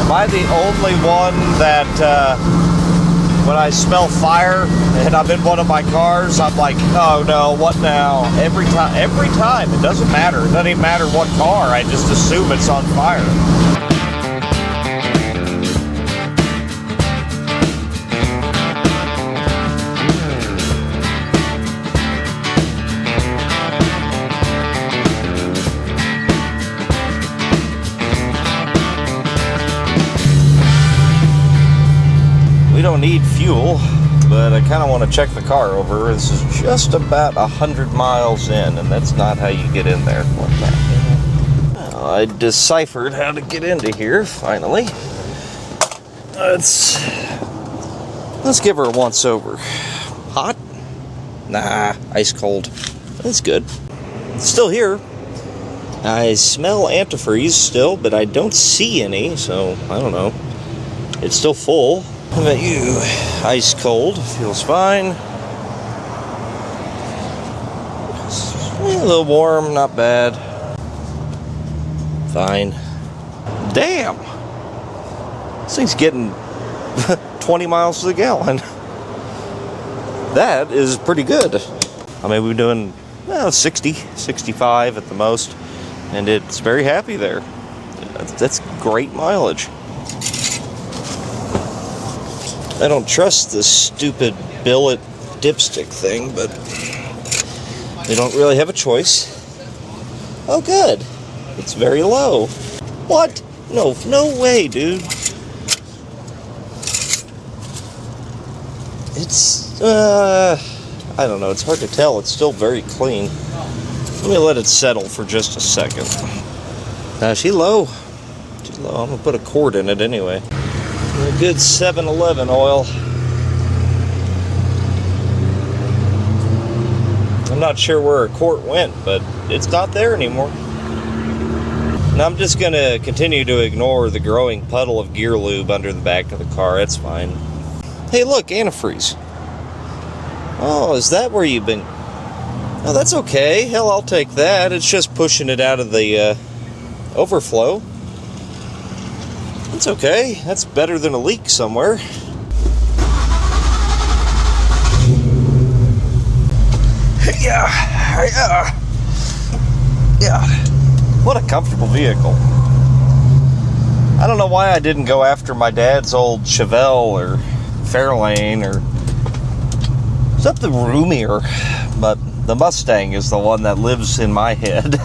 Am I the only one that when I smell fire and I'm in one of my cars, I'm like, oh no, what now? Every time, it doesn't matter. It doesn't even matter what car, I just assume it's on fire. We don't need fuel, but I kind of want to check the car over. This is just about 100 miles in, and that's not how you get in there. Well, I deciphered how to get into here, finally. Let's give her a once over. Hot? Nah, ice cold. That's good. It's still here. I smell antifreeze still, but I don't see any, so I don't know. It's still full. How about you? Ice cold. Feels fine. A little warm, not bad. Fine. Damn! This thing's getting 20 miles to the gallon. That is pretty good. I mean, we're doing 60, 65 at the most, and it's very happy there. That's great mileage. I don't trust this stupid billet dipstick thing, but they don't really have a choice. Oh, good. It's very low. What? No way, dude. It's, I don't know. It's hard to tell. It's still very clean. Let me let it settle for just a second. She's low. She's low. I'm going to put a quart in it anyway. A good 7-Eleven oil. I'm not sure where a quart went, but it's not there anymore. And I'm just going to continue to ignore the growing puddle of gear lube under the back of the car. That's fine. Hey, look, antifreeze. Oh, is that where you've been? Oh, that's okay. Hell, I'll take that. It's just pushing it out of the overflow. It's okay. That's better than a leak somewhere. Yeah. What a comfortable vehicle. I don't know why I didn't go after my dad's old Chevelle or Fairlane or something roomier, but the Mustang is the one that lives in my head.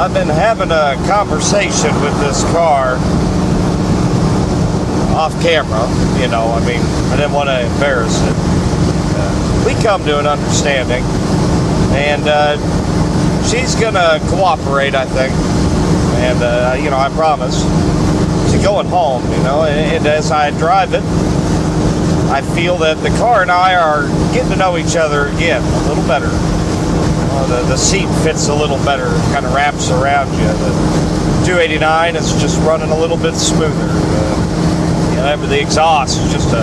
I've been having a conversation with this car off camera, you know, I mean, I didn't want to embarrass it. We come to an understanding, and she's gonna cooperate, I think, and, you know, I promise. She's going home, you know, and as I drive it, I feel that the car and I are getting to know each other again a little better. The seat fits a little better, kind of wraps around you. The 289 is just running a little bit smoother. You know, the exhaust is just a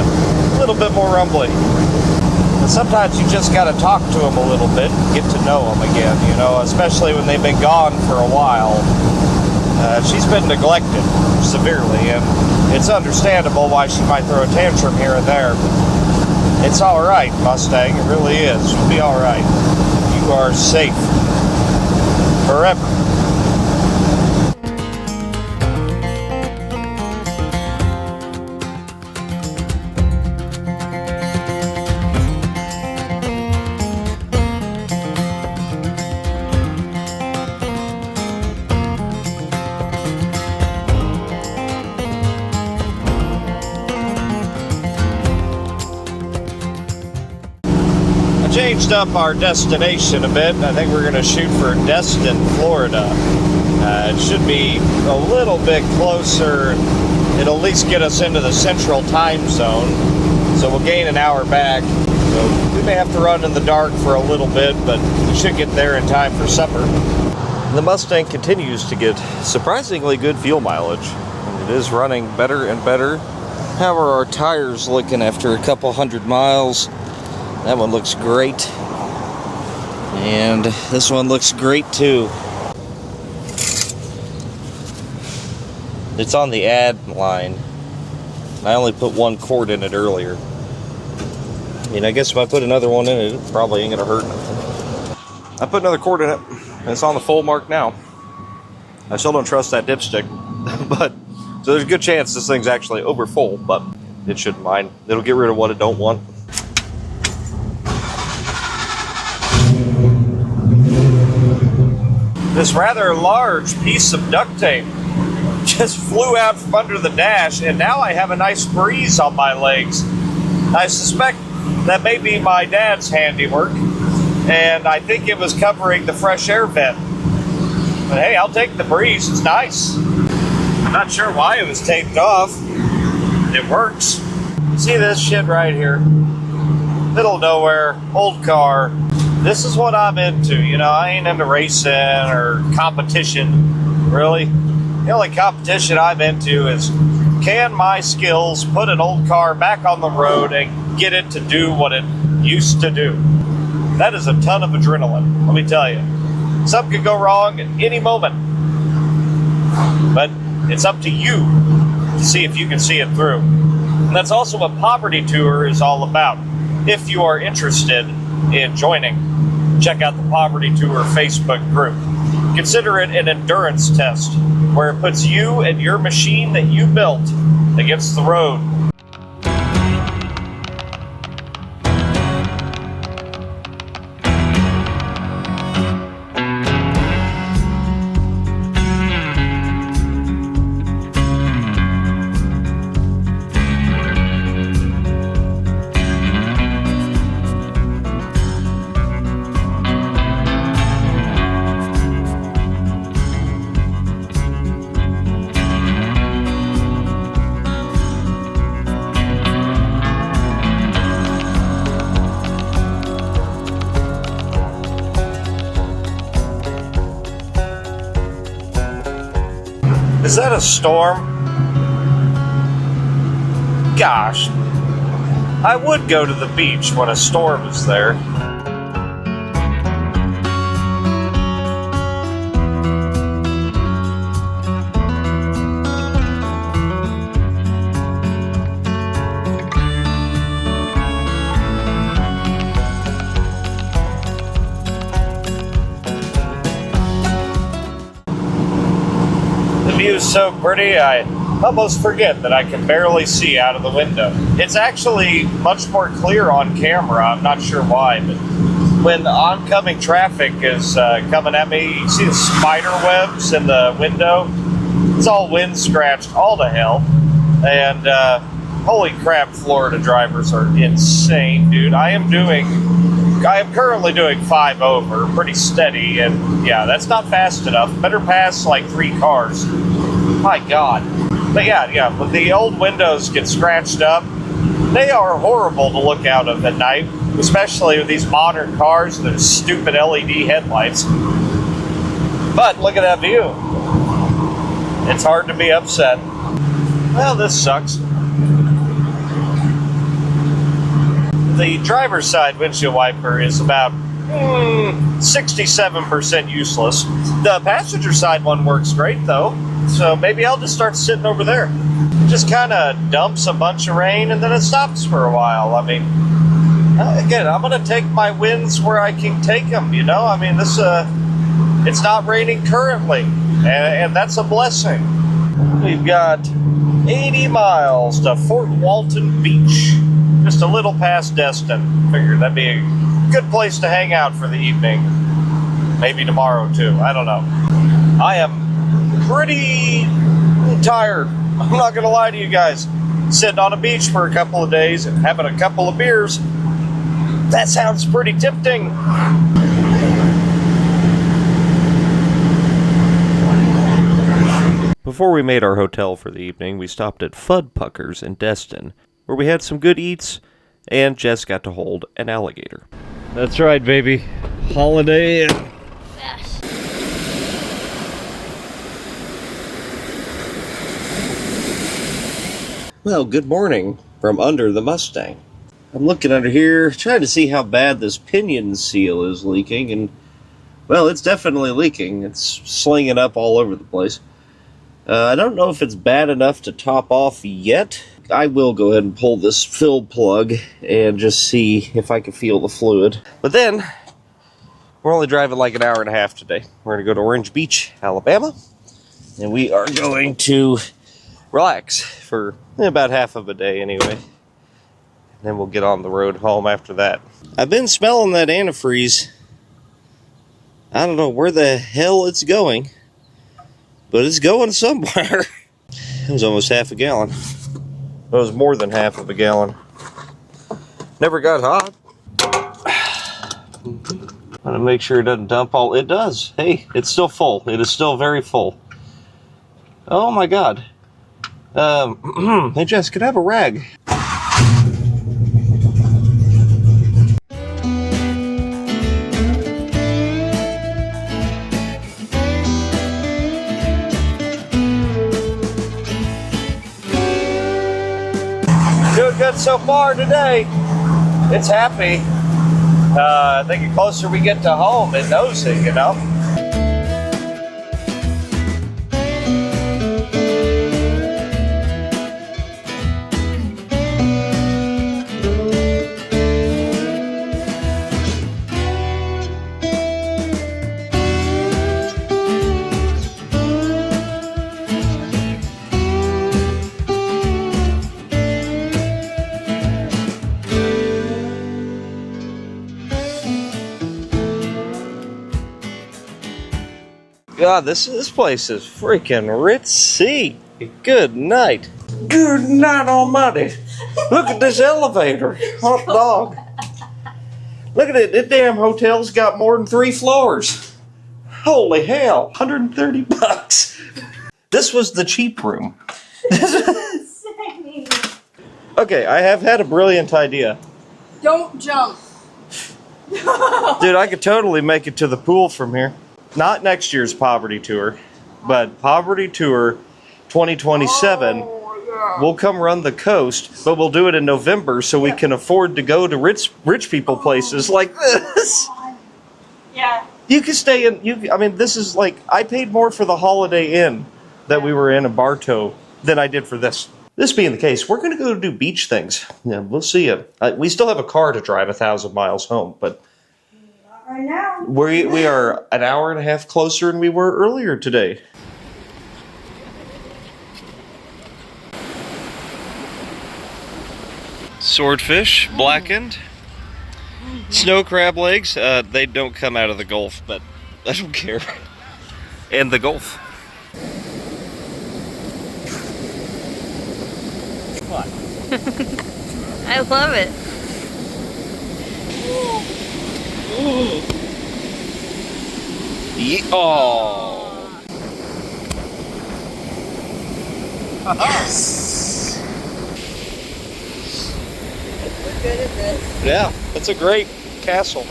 little bit more rumbly. And sometimes you just got to talk to them a little bit, get to know them again, you know, especially when they've been gone for a while. She's been neglected severely, and it's understandable why she might throw a tantrum here and there, but it's all right, Mustang, it really is. You'll be all right. You are safe forever. Changed up our destination a bit. I think we're going to shoot for Destin, Florida. It should be a little bit closer. It'll at least get us into the central time zone. So we'll gain an hour back. So we may have to run in the dark for a little bit, but we should get there in time for supper. The Mustang continues to get surprisingly good fuel mileage. And it is running better and better. How are our tires looking after a couple hundred miles? That one looks great, and this one looks great too. It's on the add line. I only put one cord in it earlier. I mean, I guess if I put another one in it, it probably ain't gonna hurt nothing. I put another cord in it, and it's on the full mark now. I still don't trust that dipstick, but so there's a good chance this thing's actually over full, but it shouldn't mind. It'll get rid of what it don't want. This rather large piece of duct tape just flew out from under the dash, and now I have a nice breeze on my legs. I suspect that may be my dad's handiwork, and I think it was covering the fresh air vent. But hey, I'll take the breeze, it's nice. I'm not sure why it was taped off. It works. See this shit right here? Middle of nowhere, old car. This is what I'm into, you know, I ain't into racing or competition, really. The only competition I'm into is, can my skills put an old car back on the road and get it to do what it used to do? That is a ton of adrenaline, let me tell you. Something could go wrong at any moment. But it's up to you to see if you can see it through. And that's also what Poverty Tour is all about. If you are interested in joining, check out the Poverty Tour Facebook group. Consider it an endurance test where it puts you and your machine that you built against the road. that a storm? Gosh, I would go to the beach when a storm is there. The view is so pretty, I almost forget that I can barely see out of the window. It's actually much more clear on camera. I'm not sure why, but when oncoming traffic is coming at me, you see the spider webs in the window. It's all wind scratched all to hell. And holy crap, Florida drivers are insane, dude. I am currently doing 5 over, pretty steady, and yeah, that's not fast enough. Better pass like 3 cars. My God. But yeah, when the old windows get scratched up, they are horrible to look out of at night, especially with these modern cars and their stupid LED headlights. But look at that view. It's hard to be upset. Well, this sucks. The driver's side windshield wiper is about 67% useless. The passenger side one works great though, so maybe I'll just start sitting over there. Just kind of dumps a bunch of rain and then it stops for a while. I mean, again, I'm gonna take my wins where I can take them, you know? I mean, it's not raining currently, and that's a blessing. We've got 80 miles to Fort Walton Beach. Just a little past Destin. Figured that'd be a good place to hang out for the evening. Maybe tomorrow too, I don't know. I am pretty tired. I'm not gonna lie to you guys. Sitting on a beach for a couple of days and having a couple of beers, that sounds pretty tempting. Before we made our hotel for the evening, we stopped at Fuddpuckers in Destin, where we had some good eats, and Jess got to hold an alligator. That's right, baby. Holiday Inn. Yes. Well, good morning from under the Mustang. I'm looking under here, trying to see how bad this pinion seal is leaking, and, well, it's definitely leaking. It's slinging up all over the place. I don't know if it's bad enough to top off yet. I will go ahead and pull this fill plug and just see if I can feel the fluid. But then, we're only driving like an hour and a half today. We're going to go to Orange Beach, Alabama, and we are going to relax for about half of a day anyway. And then we'll get on the road home after that. I've been smelling that antifreeze. I don't know where the hell it's going, but it's going somewhere. It was almost half a gallon. It was more than half of a gallon. Never got hot. I'm gonna make sure it doesn't dump all. It does. Hey, it's still full. It is still very full. Oh my God. Hey Jess, could I have a rag? Doing good so far today. It's happy. I think the closer we get to home, it knows it, you know? God, this place is freaking ritzy. Good night. Good night almighty. Look at this elevator. Hot dog. Look at it. That damn hotel's got more than 3 floors. Holy hell. $130. This was the cheap room. Okay, I have had a brilliant idea. Don't jump. Dude, I could totally make it to the pool from here. Not next year's poverty tour, but poverty tour 2027, we'll come run the coast, but we'll do it in November so we can afford to go to rich people places like this. Yeah. You can stay in. I mean, this is like I paid more for the Holiday Inn that we were in Bartow than I did for this. This being the case, we're going to go do beach things. Yeah, we'll see you. We still have a car to drive 1,000 miles home, but Right now. we are an hour and a half closer than we were earlier today. Swordfish, blackened. Snow crab legs. They don't come out of the Gulf, but I don't care. And the Gulf. I love it. Oh. Yes. We're good at this. Yeah, that's a great castle.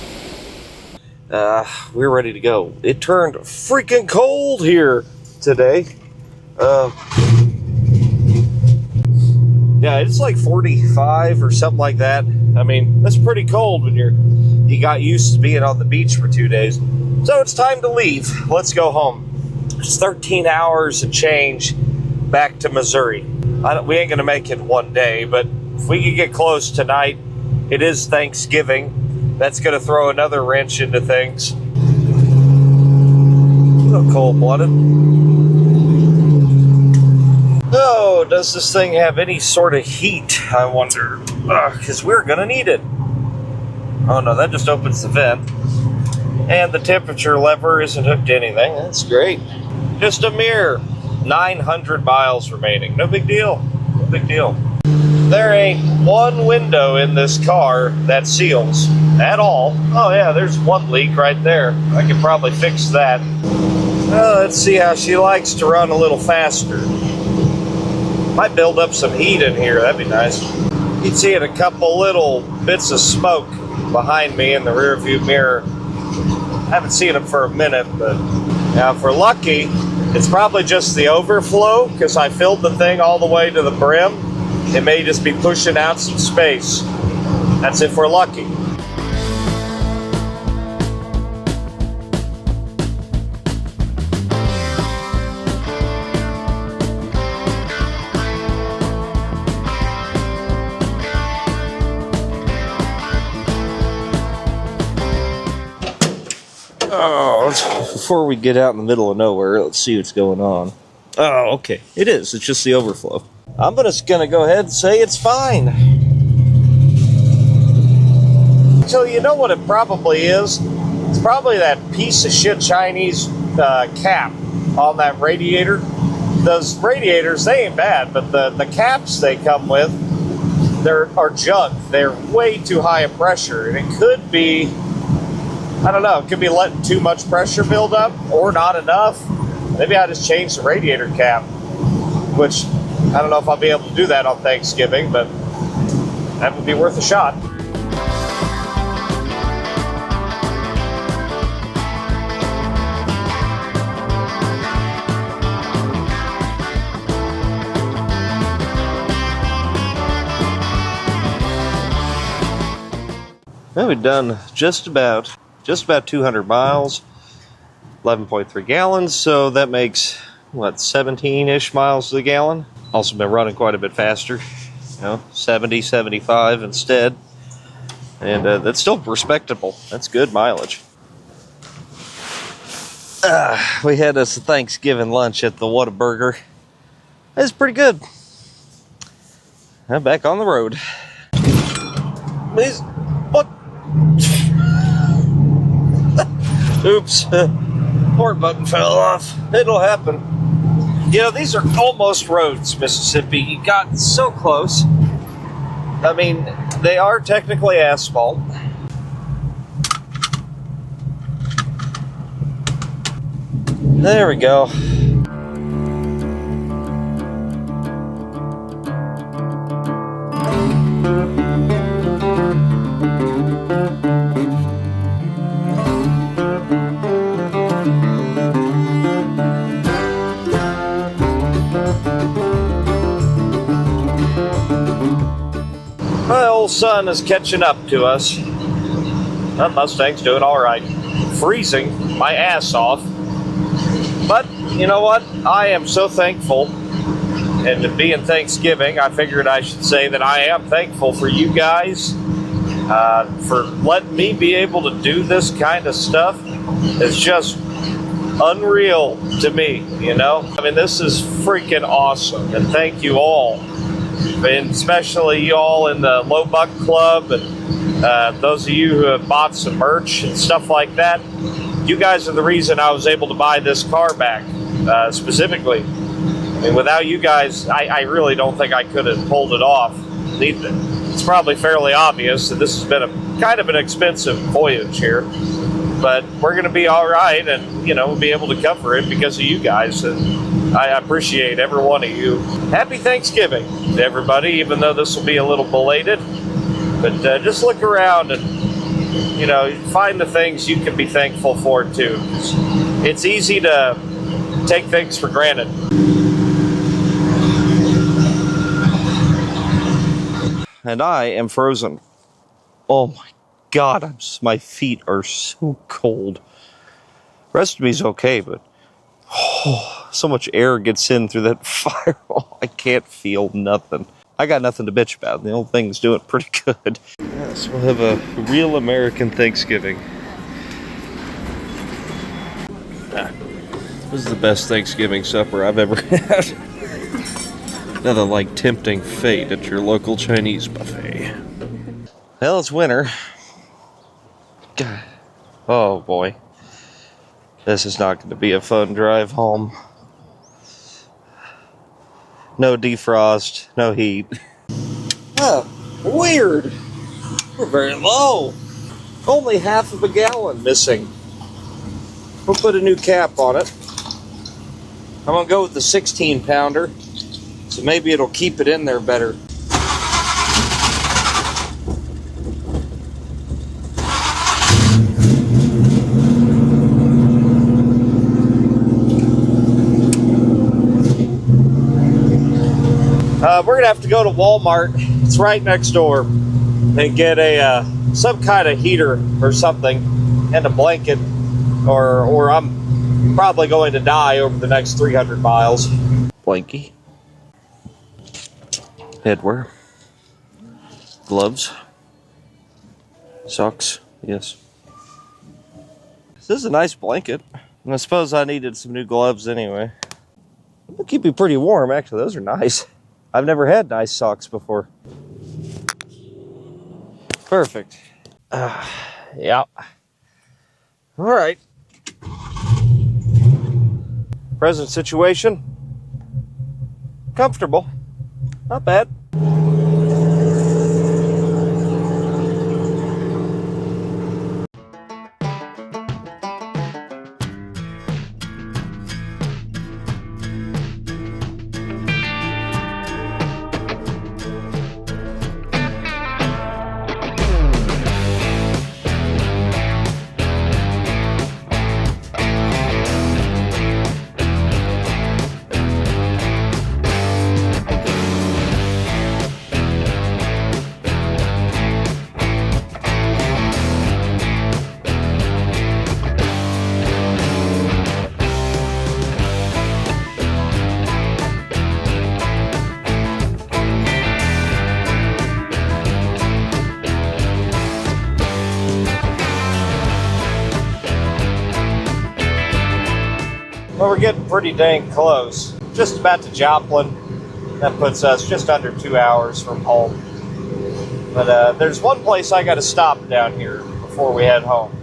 We're ready to go. It turned freaking cold here today. Yeah, it's like 45 or something like that. I mean, that's pretty cold when you got used to being on the beach for 2 days. So it's time to leave. Let's go home. It's 13 hours and change back to Missouri. We ain't gonna make it one day, but if we can get close tonight, it is Thanksgiving. That's gonna throw another wrench into things. A little cold-blooded. Oh, does this thing have any sort of heat, I wonder? Because we're going to need it. Oh no, that just opens the vent. And the temperature lever isn't hooked to anything. That's great. Just a mere 900 miles remaining. No big deal. No big deal. There ain't one window in this car that seals at all. Oh yeah, there's one leak right there. I could probably fix that. Let's see how she likes to run a little faster. Might build up some heat in here, that'd be nice. You'd see it a couple little bits of smoke behind me in the rear view mirror. I haven't seen them for a minute, but now if we're lucky, it's probably just the overflow because I filled the thing all the way to the brim. It may just be pushing out some space. That's if we're lucky. Oh, before we get out in the middle of nowhere, let's see what's going on. Oh, okay. It is. It's just the overflow. I'm just going to go ahead and say it's fine. So you know what it probably is? It's probably that piece of shit Chinese cap on that radiator. Those radiators, they ain't bad, but the caps they come with, are junk. They're way too high a pressure, and it could be, I don't know, it could be letting too much pressure build up or not enough. Maybe I just change the radiator cap, which I don't know if I'll be able to do that on Thanksgiving, but that would be worth a shot. Well, we've done just about 200 miles, 11.3 gallons, so that makes, what, 17-ish miles to the gallon? Also been running quite a bit faster, 70, 75 instead, and that's still respectable. That's good mileage. We had us a Thanksgiving lunch at the Whataburger. It's pretty good. I'm back on the road. What? Oops, port button fell off. It'll happen. These are almost roads, Mississippi. You got so close. I mean, they are technically asphalt. There we go. sun is catching up to us. That Mustang's doing all right. Freezing my ass off. But you know what? I am so thankful. And to be in Thanksgiving, I figured I should say that I am thankful for you guys for letting me be able to do this kind of stuff. It's just unreal to me, you know? I mean, this is freaking awesome. And thank you all. And especially you all in the Low Buck Club and those of you who have bought some merch and stuff like that. You guys are the reason I was able to buy this car back, specifically. I mean, without you guys, I really don't think I could have pulled it off. It's probably fairly obvious that this has been a kind of an expensive voyage here, but we're going to be all right, and you know, we'll be able to cover it because of you guys. And I appreciate every one of you. Happy Thanksgiving to everybody, even though this will be a little belated. But just look around and, you know, find the things you can be thankful for too. It's easy to take things for granted. And I am frozen. Oh my God, my feet are so cold. The rest of me's okay, but so much air gets in through that firewall. I can't feel nothing. I got nothing to bitch about. The old thing's doing pretty good. Yes, we'll have a real American Thanksgiving. This is the best Thanksgiving supper I've ever had. Nothing like tempting fate at your local Chinese buffet. Well, it's winter. God. Oh boy. This is not going to be a fun drive home. No defrost, no heat. Oh, weird. We're very low. Only half of a gallon missing. We'll put a new cap on it. I'm going to go with the 16 pounder. So maybe it'll keep it in there better. We're gonna have to go to Walmart. It's right next door, and get a some kind of heater or something, and a blanket, or I'm probably going to die over the next 300 miles. Blankie, headwear, gloves, socks. Yes, this is a nice blanket, and I suppose I needed some new gloves anyway. They'll keep you pretty warm. Actually, those are nice. I've never had nice socks before. Perfect. Yeah. All right. Present situation. Comfortable. Not bad. Well, we're getting pretty dang close. Just about to Joplin. That puts us just under 2 hours from home. But there's one place I got to stop down here before we head home.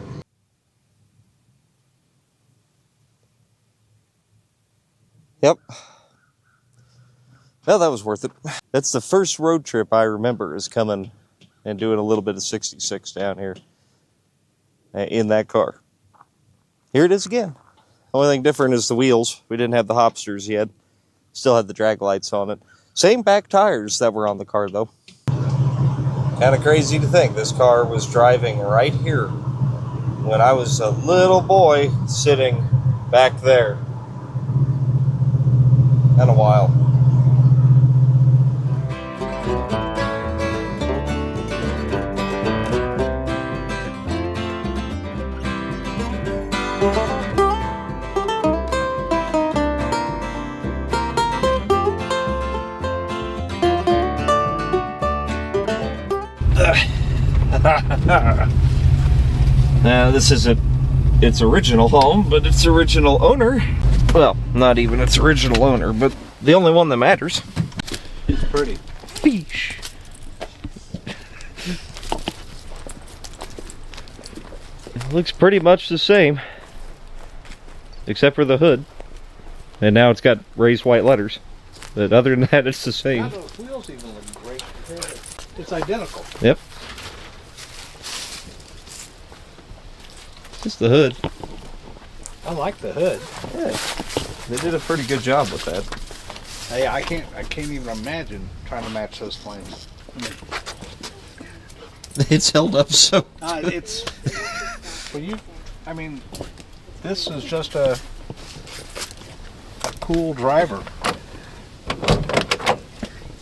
Yep. Well, that was worth it. That's the first road trip I remember is coming and doing a little bit of 66 down here in that car. Here it is again. Only thing different is the wheels. We didn't have the hopsters yet. Still had the drag lights on it. Same back tires that were on the car, though. Kind of crazy to think this car was driving right here when I was a little boy sitting back there. Kind of wild. Now, this isn't its original home, but its original owner. Well, not even its original owner, but the only one that matters. It's pretty. Fish. It looks pretty much the same, except for the hood. And now it's got raised white letters. But other than that, it's the same. Those wheels even look great. It's identical. Yep. Just the hood. I like the hood. Yeah. They did a pretty good job with that. Hey, I can't even imagine trying to match those flames. It's held up so. It's. Well, I mean, this is just a cool driver.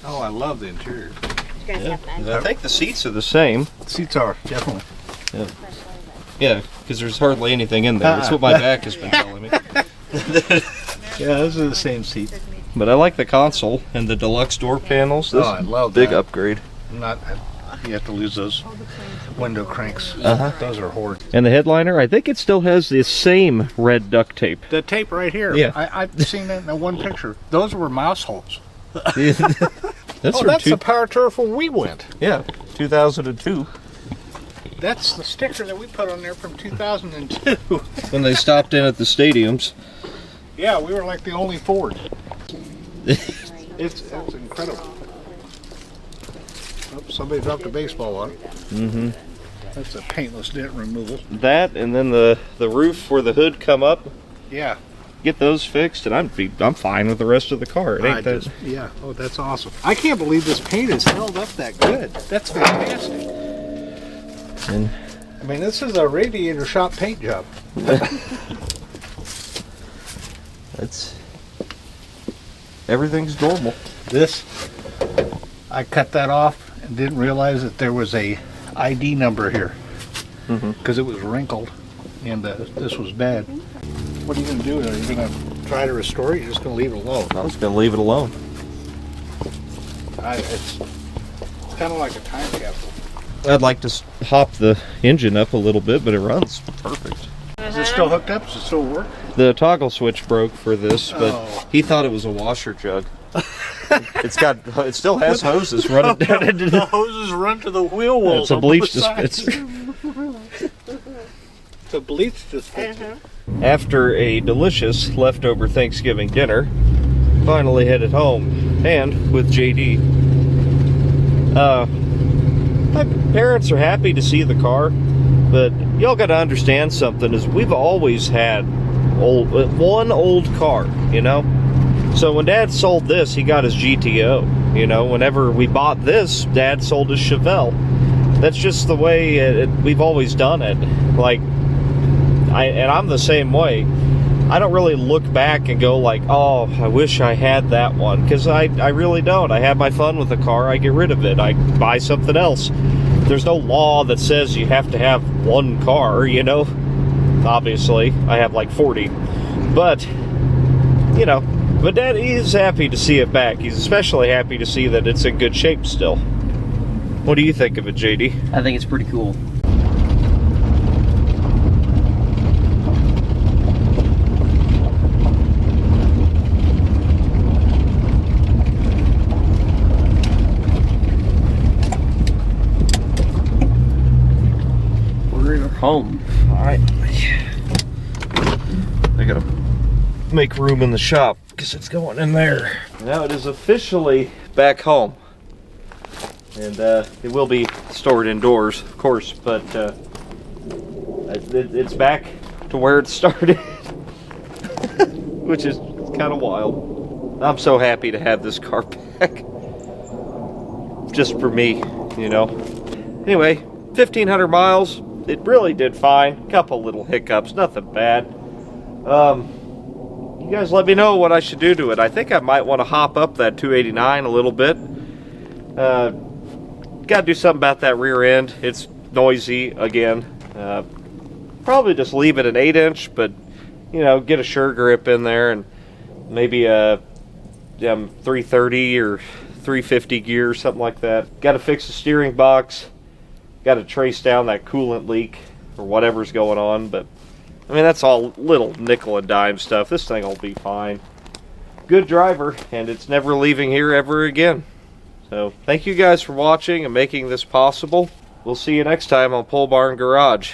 Oh, I love the interior. Yeah. I think the seats are the same. Seats are, definitely. Yeah, because there's hardly anything in there. That's what my back has been telling me. Yeah, those are the same seats. But I like the console and the deluxe door panels. This I love big that. upgrade. You have to lose those window cranks. Those are horrid. And the headliner, I think it still has the same red duct tape. The tape right here. Yeah. I've seen that in that one picture. Those were mouse holes. That's the power turf where we went. Yeah, 2002. That's the sticker that we put on there from 2002. When they stopped in at the stadiums. Yeah, we were like the only Ford. It's incredible. Oh, somebody dropped a baseball on it. Mm-hmm. That's a paintless dent removal. That, and then the roof where the hood come up. Yeah. Get those fixed, and I'm fine with the rest of the car. It ain't that. Yeah. Oh, that's awesome. I can't believe this paint is held up that good. That's fantastic. And I mean, this is a radiator shop paint job. Everything's normal. This, I cut that off and didn't realize that there was a ID number here because it was wrinkled and this was bad. What are you going to do? Are you going to try to restore it? You're just going to leave it alone? I was going to leave it alone. It's kind of like a time capsule. I'd like to hop the engine up a little bit, but it runs perfect. Is it still hooked up? Does it still work? The toggle switch broke for this, but he thought it was a washer jug. It still has hoses running down into the hoses run to the wheel wells. It's a bleach dispenser. It's a bleach dispenser. After a delicious leftover Thanksgiving dinner, finally headed home, and with JD. My parents are happy to see the car, but y'all got to understand something, is we've always had one old car, you know? So when Dad sold this, he got his GTO, you know? Whenever we bought this, Dad sold his Chevelle. That's just the way we've always done it. Like, I'm the same way. I don't really look back and go like, oh, I wish I had that one, because I really don't. I have my fun with the car, I get rid of it, I buy something else. There's no law that says you have to have one car, you know? Obviously, I have like 40. But, you know, but Dad is happy to see it back. He's especially happy to see that it's in good shape still. What do you think of it, JD? I think it's pretty cool. Home. Alright. I gotta make room in the shop because it's going in there. Now it is officially back home. And it will be stored indoors, of course, but it's back to where it started. Which is kind of wild. I'm so happy to have this car back. Just for me, you know. Anyway, 1,500 miles. It really did fine. Couple little hiccups, nothing bad. You guys let me know what I should do to it. I think I might want to hop up that 289 a little bit. Got to do something about that rear end. It's noisy again. Probably just leave it an 8-inch, but you know, get a sure grip in there and maybe a 330 or 350 gear, something like that. Got to fix the steering box. got to trace down that coolant leak or whatever's going on, but I mean, that's all little nickel and dime stuff. This thing will be fine. Good driver, and it's never leaving here ever again. So thank you guys for watching and making this possible. We'll see you next time on Pole Barn Garage.